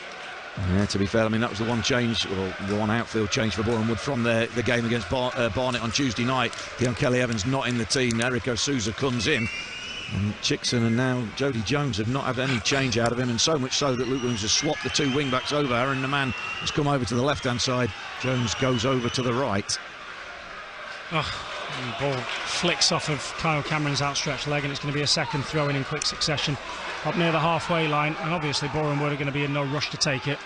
Yeah, to be fair, I mean, that was the one change, or the one outfield change for Boreham Wood from the game against Barnet on Tuesday night. Dion Kelly-Evans not in the team. Eriko Sousa comes in. And Chickson and now Jody Jones have not had any change out of him, and so much so that Luke Williams has swapped the two wing-backs over. Aaron Naman has come over to the left-hand side. Jones goes over to the right. Oh, the ball flicks off of Kyle Cameron's outstretched leg, and it's going to be a second throw-in in quick succession up near the halfway line, and obviously Boreham Wood are going to be in no rush to take it.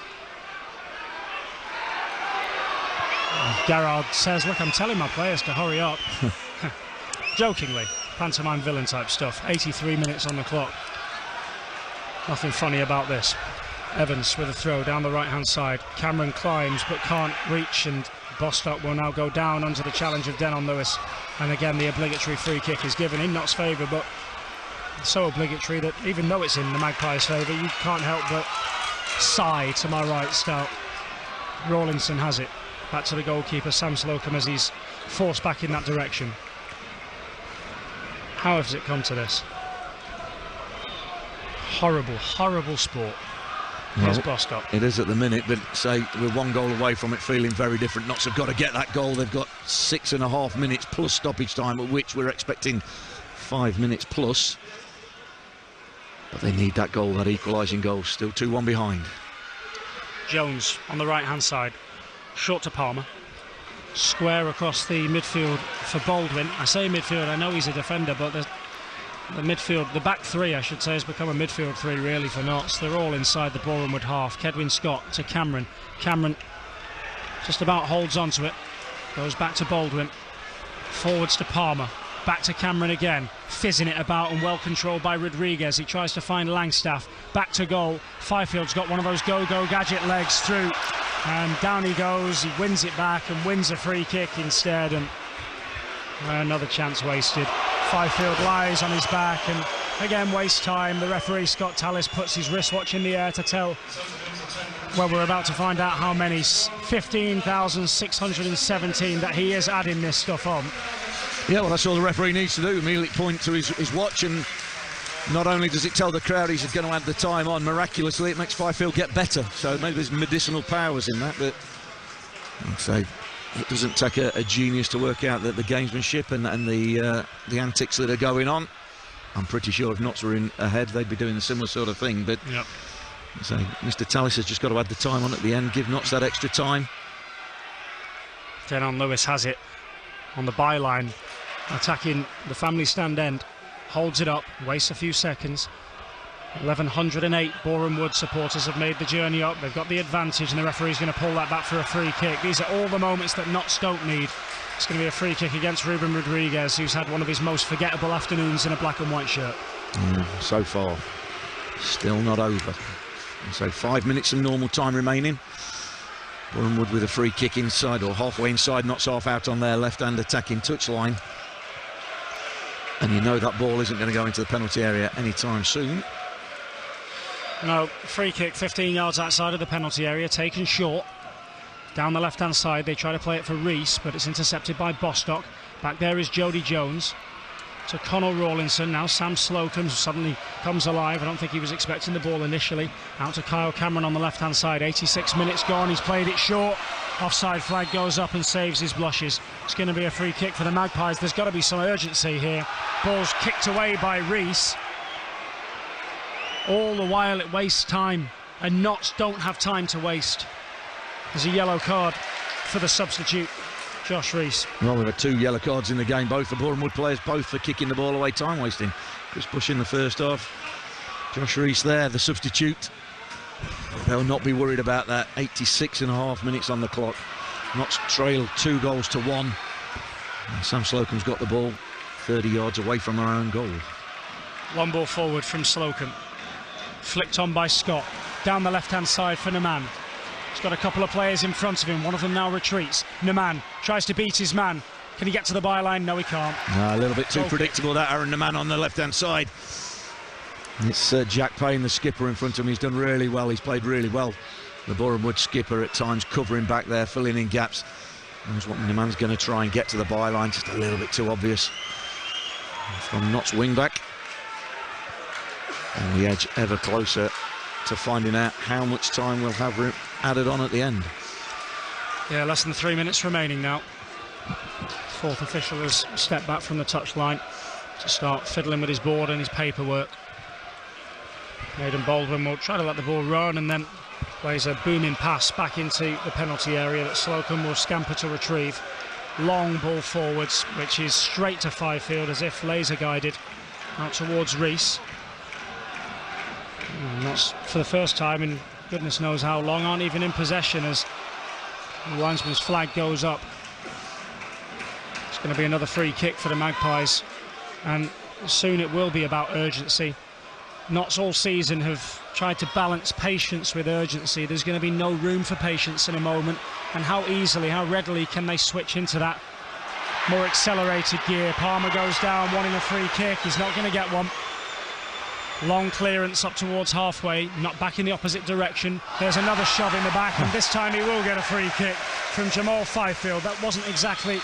Garrard says, look, I'm telling my players to hurry up. Jokingly. Pantomime villain type stuff. 83 minutes on the clock. Nothing funny about this. Evans with a throw down the right hand side. Cameron climbs but can't reach, and Bostock will now go down under the challenge of Denon Lewis, and again the obligatory free kick is given in Notts' favour, but so obligatory that even though it's in the Magpies' favour, you can't help but sigh to my right. Stout. Rawlinson has it back to the goalkeeper Sam Slocum as he's forced back in that direction. How has it come to this? Horrible, horrible sport. Here's Bostock. It is at the minute, but say we're one goal away from it feeling very different. Notts have got to get that goal. They've got 6.5 minutes plus stoppage time, at which we're expecting 5 minutes plus. But they need that goal, that equalising goal. Still 2-1 behind. Jones on the right hand side, short to Palmer. Square across the midfield for Baldwin. I say midfield, I know he's a defender, but the midfield, the back three I should say, has become a midfield three really for Notts. They're all inside the Boreham Wood half. Kedwin Scott to Cameron. Cameron just about holds on to it. Goes back to Baldwin. Forwards to Palmer. Back to Cameron again. Fizzing it about and well controlled by Rodriguez. He tries to find Langstaff. Back to goal. Fifield's got one of those go-go gadget legs through. And down he goes. He wins it back and wins a free kick instead. And another chance wasted. Fifield lies on his back and again waste time. The referee Scott Tallis puts his wristwatch in the air to tell, well, we're about to find out how many, 15,617 that he is adding this stuff on. Yeah, well, that's all the referee needs to do. Immediately point to his watch, and not only does it tell the crowd he's going to add the time on, miraculously it makes Fifield get better. So maybe there's medicinal powers in that, but I'd say it doesn't take a genius to work out that the gamesmanship and the antics that are going on. I'm pretty sure if Notts were in ahead, they'd be doing a similar sort of thing. But yep. So Mr. Tallis has just got to add the time on at the end, give Notts that extra time. Denon Lewis has it on the byline, attacking the family stand end. Holds it up, wastes a few seconds. 1,108 Boreham Wood supporters have made the journey up. They've got the advantage, and the referee's going to pull that back for a free kick. These are all the moments that Notts don't need. It's going to be a free kick against Ruben Rodriguez, who's had one of his most forgettable afternoons in a black and white shirt. So far, still not over. And so 5 minutes of normal time remaining. Boreham Wood with a free kick inside, or halfway inside, Notts half out on their left-hand attacking touchline. And you know that ball isn't going to go into the penalty area anytime soon. No, free kick 15 yards outside of the penalty area, taken short. Down the left-hand side, they try to play it for Rees, but it's intercepted by Bostock. Back there is Jody Jones. To Connell Rawlinson, now Sam Slocum suddenly comes alive. I don't think he was expecting the ball initially. Out to Kyle Cameron on the left-hand side, 86 minutes gone, he's played it short. Offside flag goes up and saves his blushes. It's going to be a free kick for the Magpies. There's got to be some urgency here. Ball's kicked away by Rees. All the while it wastes time, and Notts don't have time to waste. There's a yellow card for the substitute, Josh Rees. Well, we've had 2 yellow cards in the game, both for Boreham Wood players, both for kicking the ball away, time wasting. Chris Bush in the first half. Josh Rees there, the substitute. They'll not be worried about that. 86.5 minutes on the clock. Notts trail 2-1. And Sam Slocum's got the ball 30 yards away from our own goal. One ball forward from Slocum. Flicked on by Scott. Down the left-hand side for Naman. He's got a couple of players in front of him. One of them now retreats. Naman tries to beat his man. Can he get to the byline? No, he can't. A little bit too predictable, that Aaron Naman on the left-hand side. It's Jack Payne, the skipper, in front of him. He's done really well. He's played really well. The Boreham Wood skipper at times covering back there, filling in gaps. Knows what the man's going to try and get to the byline. Just a little bit too obvious. From Knott's wing back. And the edge ever closer to finding out how much time we'll have added on at the end. Yeah, less than 3 minutes remaining now. Fourth official has stepped back from the touchline to start fiddling with his board and his paperwork. Aidan Baldwin will try to let the ball run and then plays a booming pass back into the penalty area that Slocum will scamper to retrieve. Long ball forwards, which is straight to Fifield as if laser guided out towards Rees. And that's for the first time in goodness knows how long, aren't even in possession as the linesman's flag goes up. It's going to be another free kick for the Magpies, and soon it will be about urgency. Notts all season have tried to balance patience with urgency. There's going to be no room for patience in a moment, and how easily, how readily can they switch into that more accelerated gear. Palmer goes down wanting a free kick. He's not going to get one. Long clearance up towards halfway, not back in the opposite direction. There's another shove in the back, and this time he will get a free kick from Jamal Fifield. That wasn't exactly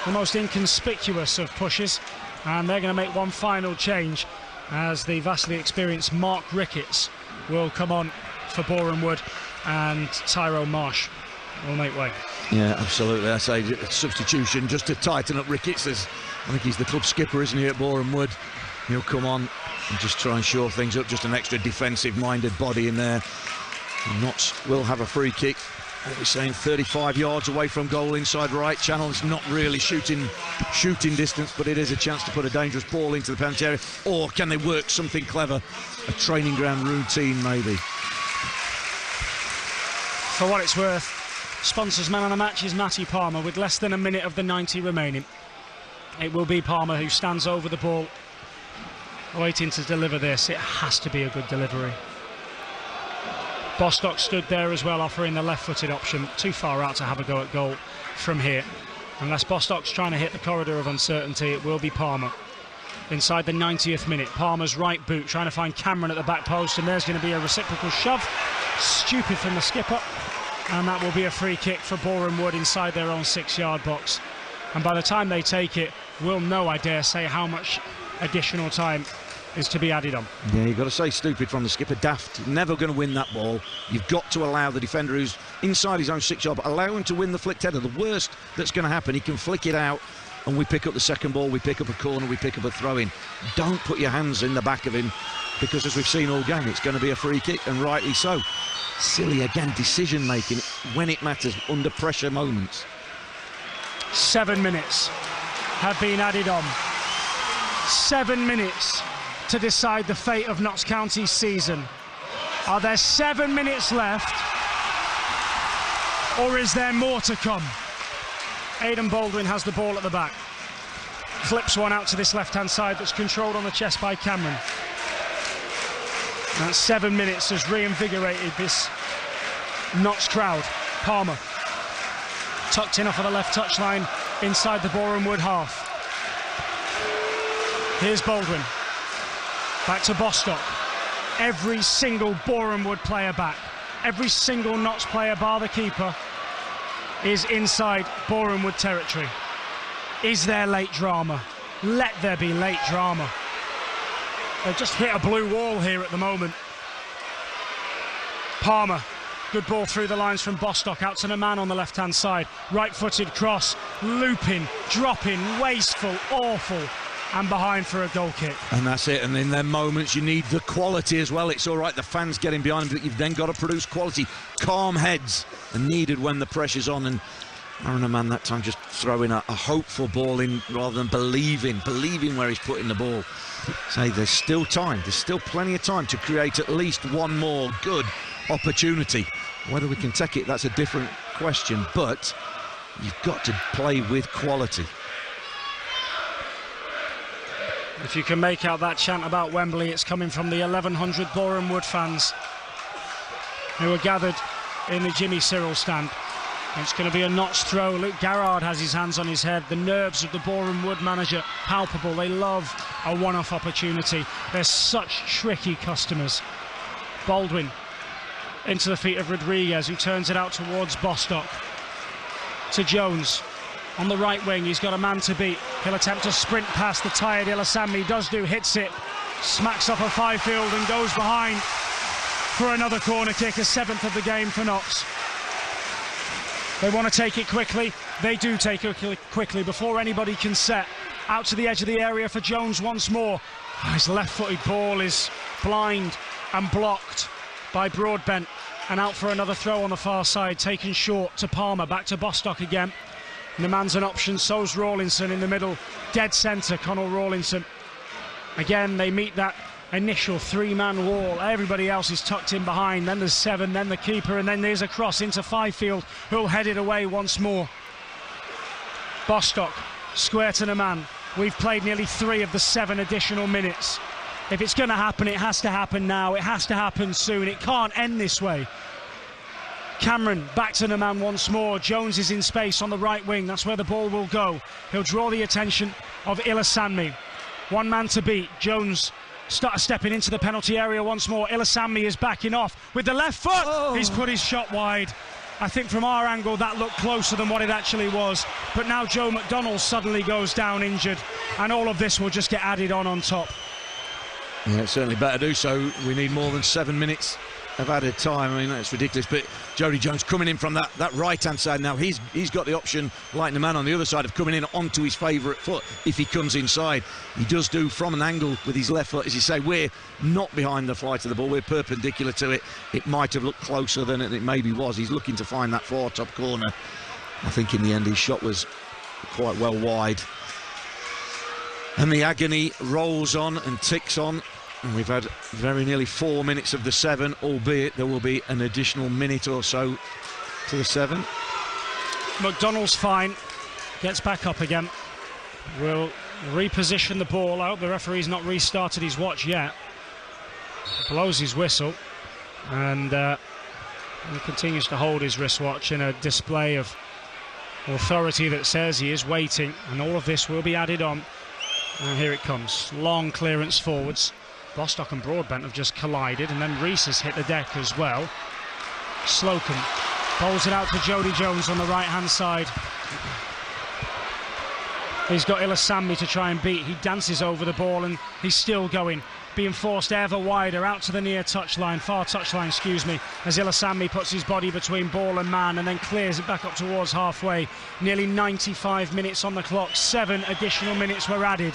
the most inconspicuous of pushes, and they're going to make one final change as the vastly experienced Mark Ricketts will come on for Boreham Wood, and Tyrone Marsh will make way. Yeah, absolutely. I say substitution just to tighten up Ricketts. I think he's the club skipper, isn't he, at Boreham Wood? He'll come on and just try and shore things up, just an extra defensive-minded body in there. Notts will have a free kick. What we're saying, 35 yards away from goal, inside right channel. It's not really shooting distance, but it is a chance to put a dangerous ball into the penalty area. Or can they work something clever? A training ground routine, maybe. For what it's worth, sponsors man of the match is Matty Palmer with less than a minute of the 90 remaining. It will be Palmer who stands over the ball, waiting to deliver this. It has to be a good delivery. Bostock stood there as well, offering the left-footed option. Too far out to have a go at goal from here. Unless Bostock's trying to hit the corridor of uncertainty, it will be Palmer. Inside the 90th minute, Palmer's right boot trying to find Cameron at the back post, and there's going to be a reciprocal shove. Stupid from the skipper, and that will be a free kick for Boreham Wood inside their own 6-yard box. And by the time they take it, we'll know, I dare say, how much additional time is to be added on. Yeah, you've got to say stupid from the skipper. Daft, never going to win that ball. You've got to allow the defender who's inside his own 6-yard, allow him to win the flicked header. The worst that's going to happen, he can flick it out and we pick up the second ball, we pick up a corner, we pick up a throw-in. Don't put your hands in the back of him, because as we've seen all game, it's going to be a free kick, and rightly so. Silly, again, decision-making when it matters, under pressure moments. 7 minutes have been added on. 7 minutes to decide the fate of Notts County's season. Are there 7 minutes left, or is there more to come? Aidan Baldwin has the ball at the back. Flips one out to this left-hand side that's controlled on the chest by Cameron. That 7 minutes has reinvigorated this Notts crowd. Palmer tucked in off of the left touchline inside the Boreham Wood half. Here's Baldwin. Back to Bostock. Every single Boreham Wood player back. Every single Notts player, bar the keeper, is inside Boreham Wood territory. Is there late drama? Let there be late drama. They've just hit a blue wall here at the moment. Palmer, good ball through the lines from Bostock, out to the man on the left-hand side. Right-footed cross, looping, dropping, wasteful, awful, and behind for a goal kick. And that's it, and in them moments you need the quality as well. It's all right, the fans getting behind him, but you've then got to produce quality. Calm heads are needed when the pressure's on, and Aaron Aman that time just throwing a hopeful ball in rather than believing where he's putting the ball. Say there's still time, there's still plenty of time to create at least one more good opportunity. Whether we can take it, that's a different question, but you've got to play with quality. If you can make out that chant about Wembley, it's coming from the 1,100 Boreham Wood fans who are gathered in the Jimmy Cyril stand. It's going to be a Notts throw. Luke Garrard has his hands on his head. The nerves of the Boreham Wood manager, palpable. They love a one-off opportunity. They're such tricky customers. Baldwin into the feet of Rodriguez, who turns it out towards Bostock. To Jones on the right wing. He's got a man to beat. He'll attempt to sprint past the tired Ilasami. Does do, hits it, smacks off a Fifield and goes behind for another corner kick, a 7th of the game for Notts. They want to take it quickly. They do take it quickly before anybody can set. Out to the edge of the area for Jones once more. His left-footed ball is blind and blocked by Broadbent, and out for another throw on the far side, taken short to Palmer. Back to Bostock again. And the man's an option, so's Rawlinson in the middle. Dead centre, Connell Rawlinson. Again, they meet that initial 3-man wall. Everybody else is tucked in behind. Then there's 7, then the keeper, and then there's a cross into Fifield, who'll head it away once more. Bostock, square to the man. We've played nearly 3 of the 7 additional minutes. If it's going to happen, it has to happen now. It has to happen soon. It can't end this way. Cameron back to the man once more. Jones is in space on the right wing. That's where the ball will go. He'll draw the attention of Ilasami. One man to beat. Jones stepping into the penalty area once more. Ilasami is backing off with the left foot. Oh. He's put his shot wide. I think from our angle that looked closer than what it actually was. But now Joe McDonnell suddenly goes down injured, and all of this will just get added on top. Yeah, it's certainly better do so. We need more than 7 minutes of added time. I mean, that's ridiculous. But Jody Jones coming in from that right-hand side now. He's got the option, like the man on the other side, of coming in onto his favourite foot if he comes inside. He does do from an angle with his left foot. As you say, we're not behind the flight of the ball. We're perpendicular to it. It might have looked closer than it maybe was. He's looking to find that far top corner. I think in the end his shot was quite well wide. And the agony rolls on and ticks on. And we've had very nearly 4 minutes of the 7, albeit there will be an additional minute or so to the 7. McDonnell's fine. Gets back up again. Will reposition the ball out. The referee's not restarted his watch yet. Blows his whistle. And he continues to hold his wristwatch in a display of authority that says he is waiting. And all of this will be added on. And here it comes. Long clearance forwards. Bostock and Broadbent have just collided, and then Reese has hit the deck as well. Slocum bowls it out to Jody Jones on the right-hand side. He's got Ilasami to try and beat. He dances over the ball, and he's still going, being forced ever wider out to the near touchline, far touchline, excuse me, as Ilasami puts his body between ball and man and then clears it back up towards halfway. Nearly 95 minutes on the clock. 7 additional minutes were added.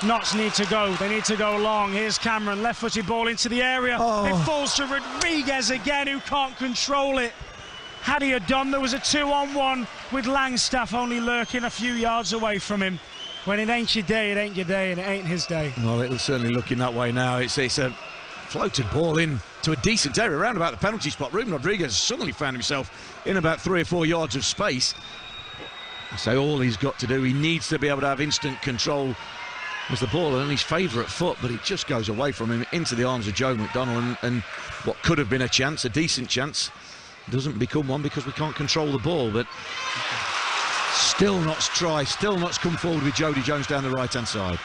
Notts need to go. They need to go long. Here's Cameron, left-footed ball into the area. Oh. It falls to Rodriguez again, who can't control it. Had he done, there was a 2-on-1 with Langstaff only lurking a few yards away from him. When it ain't your day, it ain't your day, and it ain't his day. Well, it was certainly looking that way now. It's a floated ball in to a decent area around about the penalty spot. Ruben Rodriguez suddenly found himself in about 3 or 4 yards of space. I say all he's got to do, he needs to be able to have instant control was the ball on his favourite foot, but it just goes away from him into the arms of Joe McDonnell, and what could have been a chance, a decent chance, doesn't become one because we can't control the ball. But still Notts try, still Notts come forward with Jody Jones down the right-hand side.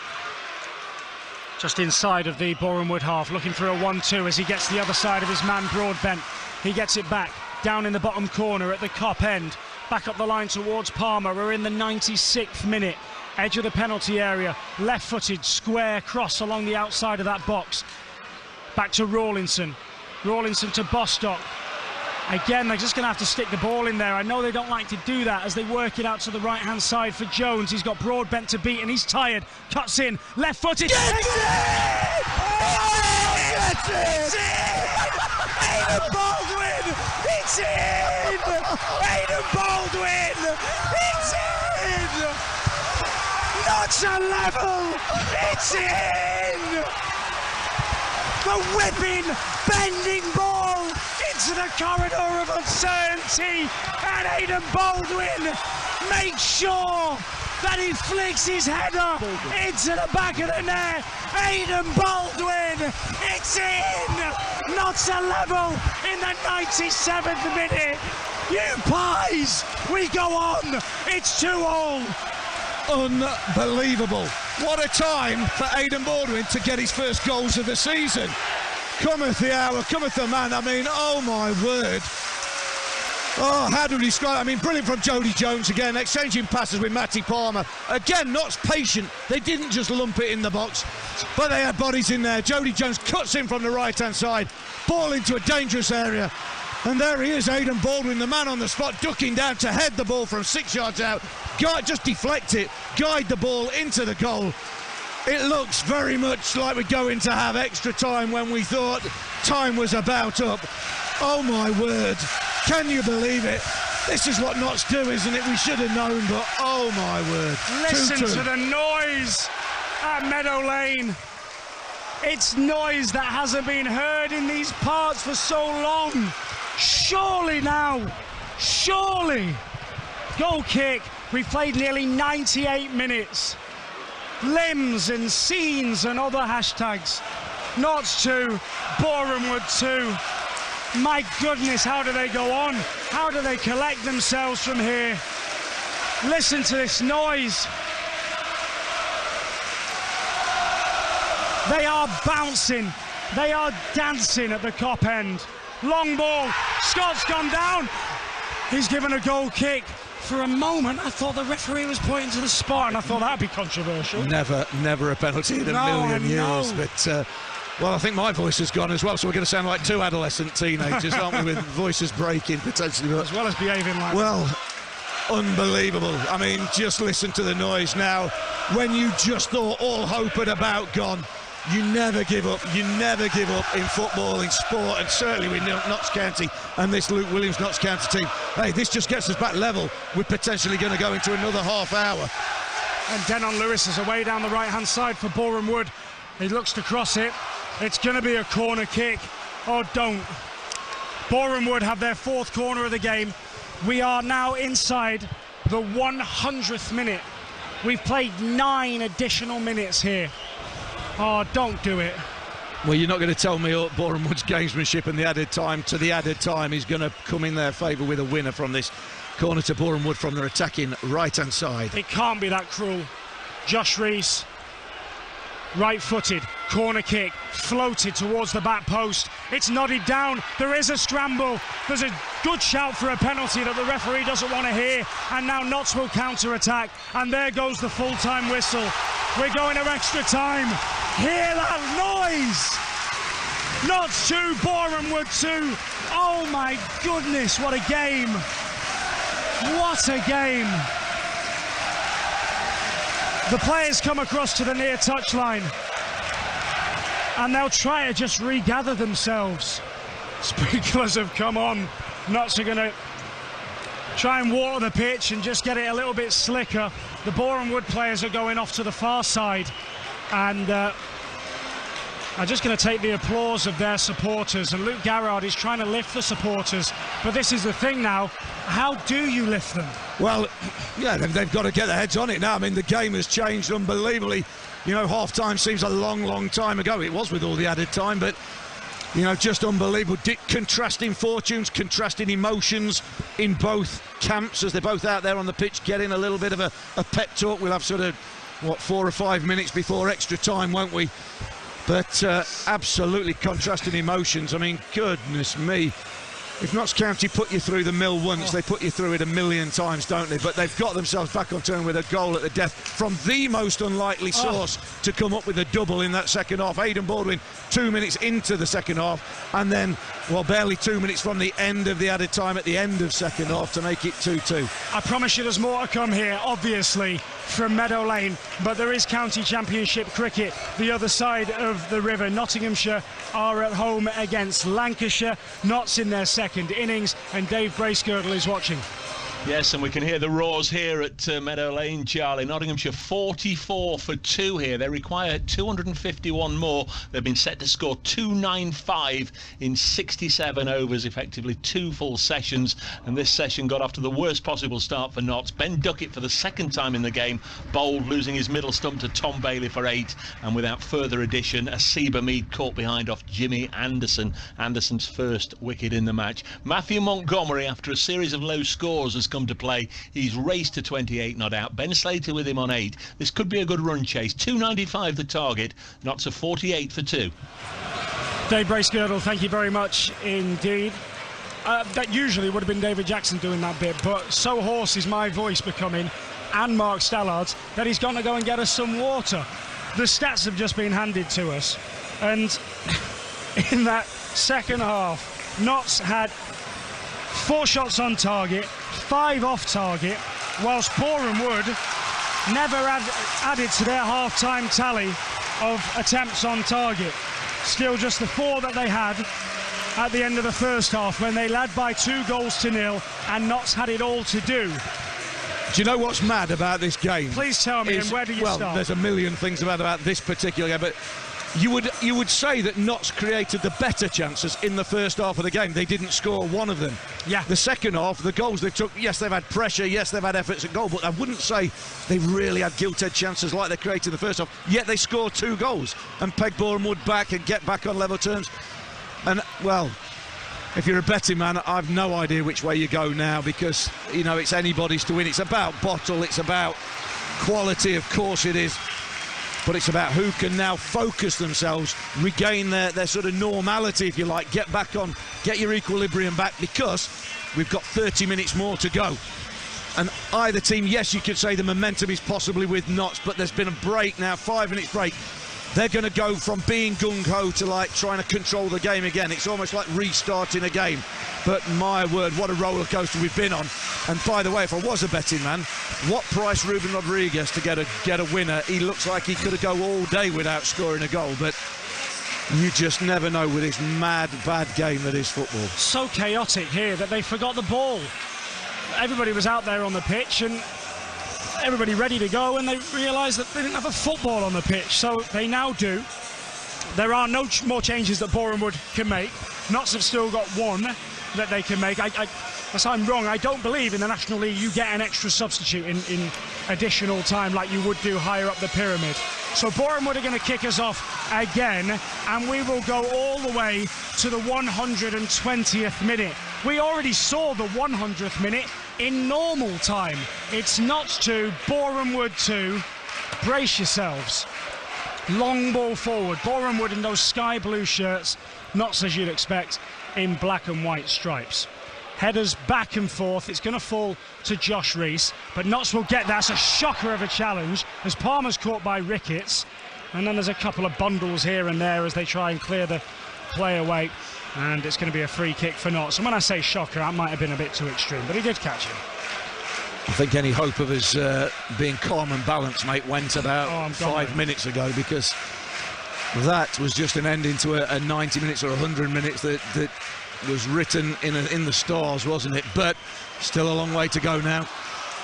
Just inside of the Boreham Wood half, looking for a 1-2 as he gets the other side of his man Broadbent. He gets it back, down in the bottom corner at the Cop end. Back up the line towards Palmer. We're in the 96th minute. Edge of the penalty area, left-footed, square cross along the outside of that box. Back to Rawlinson. Rawlinson to Bostock. Again, they're just going to have to stick the ball in there. I know they don't like to do that as they work it out to the right-hand side for Jones. He's got Broadbent to beat and he's tired. Cuts in, left-footed. Gets it! Oh, gets it! It's in! Aidan Baldwin! It's in! Aidan Baldwin! It's in! Notts a level! It's in! The whipping, bending ball into the corridor of uncertainty, and Aidan Baldwin makes sure that he flicks his header into the back of the net. Aidan Baldwin, it's in! Notts a level in the 97th minute. You pies! We go on! It's 2-all! Unbelievable. What a time for Aidan Baldwin to get his first goals of the season. Cometh the hour, cometh the man. I mean, oh my word. Oh, how do we describe it? I mean, brilliant from Jody Jones again, exchanging passes with Matty Palmer. Again, Notts patient. They didn't just lump it in the box, but they had bodies in there. Jody Jones cuts in from the right-hand side, ball into a dangerous area. And there he is, Aidan Baldwin, the man on the spot, ducking down to head the ball from 6 yards out. Just deflect it, guide the ball into the goal. It looks very much like we're going to have extra time when we thought time was about up. Oh my word, can you believe it? This is what Notts do, isn't it? We should have known, but oh my word. Listen 2-2. to the noise at Meadow Lane. It's noise that hasn't been heard in these parts for so long. Surely now, surely. Goal kick. We've played nearly 98 minutes. Limbs and scenes and other hashtags. Notts 2, Boreham Wood 2. My goodness, how do they go on? How do they collect themselves from here? Listen to this noise. They are bouncing. They are dancing at the Kop end. Long ball. Scott's gone down. He's given a goal kick. For a moment, I thought the referee was pointing to the spot, and I thought that'd be controversial. Never a penalty in a million years. But, well, I think my voice has gone as well, so we're going to sound like two adolescent teenagers, aren't we, with voices breaking potentially. But, as well as behaving like well, unbelievable. I mean, just listen to the noise now. When you just thought all hope had about gone, you never give up. You never give up in football, in sport, and certainly with Notts County and this Luke Williams Notts County team. Hey, this just gets us back level. We're potentially going to go into another half hour. And Denon Lewis is away down the right-hand side for Boreham Wood. He looks to cross it. It's going to be a corner kick. Oh, don't. Boreham Wood have their fourth corner of the game. We are now inside the 100th minute. We've played 9 additional minutes here. Oh, don't do it. Well, you're not going to tell me Boreham Wood's gamesmanship and the added time is going to come in their favour with a winner from this corner to Boreham Wood from their attacking right-hand side. It can't be that cruel. Josh Rees, right-footed, corner kick, floated towards the back post. It's nodded down. There is a scramble. There's a good shout for a penalty that the referee doesn't want to hear. And now Notts will counter-attack. And there goes the full-time whistle. We're going to extra time. Hear that noise! Notts 2, Boreham Wood 2. Oh my goodness, what a game. What a game. The players come across to the near touchline and they'll try to just regather themselves. Sprinklers have come on. Notts are going to try and water the pitch and just get it a little bit slicker. The Boreham Wood players are going off to the far side and are just going to take the applause of their supporters, and Luke Garrard is trying to lift the supporters, but this is the thing now, how do you lift them? Well, yeah, they've got to get their heads on it now. I mean, the game has changed unbelievably. You know, half-time seems a long time ago. It was with all the added time, but you know, just unbelievable. Contrasting fortunes, contrasting emotions in both camps as they're both out there on the pitch getting a little bit of a pep talk. We'll have sort of, 4 or 5 minutes before extra time, won't we? But absolutely contrasting emotions. I mean, goodness me. If Notts County put you through the mill once, they put you through it a million times, don't they? But they've got themselves back on turn with a goal at the death from the most unlikely source to come up with a double in that second half. Aidan Baldwin 2 minutes into the second half, and then, barely 2 minutes from the end of the added time at the end of second half to make it 2-2. I promise you there's more to come here, obviously, from Meadow Lane, but there is county championship cricket the other side of the river. Nottinghamshire are at home against Lancashire. Notts in their second innings, and Dave Bracegirdle is watching. Yes, and we can hear the roars here at Meadow Lane, Charlie. Nottinghamshire 44 for 2 here. They require 251 more. They've been set to score 295 in 67 overs, effectively 2 full sessions. And this session got off to the worst possible start for Notts. Ben Duckett, for the second time in the game, bowled, losing his middle stump to Tom Bailey for 8. And without further addition, Asiba Mead caught behind off Jimmy Anderson. Anderson's first wicket in the match. Matthew Montgomery, after a series of low scores, has come to play. He's raced to 28 not out. Ben Slater with him on 8. This could be a good run chase. 295 the target. Notts are 48 for 2. Dave Bracegirdle, thank you very much indeed. That usually would have been David Jackson doing that bit, but so hoarse is my voice becoming, and Mark Stallard's, that he's going to go and get us some water. The stats have just been handed to us, and in that second half, Notts had 4 shots on target, 5 off target, whilst Boreham Wood never added to their half-time tally of attempts on target. Still just the 4 that they had at the end of the first half when they led by 2-0, and Notts had it all to do. Do you know what's mad about this game? Please tell me, and where do you start? Well, there's a million things about this particular game, but you would say that Notts created the better chances in the first half of the game. They didn't score one of them. Yeah. The second half, the goals they took, yes, they've had pressure, yes, they've had efforts at goal, but I wouldn't say they've really had gilt-edged chances like they created in the first half. Yet they scored 2 goals and peg Boreham Wood back and get back on level terms. And, well, if you're a betting man, I've no idea which way you go now, because, you know, it's anybody's to win. It's about bottle, it's about quality, of course it is. But it's about who can now focus themselves, regain their sort of normality, if you like, get back on, get your equilibrium back, because we've got 30 minutes more to go. And either team, yes, you could say the momentum is possibly with Notts, but there's been a break now, 5 minutes break. They're going to go from being gung-ho to, like, trying to control the game again. It's almost like restarting a game. But my word, what a roller coaster we've been on. And by the way, if I was a betting man, what price Ruben Rodriguez to get a winner? He looks like he could go all day without scoring a goal, but you just never know with this mad, bad game that is football. So chaotic here that they forgot the ball. Everybody was out there on the pitch and everybody ready to go, and they realised that they didn't have a football on the pitch, so they now do. There are no more changes that Boreham Wood can make. Notts have still got 1 that they can make. Unless I'm wrong, I don't believe in the National League you get an extra substitute in additional time like you would do higher up the pyramid. So Boreham Wood are going to kick us off again, and we will go all the way to the 120th minute. We already saw the 100th minute in normal time. It's Notts 2, Boreham Wood 2. Brace yourselves. Long ball forward. Boreham Wood in those sky blue shirts. Notts, as you'd expect, in black and white stripes. Headers back and forth. It's going to fall to Josh Rees, but Notts will get that. It's a shocker of a challenge as Palmer's caught by Ricketts, and then there's a couple of bundles here and there as they try and clear the play away, and it's going to be a free kick for Notts. And when I say shocker, that might have been a bit too extreme, but he did catch him. I think any hope of us being calm and balanced, mate, went about 5 minutes ago, because that was just an ending to a 90 minutes or 100 minutes that was written in the stars, wasn't it? But still a long way to go now.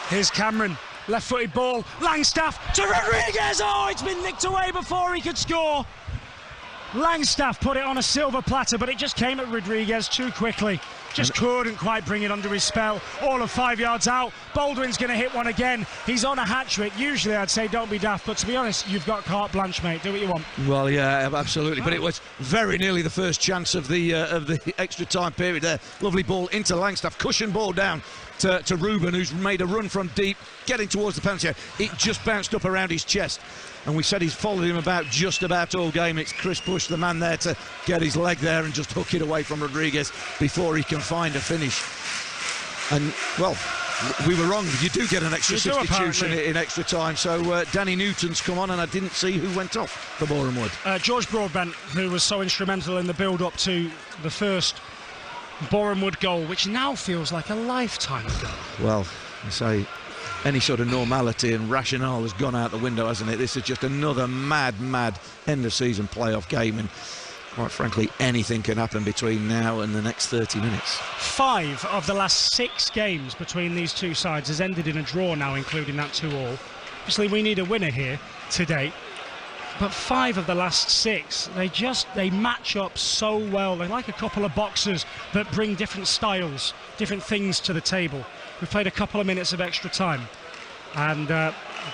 Here's Cameron, left-footed ball, Langstaff to Rodriguez. Oh, it's been nicked away before he could score. Langstaff put it on a silver platter, but it just came at Rodriguez too quickly. Just couldn't quite bring it under his spell. All of 5 yards out. Baldwin's going to hit one again. He's on a hat-trick. Usually I'd say don't be daft, but to be honest, you've got carte blanche, mate. Do what you want. Well, yeah, absolutely. But it was very nearly the first chance of the extra time period there. Lovely ball into Langstaff. Cushion ball down to Ruben, who's made a run from deep, getting towards the penalty area. It just bounced up around his chest. And we said he's followed him just about all game. It's Chris Bush, the man there, to get his leg there and just hook it away from Rodriguez before he can find a finish. And, well, we were wrong. You do get an extra substitution in extra time. So Danny Newton's come on, and I didn't see who went off for Boreham Wood. George Broadbent, who was so instrumental in the build-up to the first Boreham Wood goal, which now feels like a lifetime ago. Well, I say, any sort of normality and rationale has gone out the window, hasn't it? This is just another mad end of season playoff game, and quite frankly, anything can happen between now and the next 30 minutes. 5 of the last 6 games between these two sides has ended in a draw now, including that 2-2. Obviously, we need a winner here today. But 5 of the last 6, they match up so well. They're like a couple of boxers that bring different styles, different things to the table. We've played a couple of minutes of extra time, and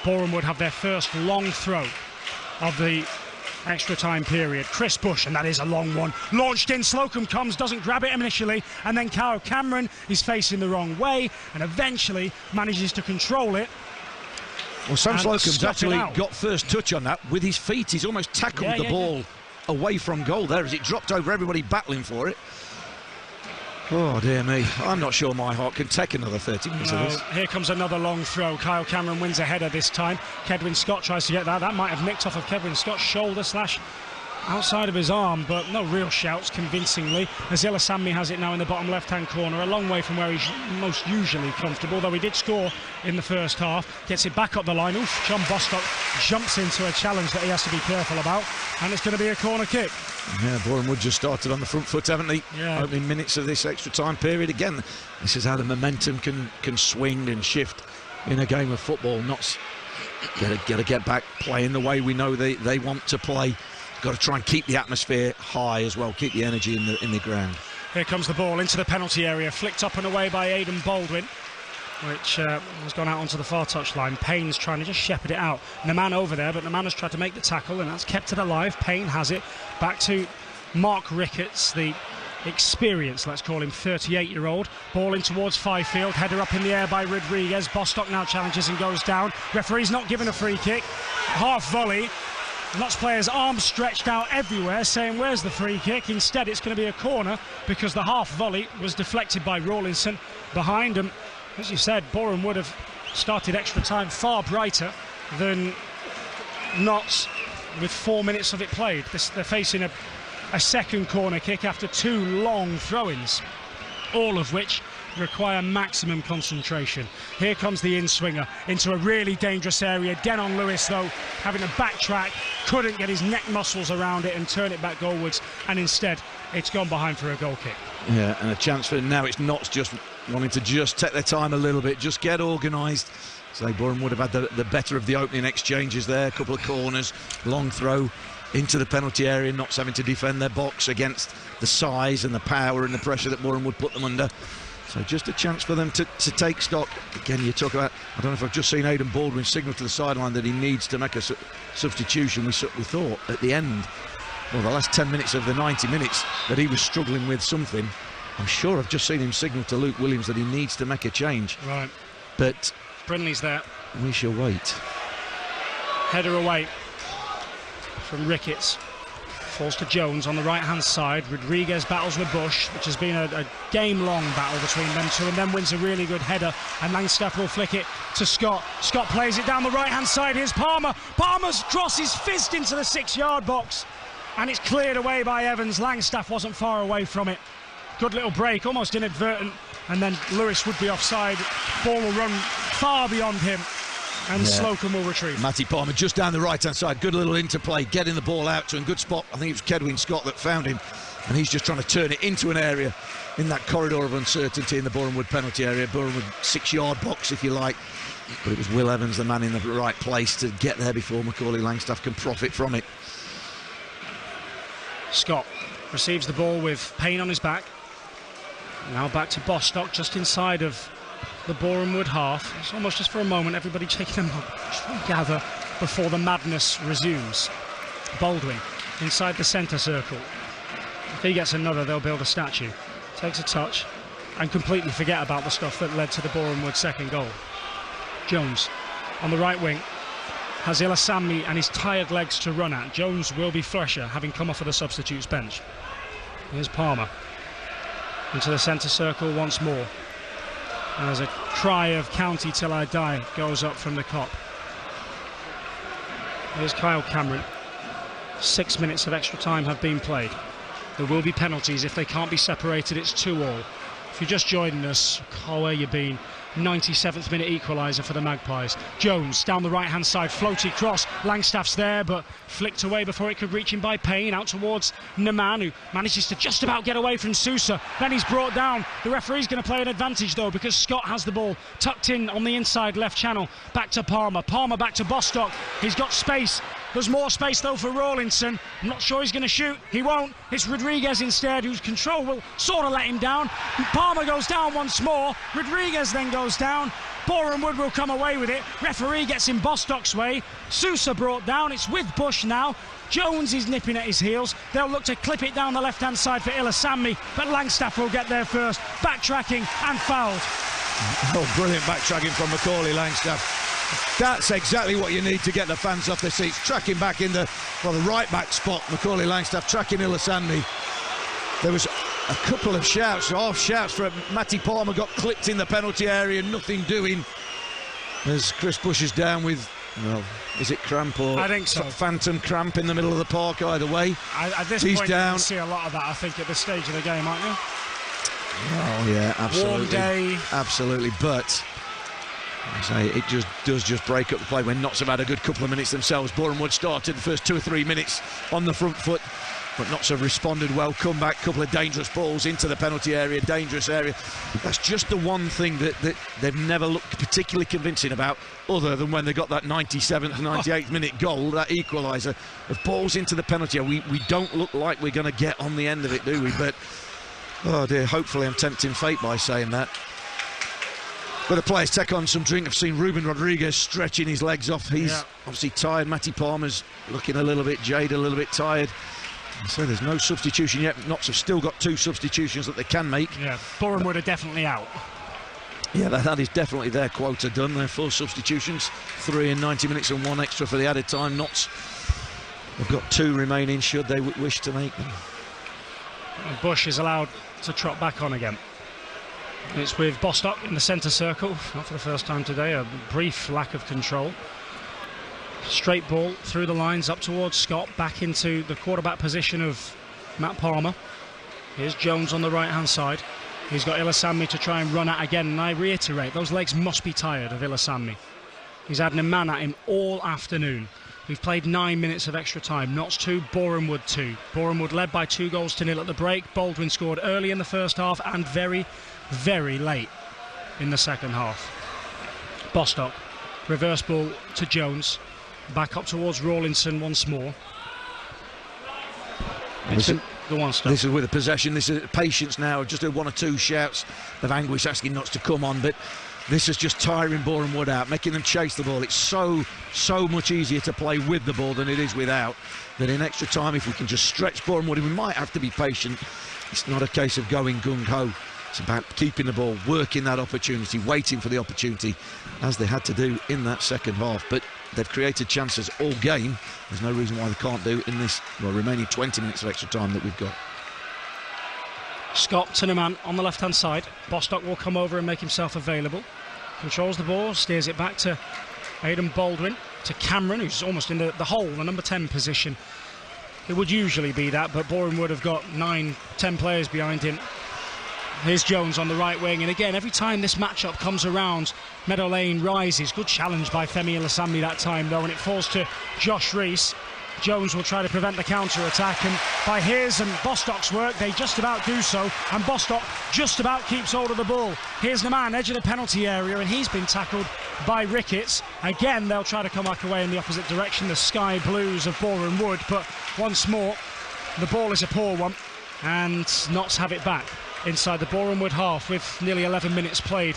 Boreham Wood have their first long throw of the extra time period. Chris Bush, and that is a long one, launched in. Slocum comes, doesn't grab it initially, and then Kyle Cameron is facing the wrong way and eventually manages to control it. Well, Sam Slocum's actually got first touch on that with his feet. He's almost tackled the ball away from goal there as it dropped over everybody battling for it. Oh, dear me. I'm not sure my heart can take another 30 minutes of this. Here comes another long throw. Kyle Cameron wins a header this time. Kedwin Scott tries to get that. That might have nicked off of Kedwin Scott's shoulder / outside of his arm, but no real shouts convincingly. Azila Sammy has it now in the bottom left-hand corner, a long way from where he's most usually comfortable, though he did score in the first half. Gets it back up the line. Oof, John Bostock jumps into a challenge that he has to be careful about, and it's going to be a corner kick. Yeah, Boreham Wood just started on the front foot, haven't they? Yeah. Opening minutes of this extra time period. Again, this is how the momentum can swing and shift in a game of football. Not got to get back playing the way we know they want to play. Got to try and keep the atmosphere high as well, keep the energy in the ground. Here comes the ball into the penalty area, flicked up and away by Aidan Baldwin, which has gone out onto the far touchline. Payne's trying to just shepherd it out. Naman over there, but Naman has tried to make the tackle, and that's kept it alive. Payne has it back to Mark Ricketts, the experienced, let's call him, 38-year-old. Ball in towards Fifield, header up in the air by Rodriguez. Bostock now challenges and goes down. Referee's not given a free kick. Half volley. Notts players' arms stretched out everywhere, saying, where's the free kick? Instead, it's going to be a corner because the half volley was deflected by Rawlinson behind him. As you said, Boreham would have started extra time far brighter than Notts with 4 minutes of it played. They're facing a second corner kick after 2 long throw-ins, all of which require maximum concentration. Here comes the in-swinger into a really dangerous area. Denon Lewis, though, having to backtrack, couldn't get his neck muscles around it and turn it back goalwards, and instead it's gone behind for a goal kick. Yeah, and a chance for now. It's Notts just wanting to just take their time a little bit, just get organised. So Boreham would have had the better of the opening exchanges there. A couple of corners, long throw into the penalty area, Notts having to defend their box against the size and the power and the pressure that Boreham would put them under. So just a chance for them to take stock. Again, you talk about, I don't know if I've just seen Aidan Baldwin signal to the sideline that he needs to make a substitution. We thought at the end, well, the last 10 minutes of the 90 minutes, that he was struggling with something. I'm sure I've just seen him signal to Luke Williams that he needs to make a change. Right. But Brindley's there. We shall wait. Header away from Ricketts. Falls to Jones on the right-hand side. Rodriguez battles with Bush, which has been a game-long battle between them two, and then wins a really good header, and Langstaff will flick it to Scott. Scott plays it down the right-hand side. Here's Palmer. Palmer's cross his fist into the 6-yard box, and it's cleared away by Evans. Langstaff wasn't far away from it. Good little break, almost inadvertent, and then Lewis would be offside. Ball will run far beyond him, and Slocum will retrieve. Matty Palmer just down the right-hand side. Good little interplay, getting the ball out to a good spot. I think it was Kedwin Scott that found him, and he's just trying to turn it into an area in that corridor of uncertainty in the Boreham Wood penalty area. Boreham Wood 6-yard box, if you like. But it was Will Evans, the man in the right place to get there before Macaulay Langstaff can profit from it. Scott receives the ball with Payne on his back. Now back to Bostock, just inside of the Boreham Wood half. It's almost just for a moment, everybody taking a moment to gather before the madness resumes. Baldwin inside the centre circle. If he gets another, they'll build a statue. Takes a touch and completely forget about the stuff that led to the Boreham Wood second goal. Jones on the right wing has Ilasami and his tired legs to run at. Jones will be fresher, having come off of the substitutes bench. Here's Palmer into the centre circle once more. As a cry of "County till I die" goes up from the Kop. Here's Kyle Cameron. 6 minutes of extra time have been played. There will be penalties if they can't be separated. It's 2-2. If you're just joining us, where you been? 97th minute equaliser for the Magpies. Jones down the right hand side, floaty cross, Langstaff's there but flicked away before it could reach him by Payne, out towards Naman, who manages to just about get away from Sousa. Then he's brought down. The referee's going to play an advantage though, because Scott has the ball tucked in on the inside left channel. Back to Palmer back to Bostock. He's got space. There's more space though for Rawlinson. I'm not sure he's going to shoot. He won't. It's Rodriguez instead, whose control will sort of let him down. Palmer goes down once more. Rodriguez then goes down. Boreham Wood will come away with it. Referee gets in Bostock's way. Sousa brought down. It's with Bush now. Jones is nipping at his heels. They'll look to clip it down the left-hand side for Ilasammi, but Langstaff will get there first. Backtracking and fouled. Oh, brilliant backtracking from Macaulay Langstaff. That's exactly what you need to get the fans off their seats. Tracking back in the right back spot, Macaulay Langstaff tracking Ilasammi. There was a couple of shouts, half shouts for Matty Palmer, got clipped in the penalty area, nothing doing. As Chris Bush is down with, well, is it cramp or I think so. Phantom cramp in the middle of the park, either way. At this He's point, down. you can see a lot of that, I think, at this stage of the game, aren't you? Oh, yeah, absolutely. Warm day. Absolutely, but I say it does just break up the play when Notts have had a good couple of minutes themselves. Boreham Wood started the first 2 or 3 minutes on the front foot, but Notts have responded well. Come back, couple of dangerous balls into the penalty area, dangerous area. That's just the one thing that they've never looked particularly convincing about, other than when they got that 97th, 98th minute goal, that equaliser of balls into the penalty area. We don't look like we're going to get on the end of it, do we? But oh dear, hopefully I'm tempting fate by saying that. But the players take on some drink. I've seen Ruben Rodriguez stretching his legs off. He's obviously tired. Matty Palmer's looking a little bit jaded, a little bit tired. So there's no substitution yet. Notts have still got 2 substitutions that they can make. Yeah, Boreham Wood are definitely out. Yeah, that is definitely their quota done. Their 4 substitutions, 3 in 90 minutes and 1 extra for the added time. Notts have got 2 remaining should they wish to make them. And Bush is allowed to trot back on again. It's with Bostock in the centre circle, not for the first time today, a brief lack of control. Straight ball through the lines up towards Scott, back into the quarterback position of Matt Palmer. Here's Jones on the right hand side. He's got Ilasammi to try and run at again, and I reiterate, those legs must be tired of Ilasammi. He's had a man at him all afternoon. We've played 9 minutes of extra time. Notts 2, Boreham Wood 2. Boreham Wood led by 2-0 at the break. Baldwin scored early in the first half and very, very late in the second half. Bostock, reverse ball to Jones. Back up towards Rawlinson once more. This is with a possession. This is patience now. Just 1 or 2 shouts of anguish asking Notts to come on, but this is just tiring Boreham Wood out, making them chase the ball. It's so much easier to play with the ball than it is without. That in extra time, if we can just stretch Boreham Wood, we might have to be patient. It's not a case of going gung-ho. It's about keeping the ball, working that opportunity, waiting for the opportunity, as they had to do in that second half. But they've created chances all game. There's no reason why they can't do in this remaining 20 minutes of extra time that we've got. Scott Tinnerman on the left-hand side. Bostock will come over and make himself available. Controls the ball, steers it back to Aidan Baldwin, to Cameron, who's almost in the hole, the number 10 position. It would usually be that, but Boreham Wood have got 9-10 players behind him. Here's Jones on the right wing, and again, every time this matchup comes around, Meadow Lane rises. Good challenge by Femi Ilasammi that time, though, and it falls to Josh Rees. Jones will try to prevent the counter-attack, and by his and Bostock's work, they just about do so, and Bostock just about keeps hold of the ball. Here's the man, edge of the penalty area, and he's been tackled by Ricketts. Again, they'll try to come back away in the opposite direction, the Sky Blues of Boreham Wood, but once more, the ball is a poor one, and Notts have it back inside the Boreham Wood half with nearly 11 minutes played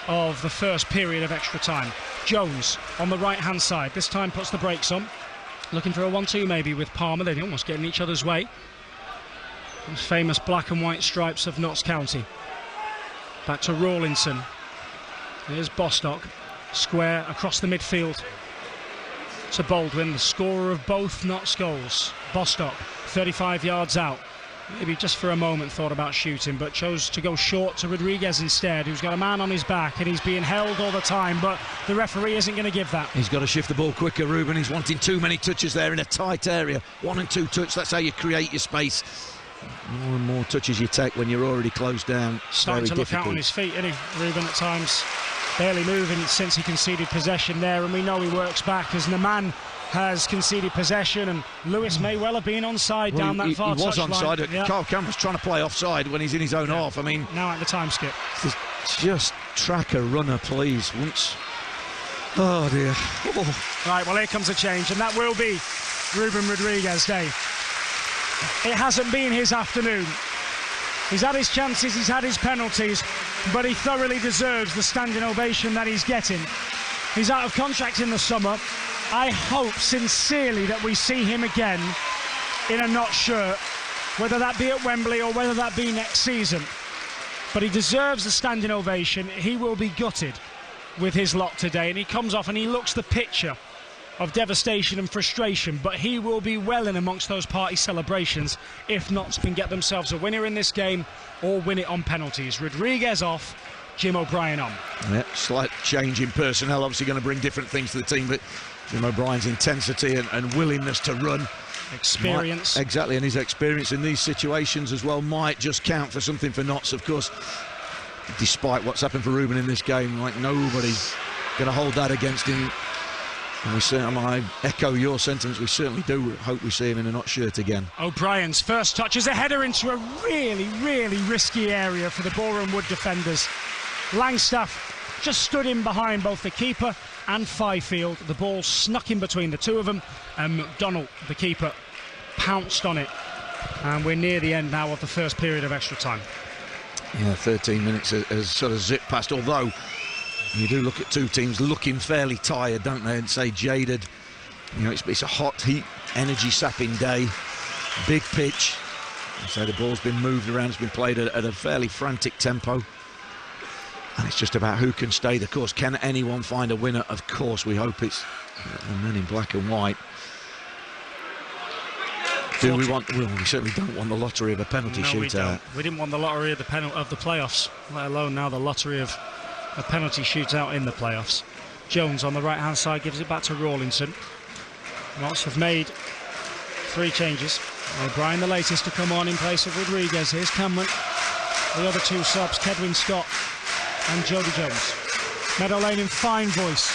of the first period of extra time. Jones on the right-hand side, this time puts the brakes on. Looking for a 1-2 maybe with Palmer. They almost get in each other's way. Those famous black and white stripes of Notts County. Back to Rawlinson. Here's Bostock. Square across the midfield to Baldwin, the scorer of both Notts goals. Bostock, 35 yards out. Maybe just for a moment thought about shooting, but chose to go short to Rodriguez instead, who's got a man on his back and he's being held all the time, but the referee isn't going to give that. He's got to shift the ball quicker, Ruben. He's wanting too many touches there in a tight area. 1 and 2 touches, that's how you create your space. More and more touches you take when you're already closed down. Starting to Very look difficult. out on his feet, isn't he, Ruben, at times? barely moving since he conceded possession there, and we know he works back as Naman has conceded possession, and Lewis may well have been onside down that far touchline. He was onside. Yeah. Carl Cameron's trying to play offside when he's in his own half. I mean, now at the time skip. Just track a runner, please. Once. Oh dear. Oh. Right, well, here comes a change, and that will be Ruben Rodriguez Day. It hasn't been his afternoon. He's had his chances, he's had his penalties, but he thoroughly deserves the standing ovation that he's getting. He's out of contract in the summer. I hope sincerely that we see him again in a Notts shirt, whether that be at Wembley or whether that be next season. But he deserves the standing ovation. He will be gutted with his lot today, and he comes off and he looks the picture of devastation and frustration, but he will be well in amongst those party celebrations if Notts can get themselves a winner in this game or win it on penalties. Rodriguez off, Jim O'Brien on. Yeah, slight change in personnel, obviously going to bring different things to the team, but Jim O'Brien's intensity and willingness to run, experience, exactly, and his experience in these situations as well might just count for something for Notts. Of course, despite what's happened for Ruben in this game, like, nobody's going to hold that against him. And we certainly, I echo your sentiments, we certainly do hope we see him in a Notts shirt again. O'Brien's first touch is a header into a really, really risky area for the Boreham Wood defenders. Langstaff just stood in behind both the keeper and Fifield. The ball snuck in between the two of them, and McDonald, the keeper, pounced on it. And we're near the end now of the first period of extra time. Yeah, 13 minutes has sort of zipped past, although you do look at two teams looking fairly tired, don't they, and say jaded. You know, it's a hot, heat, energy-sapping day, big pitch. So the ball's been moved around, it's been played at a fairly frantic tempo. And it's just about who can stay the course. Can anyone find a winner? Of course, we hope it's the men in black and white. Do we want? Well, we certainly don't want the lottery of a penalty shootout. We don't. We didn't want the lottery of the playoffs, let alone now the lottery of a penalty shootout in the playoffs. Jones on the right-hand side gives it back to Rawlinson. Notts have made 3 changes. O'Brien the latest to come on in place of Rodriguez. Here's Cameron. The other 2 subs, Kedwin Scott and Jody Jones. Meadow Lane in fine voice.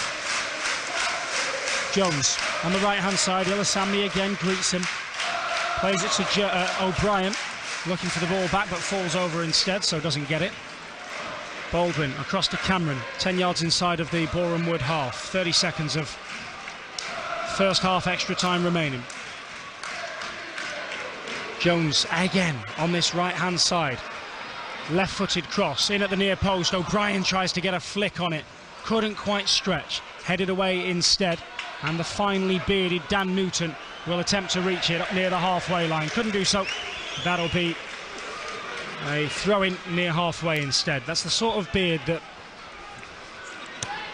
Jones on the right-hand side. Ilasami again greets him. Plays it to O'Brien, looking for the ball back but falls over instead, so doesn't get it. Baldwin across to Cameron, 10 yards inside of the Boreham Wood half. 30 seconds of first half extra time remaining. Jones again on this right-hand side. Left-footed cross in at the near post. O'Brien tries to get a flick on it. Couldn't quite stretch. Headed away instead. And the finely bearded Dan Newton will attempt to reach it up near the halfway line. Couldn't do so. That'll be a throw-in near halfway instead. That's the sort of beard that,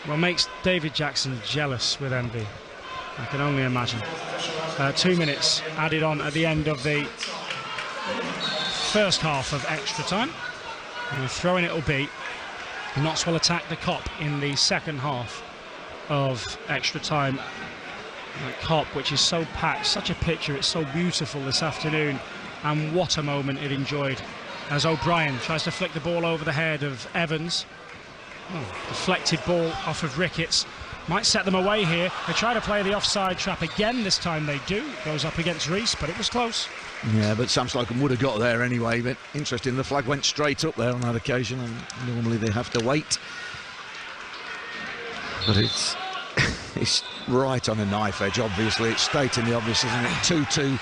well, makes David Jackson jealous with envy. I can only imagine. 2 minutes added on at the end of the first half of extra time. And throw-in it'll be. Notts will attack the Kop in the second half of extra time. Kop, which is so packed, such a picture, it's so beautiful this afternoon, and what a moment it enjoyed as O'Brien tries to flick the ball over the head of Evans. Deflected ball off of Ricketts, might set them away here. They try to play the offside trap again, this time they do. Goes up against Rees, but it was close. Yeah, but Sam Slocum would have got there anyway, but interesting, the flag went straight up there on that occasion, and normally they have to wait. But it's it's right on a knife edge, obviously. It's stating the obvious, isn't it? 2-2.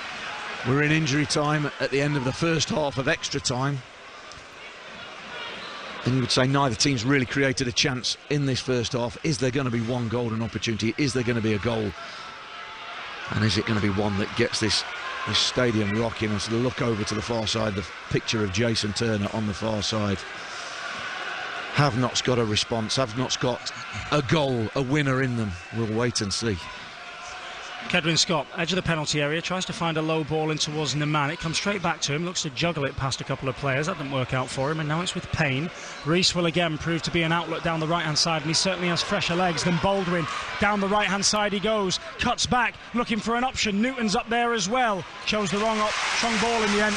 We're in injury time at the end of the first half of extra time. And you would say neither team's really created a chance in this first half. Is there going to be one golden opportunity? Is there going to be a goal? And is it going to be one that gets this stadium rocking? As we look over to the far side, the picture of Jason Turner on the far side. Have Notts got a response? Have Notts got a goal, a winner in them? We'll wait and see. Kedwin Scott, edge of the penalty area, tries to find a low ball in towards Naman. It comes straight back to him, looks to juggle it past a couple of players. That didn't work out for him, and now it's with Payne. Rees will again prove to be an outlet down the right-hand side, and he certainly has fresher legs than Baldwin. Down the right-hand side he goes, cuts back, looking for an option. Newton's up there as well. Chose the wrong ball in the end.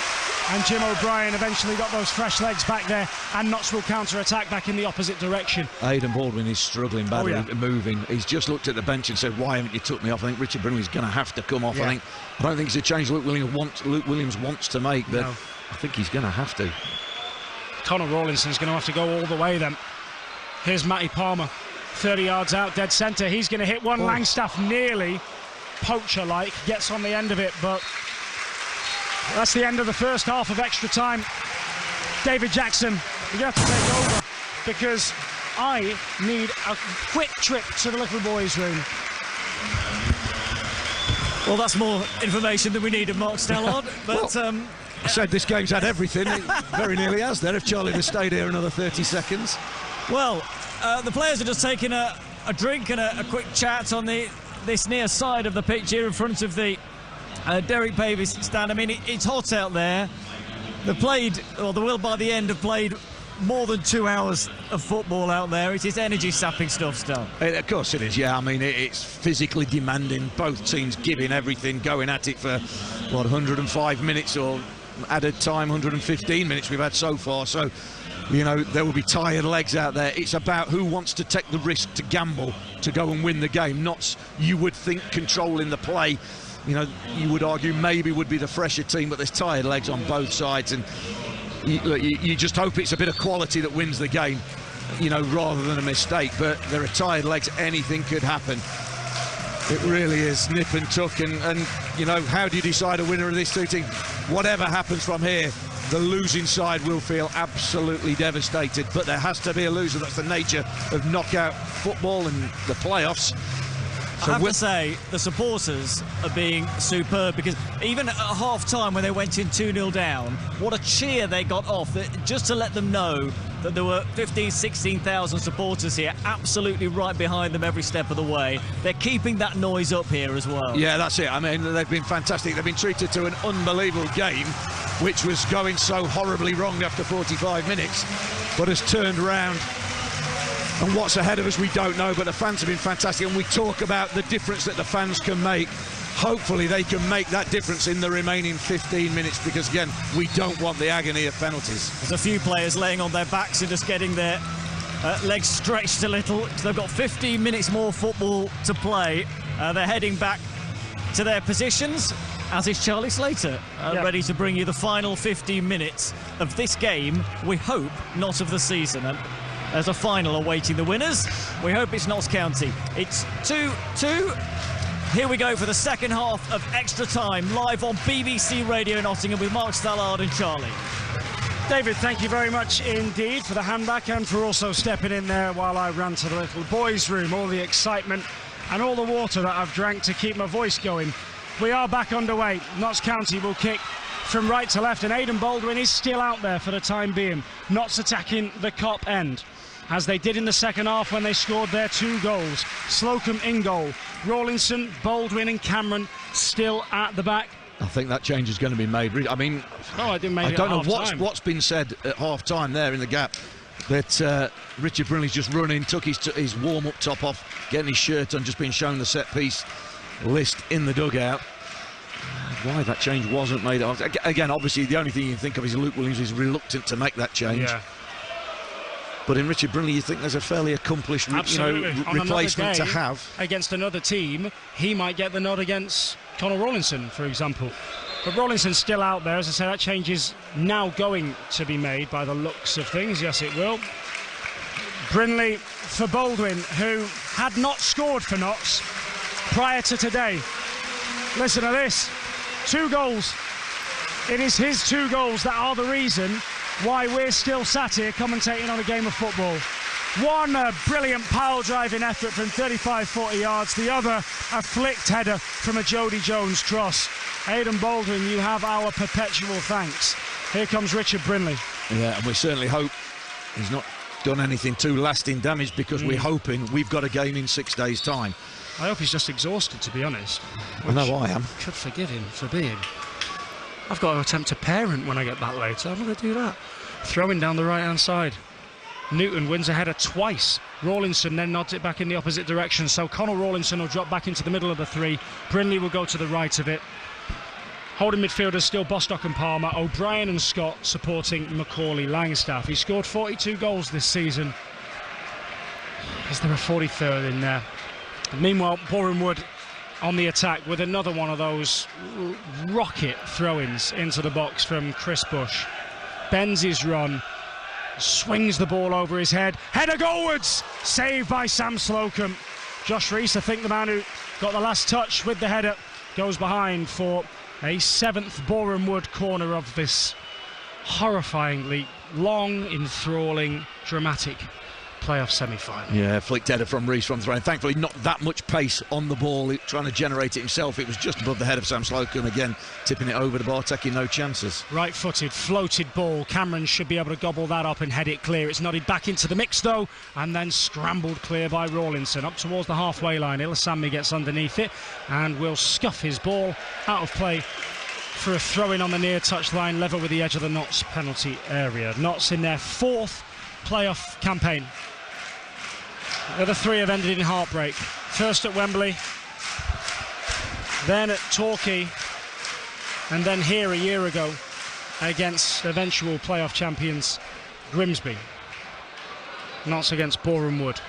And Jim O'Brien eventually got those fresh legs back there, and Notts will counter-attack back in the opposite direction. Aidan Baldwin is struggling badly moving. He's just looked at the bench and said, why haven't you took me off? I think Richard Brindley's going to have to come off. I don't think it's a change Luke Williams wants to make, but no. I think he's going to have to. Conor Rawlinson's going to have to go all the way then. Here's Matty Palmer, 30 yards out, dead centre. He's going to hit one. Langstaff nearly, poacher-like, gets on the end of it, but that's the end of the first half of extra time. David Jackson, you have to take over, because I need a quick trip to the little boys' room. Well, that's more information than we needed, Mark Stallard. But I said this game's had everything. It very nearly has there, if Charlie had stayed here another 30 seconds. Well, the players are just taking a drink and a quick chat on this near side of the pitch here in front of the Derek Davies stand. I mean, it's hot out there. They will by the end have played more than 2 hours of football out there. It is energy-sapping stuff, Stan. Of course it is, yeah. I mean, it's physically demanding. Both teams giving everything, going at it for, 105 minutes or added time, 115 minutes we've had so far. So, there will be tired legs out there. It's about who wants to take the risk to gamble to go and win the game. Not, you would think, controlling the play. You would argue maybe would be the fresher team, but there's tired legs on both sides, and you just hope it's a bit of quality that wins the game, rather than a mistake. But there are tired legs, anything could happen. It really is nip and tuck, and how do you decide a winner of this two teams? Whatever happens from here, the losing side will feel absolutely devastated, but there has to be a loser. That's the nature of knockout football and the playoffs. I have to say, the supporters are being superb, because even at half-time when they went in 2-0 down, what a cheer they got off, just to let them know that there were 15,000, 16,000 supporters here, absolutely right behind them every step of the way. They're keeping that noise up here as well. Yeah, that's it. I mean, they've been fantastic. They've been treated to an unbelievable game, which was going so horribly wrong after 45 minutes, but has turned around. And what's ahead of us, we don't know, but the fans have been fantastic, and we talk about the difference that the fans can make. Hopefully they can make that difference in the remaining 15 minutes, because, again, we don't want the agony of penalties. There's a few players laying on their backs and just getting their legs stretched a little. They've got 15 minutes more football to play. They're heading back to their positions, as is Charlie Slater, ready to bring you the final 15 minutes of this game. We hope not of the season. And there's a final awaiting the winners. We hope it's Notts County. It's 2-2. Here we go for the second half of extra time, live on BBC Radio Nottingham with Mark Stallard and Charlie. David, thank you very much indeed for the handback and for also stepping in there while I ran to the little boys' room. All the excitement and all the water that I've drank to keep my voice going. We are back underway. Notts County will kick from right to left, and Aidan Baldwin is still out there for the time being. Notts attacking the Kop end, as they did in the second half when they scored their 2 goals. Slocum in goal. Rawlinson, Baldwin and Cameron still at the back. I think that change is going to be made. I mean, I don't know what's been said at half-time there in the gap, that Richard Brindley's just run in, took his warm-up top off, getting his shirt on, just been shown the set-piece list in the dugout. Why that change wasn't made. Again, obviously, the only thing you can think of is Luke Williams is reluctant to make that change. Yeah. But in Richard Brindley, you think there's a fairly accomplished replacement to have. Against another team, he might get the nod against Conor Rawlinson, for example. But Rawlinson's still out there. As I say, that change is now going to be made by the looks of things. Yes, it will. Brindley for Baldwin, who had not scored for Notts prior to today. Listen to this. 2 goals. It is his 2 goals that are the reason why we're still sat here commentating on a game of football. One, a brilliant pile-driving effort from 35-40 yards. The other, a flicked header from a Jody Jones cross. Aidan Baldwin, you have our perpetual thanks. Here comes Richard Brindley. Yeah, and we certainly hope he's not done anything too lasting damage, because we're hoping we've got a game in 6 days' time. I hope he's just exhausted, to be honest. I know I am. Could forgive him for being. I've got to attempt to parent when I get back later. I'm going to do that. Throwing down the right-hand side. Newton wins a header twice. Rawlinson then nods it back in the opposite direction. So Conor Rawlinson will drop back into the middle of the 3. Brindley will go to the right of it. Holding midfielders still Bostock and Palmer, O'Brien and Scott supporting Macaulay Langstaff. He scored 42 goals this season. Is there a 43rd in there? And meanwhile, Boreham Wood on the attack with another one of those rocket throw-ins into the box from Chris Bush. Bends his run, swings the ball over his head, header goalwards, saved by Sam Slocum. Josh Rees, I think the man who got the last touch with the header, goes behind for a 7th Boreham Wood corner of this horrifyingly long, enthralling, dramatic playoff semi-final. Yeah, flicked header from Rees from throw. Thankfully, not that much pace on the ball, trying to generate it himself. It was just above the head of Sam Slocum, again tipping it over the bar, taking no chances. Right-footed, floated ball. Cameron should be able to gobble that up and head it clear. It's nodded back into the mix though, and then scrambled clear by Rawlinson up towards the halfway line. Ilasami gets underneath it and will scuff his ball out of play for a throw-in on the near touchline, level with the edge of the Notts penalty area. Notts in their 4th playoff campaign. The other 3 have ended in heartbreak. First at Wembley, then at Torquay, and then here a year ago against eventual playoff champions Grimsby. Notts against Boreham Wood.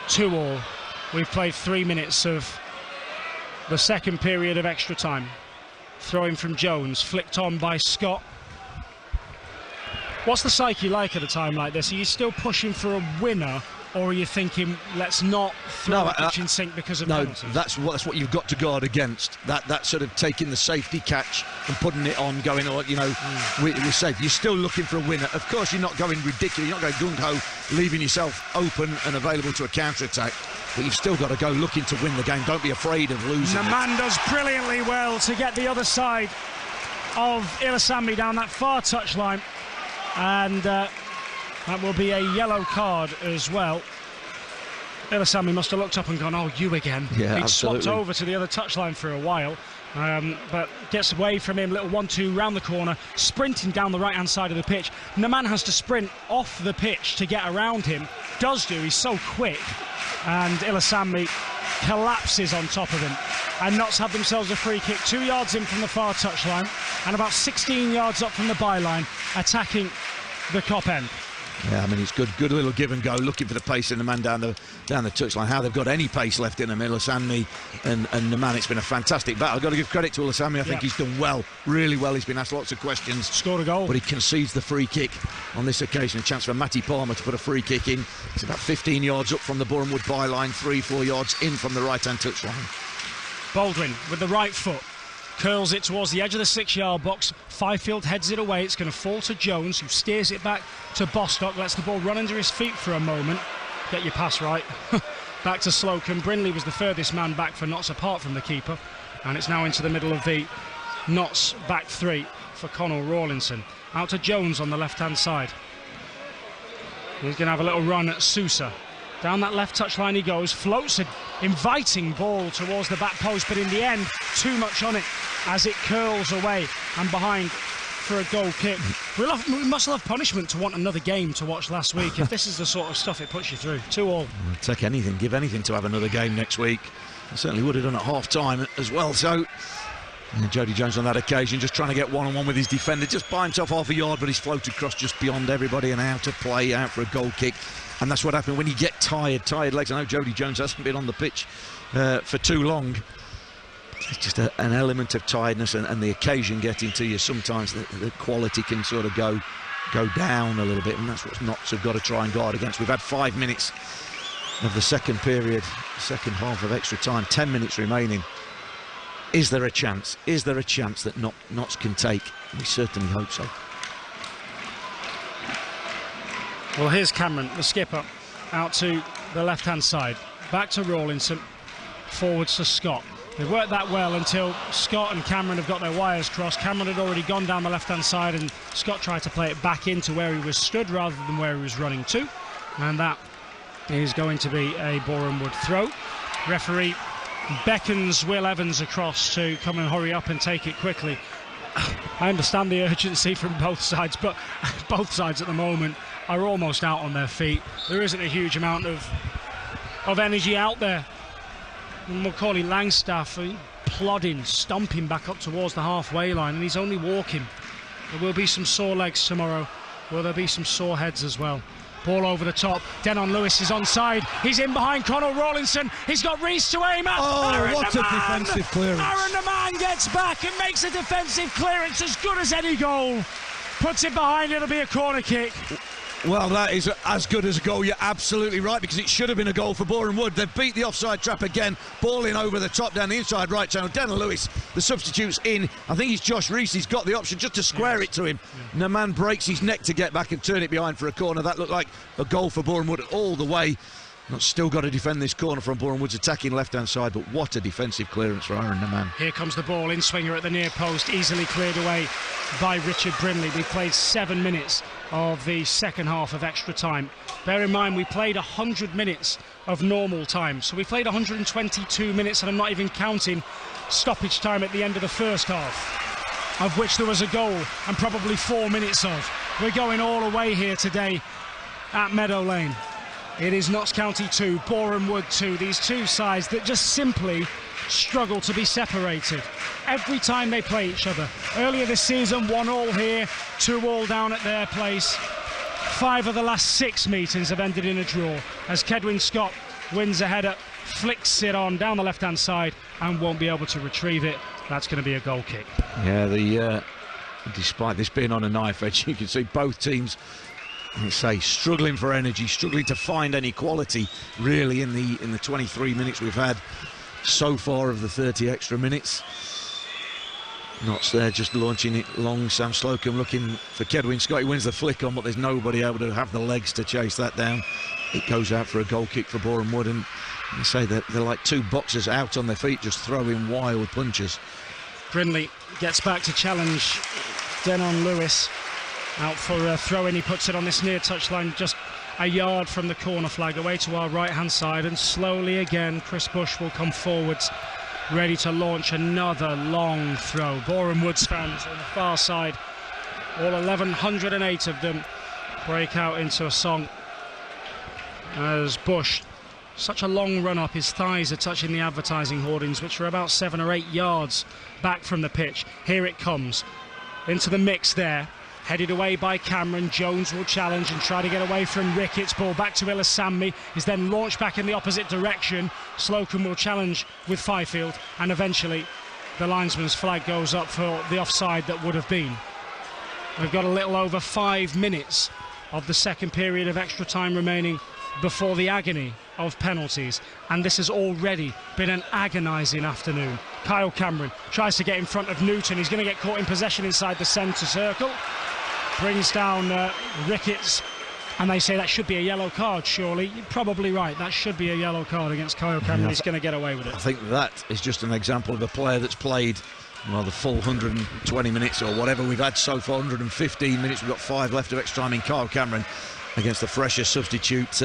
2-2. We've played 3 minutes of the second period of extra time. Throwing from Jones, flicked on by Scott. What's the psyche like at a time like this? Are you still pushing for a winner, or are you thinking, let's not throw the kitchen sink because of penalties? No, that's what you've got to guard against. That sort of taking the safety catch and putting it on, going, we're safe. You're still looking for a winner. Of course, you're not going ridiculous. You're not going gung-ho, leaving yourself open and available to a counter-attack. But you've still got to go looking to win the game. Don't be afraid of losing. Naman does brilliantly well to get the other side of Ilasami down that far touchline. And that will be a yellow card as well. Ilasami must have looked up and gone, oh, you again. Yeah, He'd swapped over to the other touchline for a while, but gets away from him, little 1-2 round the corner, sprinting down the right-hand side of the pitch. Naman has to sprint off the pitch to get around him. Does do, he's so quick. And Ilasami collapses on top of him. And Notts have themselves a free kick 2 yards in from the far touchline and about 16 yards up from the byline, attacking the Kop end. Yeah, I mean, it's good little give and go, looking for the pace in the man down the touchline. How they've got any pace left in them, Ilasami and the man. It's been a fantastic battle. I've got to give credit to Ilasami. I think he's done well, really well. He's been asked lots of questions. Scored a goal. But he concedes the free kick on this occasion. A chance for Matty Palmer to put a free kick in. It's about 15 yards up from the Boreham Wood byline, 3-4 yards in from the right-hand touchline. Baldwin with the right foot. Curls it towards the edge of the 6-yard box. Fifield heads it away. It's going to fall to Jones, who steers it back to Bostock. Lets the ball run under his feet for a moment. Get your pass right. Back to Slocum. Brindley was the furthest man back for Notts apart from the keeper. And it's now into the middle of the Notts back 3 for Connell Rawlinson. Out to Jones on the left-hand side. He's going to have a little run at Sousa. Down that left touchline he goes, floats an inviting ball towards the back post, but in the end, too much on it as it curls away and behind for a goal kick. We must love punishment to want another game to watch last week, if this is the sort of stuff it puts you through. 2-2. Take anything, give anything to have another game next week. I certainly would have done at half-time as well, so... And Jody Jones on that occasion just trying to get one-on-one with his defender, just by himself half a yard, but he's floated across just beyond everybody and out of play, out for a goal kick. And that's what happened when you get tired legs. I know Jody Jones hasn't been on the pitch for too long. It's just an element of tiredness and the occasion getting to you. Sometimes the quality can sort of go down a little bit, and that's what Notts have got to try and guard against. We've had 5 minutes of the second period, second half of extra time, 10 minutes remaining. Is there a chance? Is there a chance that Notts can take? We certainly hope so. Well, here's Cameron, the skipper, out to the left-hand side. Back to Rawlinson, forwards to Scott. They've worked that well until Scott and Cameron have got their wires crossed. Cameron had already gone down the left-hand side and Scott tried to play it back into where he was stood rather than where he was running to. And that is going to be a Boreham Wood throw. Referee beckons Will Evans across to come and hurry up and take it quickly. I understand the urgency from both sides, but both sides at the moment are almost out on their feet. There isn't a huge amount of energy out there. Macaulay Langstaff, plodding, stomping back up towards the halfway line, and he's only walking. There will be some sore legs tomorrow. Will there be some sore heads as well? Ball over the top. Denon Lewis is onside. He's in behind Conor Rawlinson. He's got Reece to aim at. Oh, what a defensive clearance. Aaron the man gets back and makes a defensive clearance as good as any goal. Puts it behind. It'll be a corner kick. Well, that is as good as a goal. You're absolutely right, because it should have been a goal for Boreham Wood. They've beat the offside trap again. Ball in over the top down the inside right channel. Denon Lewis, the substitute's in. I think it's Josh Reece. He's got the option just to square it to him. Yeah. Naman breaks his neck to get back and turn it behind for a corner. That looked like a goal for Boreham Wood all the way. Not still got to defend this corner from Boreham Wood's attacking left-hand side, but what a defensive clearance for Aaron Naman. Here comes the ball, in swinger at the near post, easily cleared away by Richard Brindley. We played 7 minutes of the second half of extra time. Bear in mind, we played 100 minutes of normal time, so we played 122 minutes, and I'm not even counting stoppage time at the end of the first half, of which there was a goal and probably 4 minutes of. We're going all away here today at Meadow Lane. It is Notts County 2, Boreham Wood 2. These two sides that just simply struggle to be separated every time they play each other. Earlier this season, 1-1 here, 2-2 down at their place. 5 of the last 6 meetings have ended in a draw, as Cedwyn Scott wins a header, flicks it on down the left-hand side and won't be able to retrieve it. That's going to be a goal kick. Yeah, despite this being on a knife edge, you can see both teams, struggling for energy, struggling to find any quality really in the 23 minutes we've had so far of the 30 extra minutes. Notts there just launching it long. Sam Slocum looking for Cedwyn Scott. He wins the flick on, but there's nobody able to have the legs to chase that down. It goes out for a goal kick for Boreham Wood, and you say that they're like two boxers out on their feet just throwing wild punches. Brindley gets back to challenge Denon Lewis. Out for a throw-in, he puts it on this near touchline, just a yard from the corner flag, away to our right-hand side, and slowly again Chris Bush will come forwards, ready to launch another long throw. Boreham Wood's fans on the far side, all 1,108 of them, break out into a song as Bush, such a long run up, his thighs are touching the advertising hoardings, which are about 7 or 8 yards back from the pitch. Here it comes, into the mix there. Headed away by Cameron. Jones will challenge and try to get away from Ricketts. Ball back to Ilasambi. Is then launched back in the opposite direction. Slocum will challenge with Fifield, and eventually the linesman's flag goes up for the offside that would have been. We've got a little over 5 minutes of the second period of extra time remaining before the agony of penalties, and this has already been an agonising afternoon. Kyle Cameron tries to get in front of Newton. He's going to get caught in possession inside the centre circle. Brings down Ricketts, and they say that should be a yellow card, surely. You're probably right, that should be a yellow card against Kyle Cameron. He's going to get away with it. I think that is just an example of a player that's played, well, the full 120 minutes or whatever we've had so far, 115 minutes. We've got 5 left of extra time in Kyle Cameron against the fresher substitute,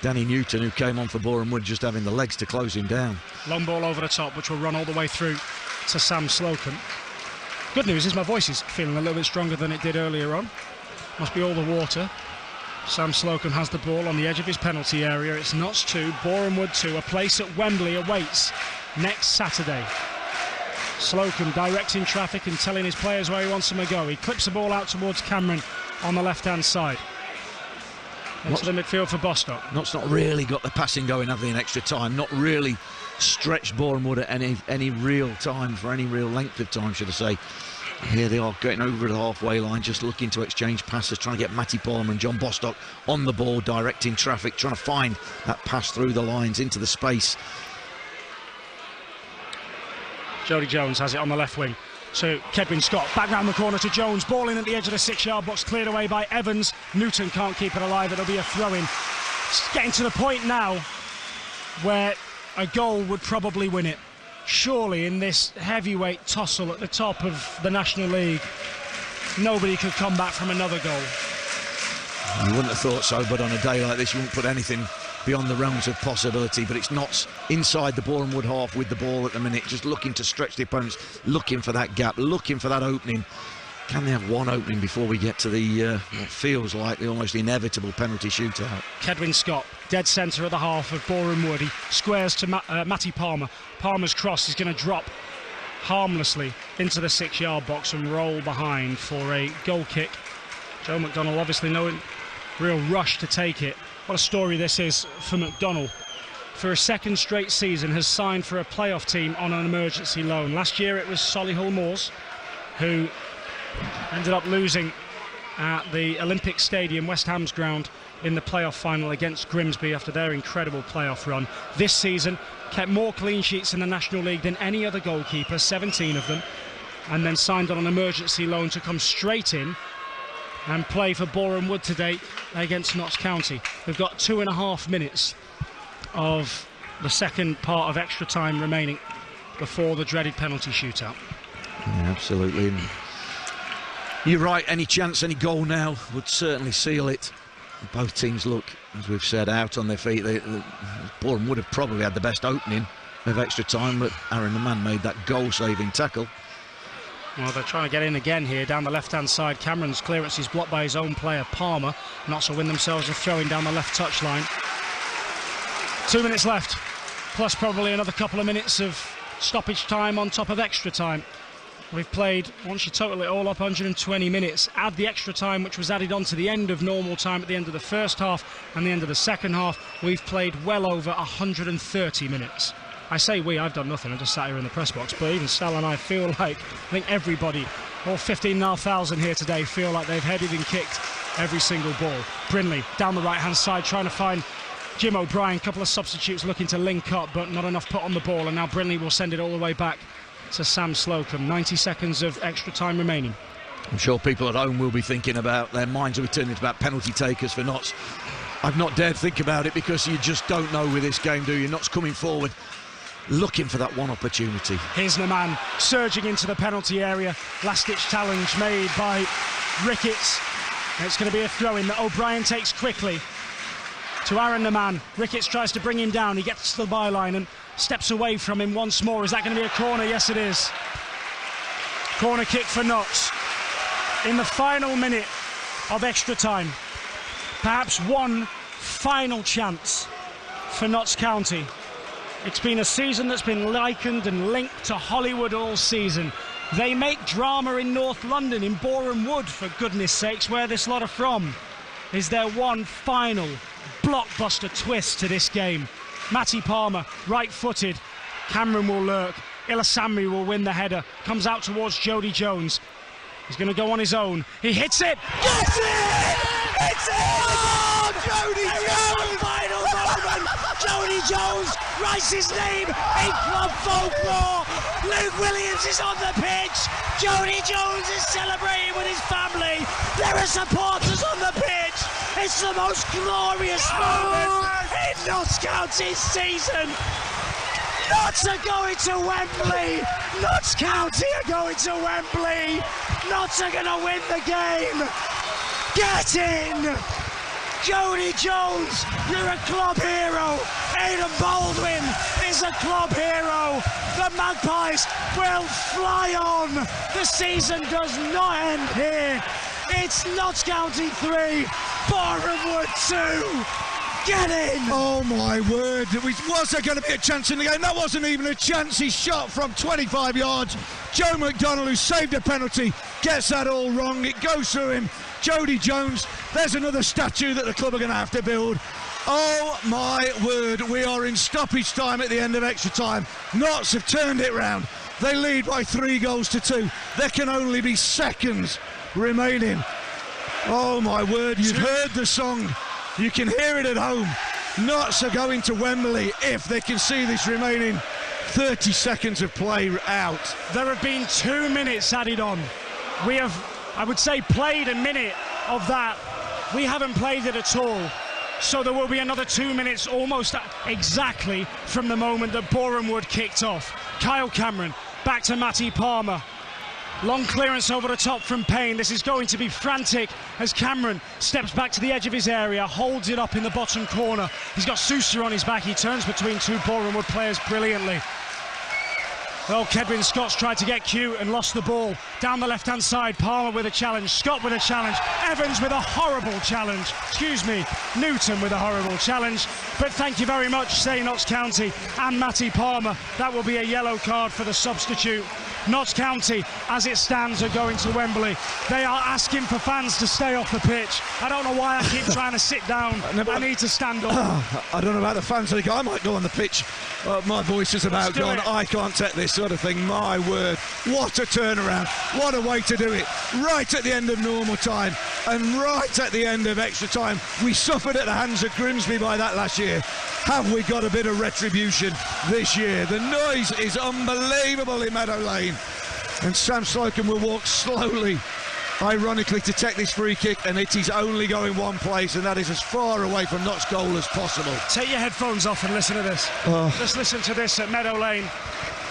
Danny Newton, who came on for Boreham Wood, just having the legs to close him down. Long ball over the top, which will run all the way through to Sam Slocum. Good news is my voice is feeling a little bit stronger than it did earlier on. Must be all the water. Sam Slocum has the ball on the edge of his penalty area. It's Notts 2, Boreham Wood 2. A place at Wembley awaits next Saturday. Slocum directing traffic and telling his players where he wants them to go. He clips the ball out towards Cameron on the left-hand side. Into the midfield for Bostock. Notts not really got the passing going, have they, in extra time? Not really stretched Boreham Wood at any real time, for any real length of time, should I say. Here they are getting over the halfway line, just looking to exchange passes, trying to get Matty Palmer and John Bostock on the ball, directing traffic, trying to find that pass through the lines into the space. Jody Jones has it on the left wing. So Cedwyn Scott back round the corner to Jones, ball in at the edge of the 6-yard box, cleared away by Evans. Newton can't keep it alive, it'll be a throw-in. It's getting to the point now where a goal would probably win it. Surely in this heavyweight tussle at the top of the National League, nobody could come back from another goal. You wouldn't have thought so, but on a day like this you wouldn't put anything beyond the realms of possibility. But it's Notts inside the Boreham Wood half with the ball at the minute, just looking to stretch the opponents, looking for that gap, looking for that opening. Can they have one opening before we get to the what feels like the almost inevitable penalty shootout? Kedwin Scott, dead centre of the half of Boreham Wood. He squares to Matty Palmer. Palmer's cross is going to drop harmlessly into the 6-yard box and roll behind for a goal kick. Joe McDonnell obviously no real rush to take it. What a story this is for McDonnell. For a second straight season has signed for a playoff team on an emergency loan. Last year it was Solihull Moors, who ended up losing at the Olympic Stadium, West Ham's ground, in the playoff final against Grimsby after their incredible playoff run. This season kept more clean sheets in the National League than any other goalkeeper, 17 of them, and then signed on an emergency loan to come straight in and play for Boreham Wood today against Notts County. We've got 2.5 minutes of the second part of extra time remaining before the dreaded penalty shootout. Yeah, absolutely. You're right, any chance, any goal now would certainly seal it. Both teams look, as we've said, out on their feet. Boreham would have probably had the best opening of extra time, but Aaron the man made that goal-saving tackle. Well, they're trying to get in again here down the left-hand side. Cameron's clearance is blocked by his own player, Palmer. Notts will win themselves a throw-in down the left touchline. 2 minutes left, plus probably another couple of minutes of stoppage time on top of extra time. We've played, once you total it all up, 120 minutes. Add the extra time, which was added on to the end of normal time at the end of the first half and the end of the second half. We've played well over 130 minutes. I say we, I've done nothing, I just sat here in the press box, but even Sal and I feel like, I think everybody, all 15,500 here today, feel like they've headed and kicked every single ball. Brindley down the right-hand side trying to find Jim O'Brien, couple of substitutes looking to link up, but not enough put on the ball, and now Brindley will send it all the way back to Sam Slocum. 90 seconds of extra time remaining. I'm sure people at home will be thinking about, their minds will be turning about penalty takers for Notts. I've not dared think about it because you just don't know with this game, do you? Notts coming forward, looking for that one opportunity. Here's the man surging into the penalty area. Last-ditch challenge made by Ricketts. And it's going to be a throw-in that O'Brien takes quickly to Aaron the man. Ricketts tries to bring him down. He gets to the byline and steps away from him once more. Is that going to be a corner? Yes, it is. Corner kick for Notts. In the final minute of extra time, perhaps one final chance for Notts County. It's been a season that's been likened and linked to Hollywood all season. They make drama in North London, in Boreham Wood, for goodness sakes, where this lot are from. Is there one final blockbuster twist to this game? Matty Palmer, right-footed. Cameron will lurk. Ilasamri will win the header. Comes out towards Jody Jones. He's going to go on his own. He hits it. Gets it! It's it! Oh, Jody Jones! Final moment. Jody Jones writes his name in club folklore. Luke Williams is on the pitch. Jody Jones is celebrating with his family. There are supporters on the pitch. It's the most glorious moment in Notts County's season. Notts are going to Wembley. Notts County are going to Wembley. Notts are going to win the game. Get in. Jody Jones, you're a club hero. Aidan Baldwin is a club hero. The Magpies will fly on. The season does not end here. It's Notts County 3, Boreham Wood 2. Get in! Oh my word, was there going to be a chance in the game? That wasn't even a chance. He shot from 25 yards. Joe McDonnell, who saved a penalty, gets that all wrong. It goes through him. Jody Jones, there's another statue that the club are going to have to build. Oh my word, we are in stoppage time at the end of extra time. Notts have turned it round. They lead by 3-2. There can only be seconds remaining. Oh my word, you've heard the song. You can hear it at home. Notts are going to Wembley if they can see this remaining 30 seconds of play out. There have been 2 minutes added on. We have, I would say, played a minute of that. We haven't played it at all. So there will be another 2 minutes almost exactly from the moment that Boreham Wood kicked off. Kyle Cameron back to Matty Palmer. Long clearance over the top from Payne. This is going to be frantic as Cameron steps back to the edge of his area, holds it up in the bottom corner. He's got Sousa on his back. He turns between two Boreham Wood players brilliantly. Oh, Kedwin Scott's tried to get cute and lost the ball. Down the left-hand side, Palmer with a challenge, Scott with a challenge, Evans with a horrible challenge. Excuse me, Newton with a horrible challenge. But thank you very much, say Notts County and Matty Palmer. That will be a yellow card for the substitute. Notts County, as it stands, are going to Wembley. They are asking for fans to stay off the pitch. I don't know why I keep trying to sit down. I need to stand up. I don't know about the fans. I might go on the pitch. My voice is about gone. I can't take this sort of thing. My word. What a turnaround. What a way to do it. Right at the end of normal time and right at the end of extra time. We suffered at the hands of Grimsby by that last year. Have we got a bit of retribution this year? The noise is unbelievable in Meadow Lane. And Sam Slocum will walk slowly, ironically, to take this free kick, and it is only going one place, and that is as far away from Notts' goal as possible. Take your headphones off and listen to this. Just listen to this at Meadow Lane.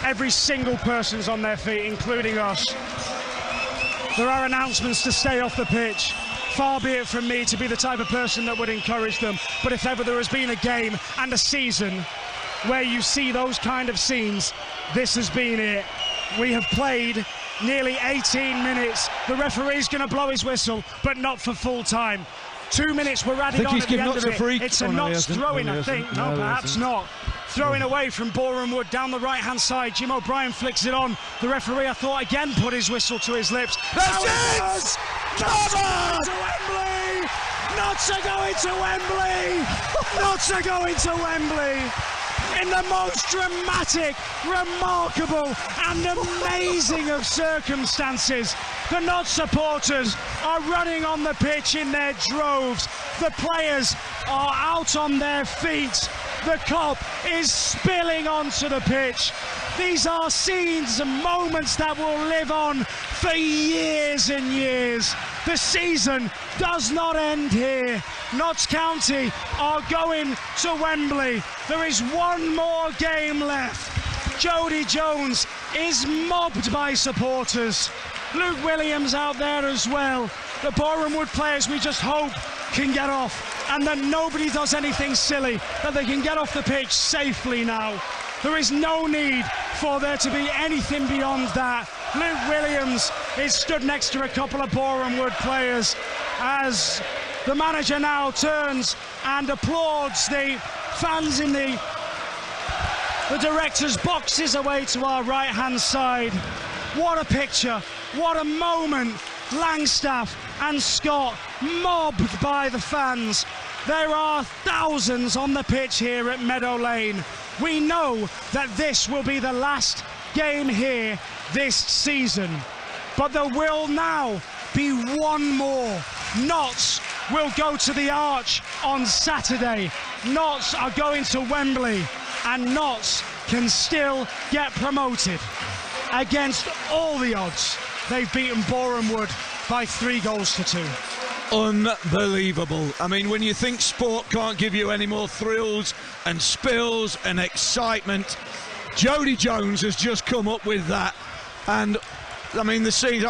Every single person's on their feet, including us. There are announcements to stay off the pitch. Far be it from me to be the type of person that would encourage them, but if ever there has been a game and a season where you see those kind of scenes, this has been it. We have played nearly 18 minutes. The referee's going to blow his whistle, but not for full time. 2 minutes were added on at the end of it. It's a Notts throwing, I think. No, perhaps not. Throwing away from Boreham Wood down the right-hand side. Jim O'Brien flicks it on. The referee, I thought, again put his whistle to his lips. That's it! Come on! To Wembley! Notts are going to Wembley! Notts are going to Wembley! In the most dramatic, remarkable and amazing of circumstances, the Notts supporters are running on the pitch in their droves. The players are out on their feet. The cop is spilling onto the pitch. These are scenes and moments that will live on for years and years. The season does not end here. Notts County are going to Wembley. There is one more game left. Jody Jones is mobbed by supporters. Luke Williams out there as well. The Boreham Wood players, we just hope, can get off, and that nobody does anything silly, that they can get off the pitch safely now. There is no need for there to be anything beyond that. Luke Williams is stood next to a couple of Boreham Wood players as the manager now turns and applauds the fans in the director's boxes away to our right-hand side. What a picture, what a moment. Langstaff and Scott mobbed by the fans. There are thousands on the pitch here at Meadow Lane. We know that this will be the last game here this season, but there will now be one more. Notts will go to the Arch on Saturday. Notts are going to Wembley, and Notts can still get promoted. Against all the odds, they've beaten Boreham Wood by 3-2. Unbelievable. I mean, when you think sport can't give you any more thrills and spills and excitement, Jody Jones has just come up with that. And I mean, the scenes,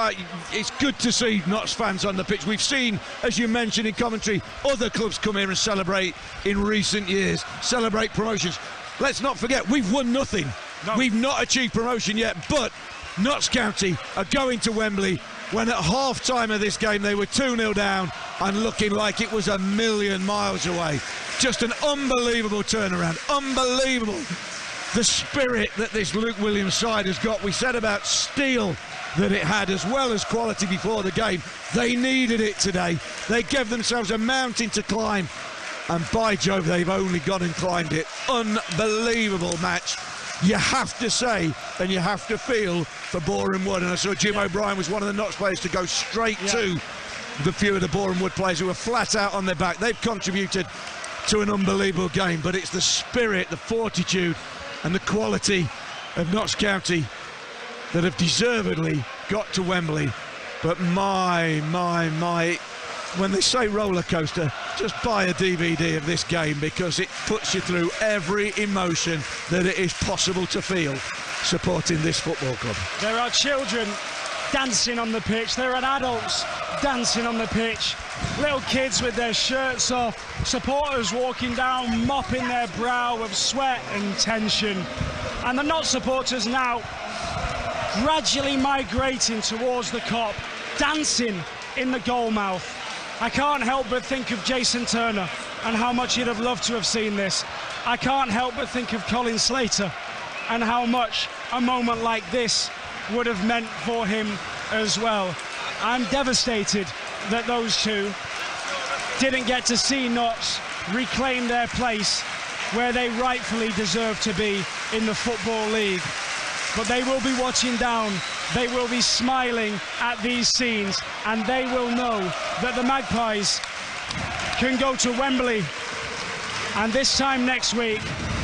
it's good to see Notts fans on the pitch. We've seen, as you mentioned in commentary, other clubs come here and celebrate in recent years, celebrate promotions. Let's not forget, we've won nothing. No. We've not achieved promotion yet, but Notts County are going to Wembley when at half-time of this game they were 2-0 down and looking like it was a million miles away. Just an unbelievable turnaround, unbelievable. The spirit that this Luke Williams side has got. We said about steel that it had, as well as quality before the game. They needed it today. They gave themselves a mountain to climb, and by Jove, they've only gone and climbed it. Unbelievable match. You have to say and you have to feel for Boreham Wood, and I saw Jim O'Brien was one of the Notts players to go straight to the few of the Boreham Wood players who were flat out on their back. They've contributed to an unbelievable game, but it's the spirit, the fortitude and the quality of Notts County that have deservedly got to Wembley. But my, when they say roller coaster, just buy a DVD of this game, because it puts you through every emotion that it is possible to feel supporting this football club. There are children dancing on the pitch, there are adults dancing on the pitch, little kids with their shirts off, supporters walking down mopping their brow of sweat and tension, and the Notts supporters now gradually migrating towards the Kop, dancing in the goal mouth. I can't help but think of Jason Turner and how much he'd have loved to have seen this. I can't help but think of Colin Slater and how much a moment like this would have meant for him as well. I'm devastated that those two didn't get to see Notts reclaim their place where they rightfully deserve to be in the Football League. But they will be watching down, they will be smiling at these scenes, and they will know that the Magpies can go to Wembley and this time next week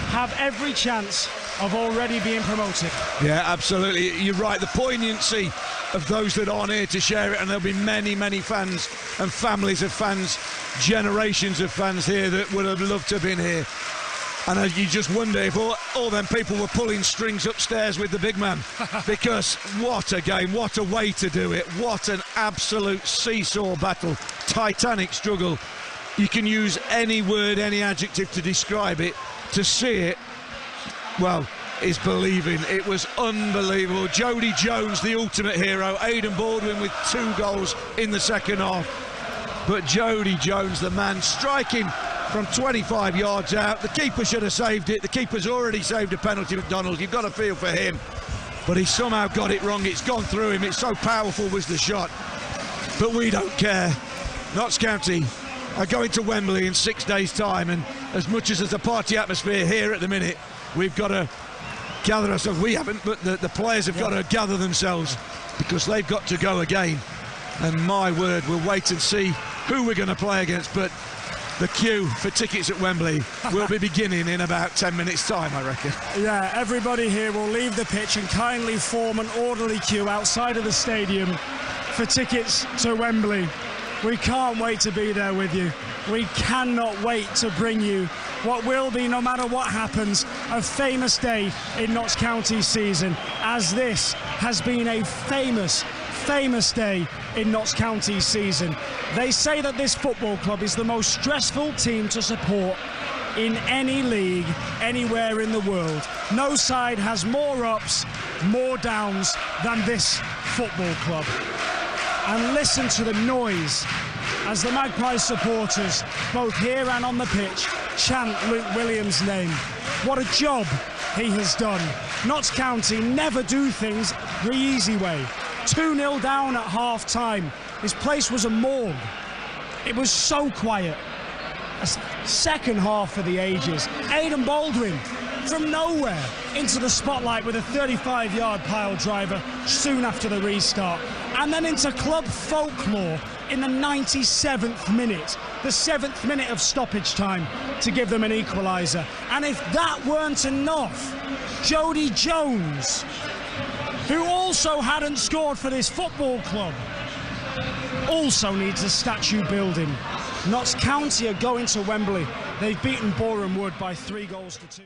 have every chance of already being promoted. Yeah, absolutely. You're right. The poignancy of those that aren't here to share it, and there'll be many, many fans and families of fans, generations of fans here that would have loved to have been here. And you just wonder if all them people were pulling strings upstairs with the big man. Because what a game, what a way to do it. What an absolute seesaw battle, titanic struggle. You can use any word, any adjective to describe it. To see it, well, is believing. It was unbelievable. Jody Jones, the ultimate hero. Aidan Baldwin with 2 goals in the second half. But Jody Jones, the man, striking from 25 yards out. The keeper should have saved it. The keeper's already saved a penalty, McDonald. You've got to feel for him. But he somehow got it wrong. It's gone through him. It's so powerful was the shot. But we don't care. Notts County are going to Wembley in 6 days' time. And as much as there's a party atmosphere here at the minute, we've got to gather ourselves. We haven't, but the players have got to gather themselves because they've got to go again. And my word, we'll wait and see who we're going to play against. But the queue for tickets at Wembley will be beginning in about 10 minutes' time, I reckon. Yeah, everybody here will leave the pitch and kindly form an orderly queue outside of the stadium for tickets to Wembley. We can't wait to be there with you. We cannot wait to bring you what will be, no matter what happens, a famous day in Notts County's season, as this has been a famous day in Notts County's season. They say that this football club is the most stressful team to support in any league anywhere in the world. No side has more ups, more downs than this football club. And listen to the noise as the Magpies supporters, both here and on the pitch, chant Luke Williams' name. What a job he has done. Notts County never do things the easy way. 2-0 down at half-time. His place was a morgue. It was so quiet. A second half for the ages. Aidan Baldwin from nowhere into the spotlight with a 35-yard pile driver soon after the restart. And then into club folklore in the 97th minute, the 7th minute of stoppage time to give them an equaliser. And if that weren't enough, Jody Jones, who also hadn't scored for this football club, also needs a statue building. Notts County are going to Wembley. They've beaten Boreham Wood by 3 goals to 2.